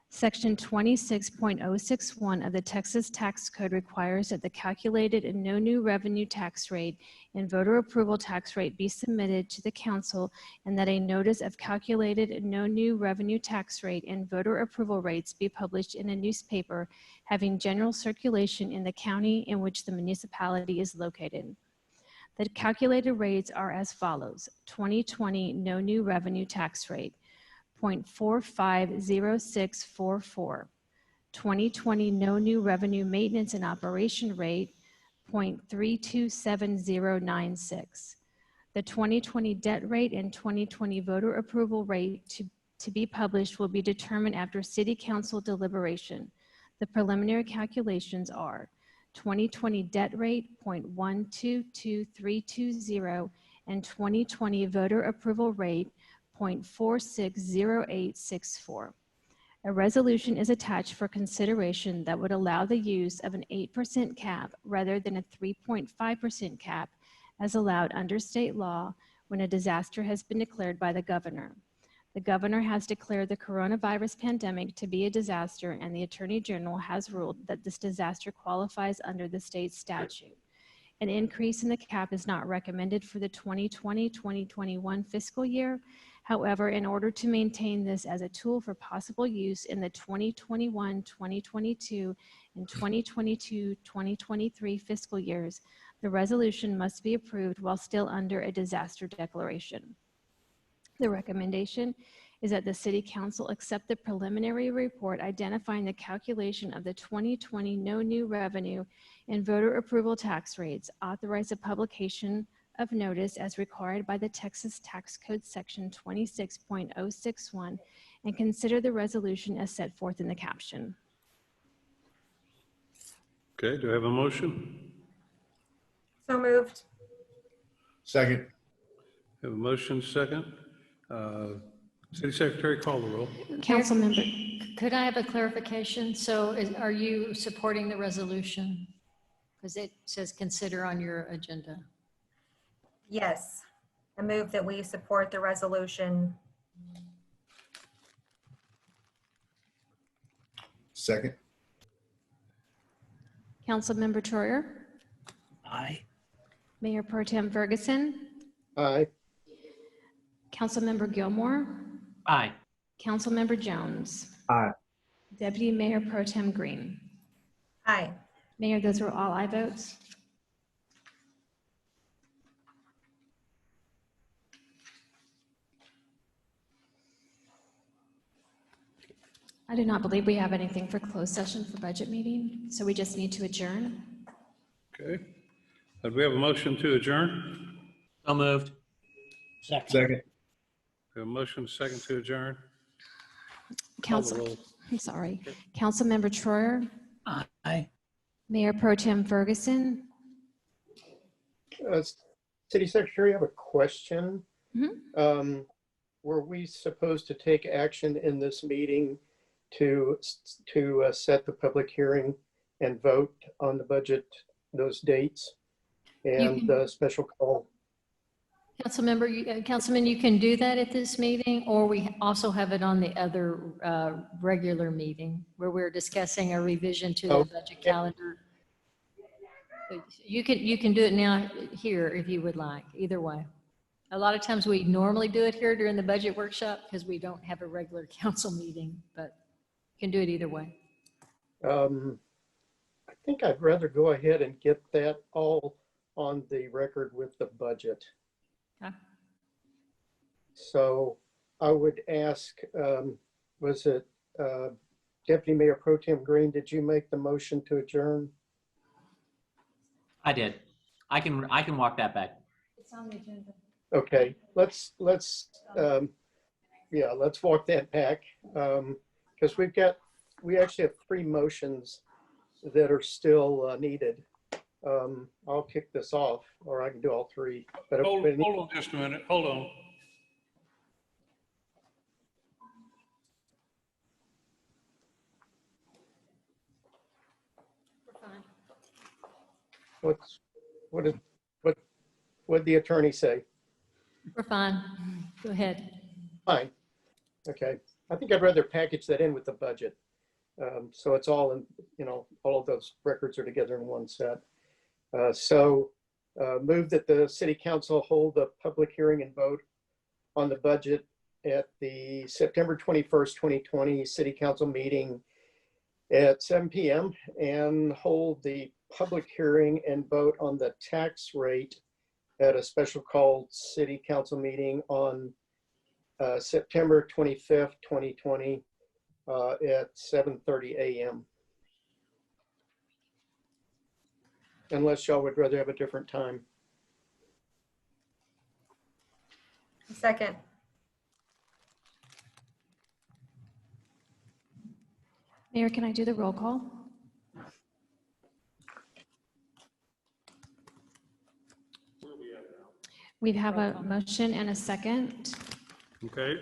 S14: Section 26.061 of the Texas Tax Code requires that the calculated and no new revenue tax rate and voter approval tax rate be submitted to the council, and that a notice of calculated and no new revenue tax rate and voter approval rates be published in a newspaper having general circulation in the county in which the municipality is located. The calculated rates are as follows: 2020 no new revenue tax rate, 0.450644. 2020 no new revenue maintenance and operation rate, 0.327096. The 2020 debt rate and 2020 voter approval rate to be published will be determined after City Council deliberation. The preliminary calculations are 2020 debt rate 0.122320, and 2020 voter approval rate 0.460864. A resolution is attached for consideration that would allow the use of an 8% cap rather than a 3.5% cap as allowed under state law when a disaster has been declared by the governor. The governor has declared the coronavirus pandemic to be a disaster, and the Attorney General has ruled that this disaster qualifies under the state statute. An increase in the cap is not recommended for the 2020-2021 fiscal year. However, in order to maintain this as a tool for possible use in the 2021-2022 and 2022-2023 fiscal years, the resolution must be approved while still under a disaster declaration. The recommendation is that the City Council accept the preliminary report identifying the calculation of the 2020 no new revenue and voter approval tax rates, authorize a publication of notice as required by the Texas Tax Code Section 26.061, and consider the resolution as set forth in the caption.
S1: Okay, do I have a motion?
S8: So moved.
S10: Second.
S1: Have a motion second. City Secretary, call the roll.
S14: Councilmember,
S3: Could I have a clarification? So are you supporting the resolution? Because it says consider on your agenda.
S8: Yes. I move that we support the resolution.
S10: Second.
S14: Councilmember Troyer,
S11: Aye.
S14: Mayor Pro Tem Ferguson,
S6: Aye.
S14: Councilmember Gilmore,
S12: Aye.
S14: Councilmember Jones,
S10: Aye.
S14: Deputy Mayor Pro Tem Green.
S8: Aye.
S14: Mayor, those were all aye votes. I do not believe we have anything for closed session for budget meeting, so we just need to adjourn.
S1: Okay. Do we have a motion to adjourn?
S12: So moved.
S10: Second.
S1: We have a motion second to adjourn?
S14: Council, I'm sorry. Councilmember Troyer,
S11: Aye.
S14: Mayor Pro Tem Ferguson,
S6: City Secretary, I have a question.
S14: Mhm.
S6: Were we supposed to take action in this meeting to set the public hearing and vote on the budget, those dates, and the special call?
S3: Councilman, you can do that at this meeting, or we also have it on the other regular meeting where we're discussing a revision to the budget calendar. You can do it now here if you would like, either way. A lot of times we normally do it here during the budget workshop because we don't have a regular council meeting, but you can do it either way.
S6: I think I'd rather go ahead and get that all on the record with the budget.
S3: Okay.
S6: So I would ask, was it Deputy Mayor Pro Tem Green, did you make the motion to adjourn?
S12: I did. I can walk that back.
S3: It's on the agenda.
S6: Okay, let's walk that back. Because we actually have 3 motions that are still needed. I'll kick this off, or I can do all 3. But
S1: Hold on just a minute. Hold on.
S6: what did the attorney say?
S3: We're fine. Go ahead.
S6: Fine. Okay. I think I'd rather package that in with the budget. So it's all in, all of those records are together in one set. Move that the city council hold a public hearing and vote on the budget at the September 21st, 2020 city council meeting at 7 p.m. and hold the public hearing and vote on the tax rate at a special called city council meeting on September 25th, 2020 at 7:30 a.m. Unless y'all would rather have a different time.
S8: Second.
S14: Mayor, can I do the roll call? We have a motion and a second.
S1: Okay.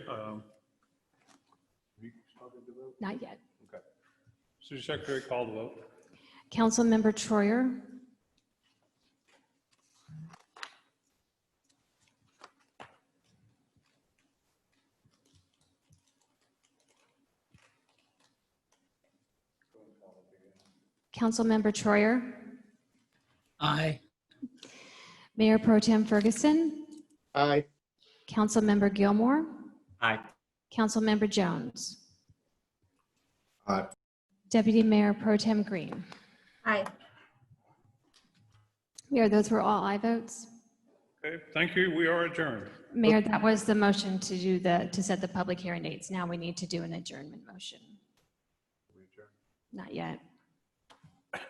S14: Not yet.
S1: Okay. City Secretary, call the vote.
S14: Councilmember Troyer, Councilmember Troyer,
S11: Aye.
S14: Mayor Pro Tem Ferguson,
S6: Aye.
S14: Councilmember Gilmore,
S12: Aye.
S14: Councilmember Jones,
S10: Aye.
S14: Deputy Mayor Pro Tem Green.
S8: Aye.
S14: Mayor, those were all aye votes.
S1: Okay, thank you. We are adjourned.
S14: Mayor, that was the motion to do to set the public hearing dates. Now we need to do an adjournment motion. Not yet.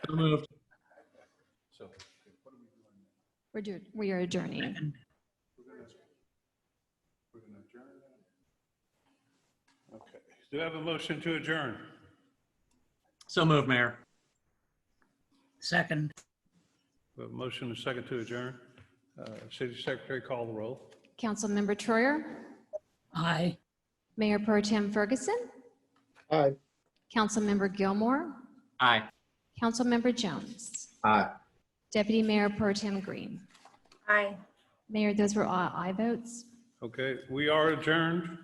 S12: So moved.
S14: We are adjourning.
S1: Okay. Do I have a motion to adjourn?
S12: So moved, Mayor.
S11: Second.
S1: We have a motion and a second to adjourn. City Secretary, call the roll.
S14: Councilmember Troyer,
S11: Aye.
S14: Mayor Pro Tem Ferguson,
S6: Aye.
S14: Councilmember Gilmore,
S12: Aye.
S14: Councilmember Jones,
S10: Aye.
S14: Deputy Mayor Pro Tem Green.
S8: Aye.
S14: Mayor, those were all aye votes.
S1: Okay, we are adjourned.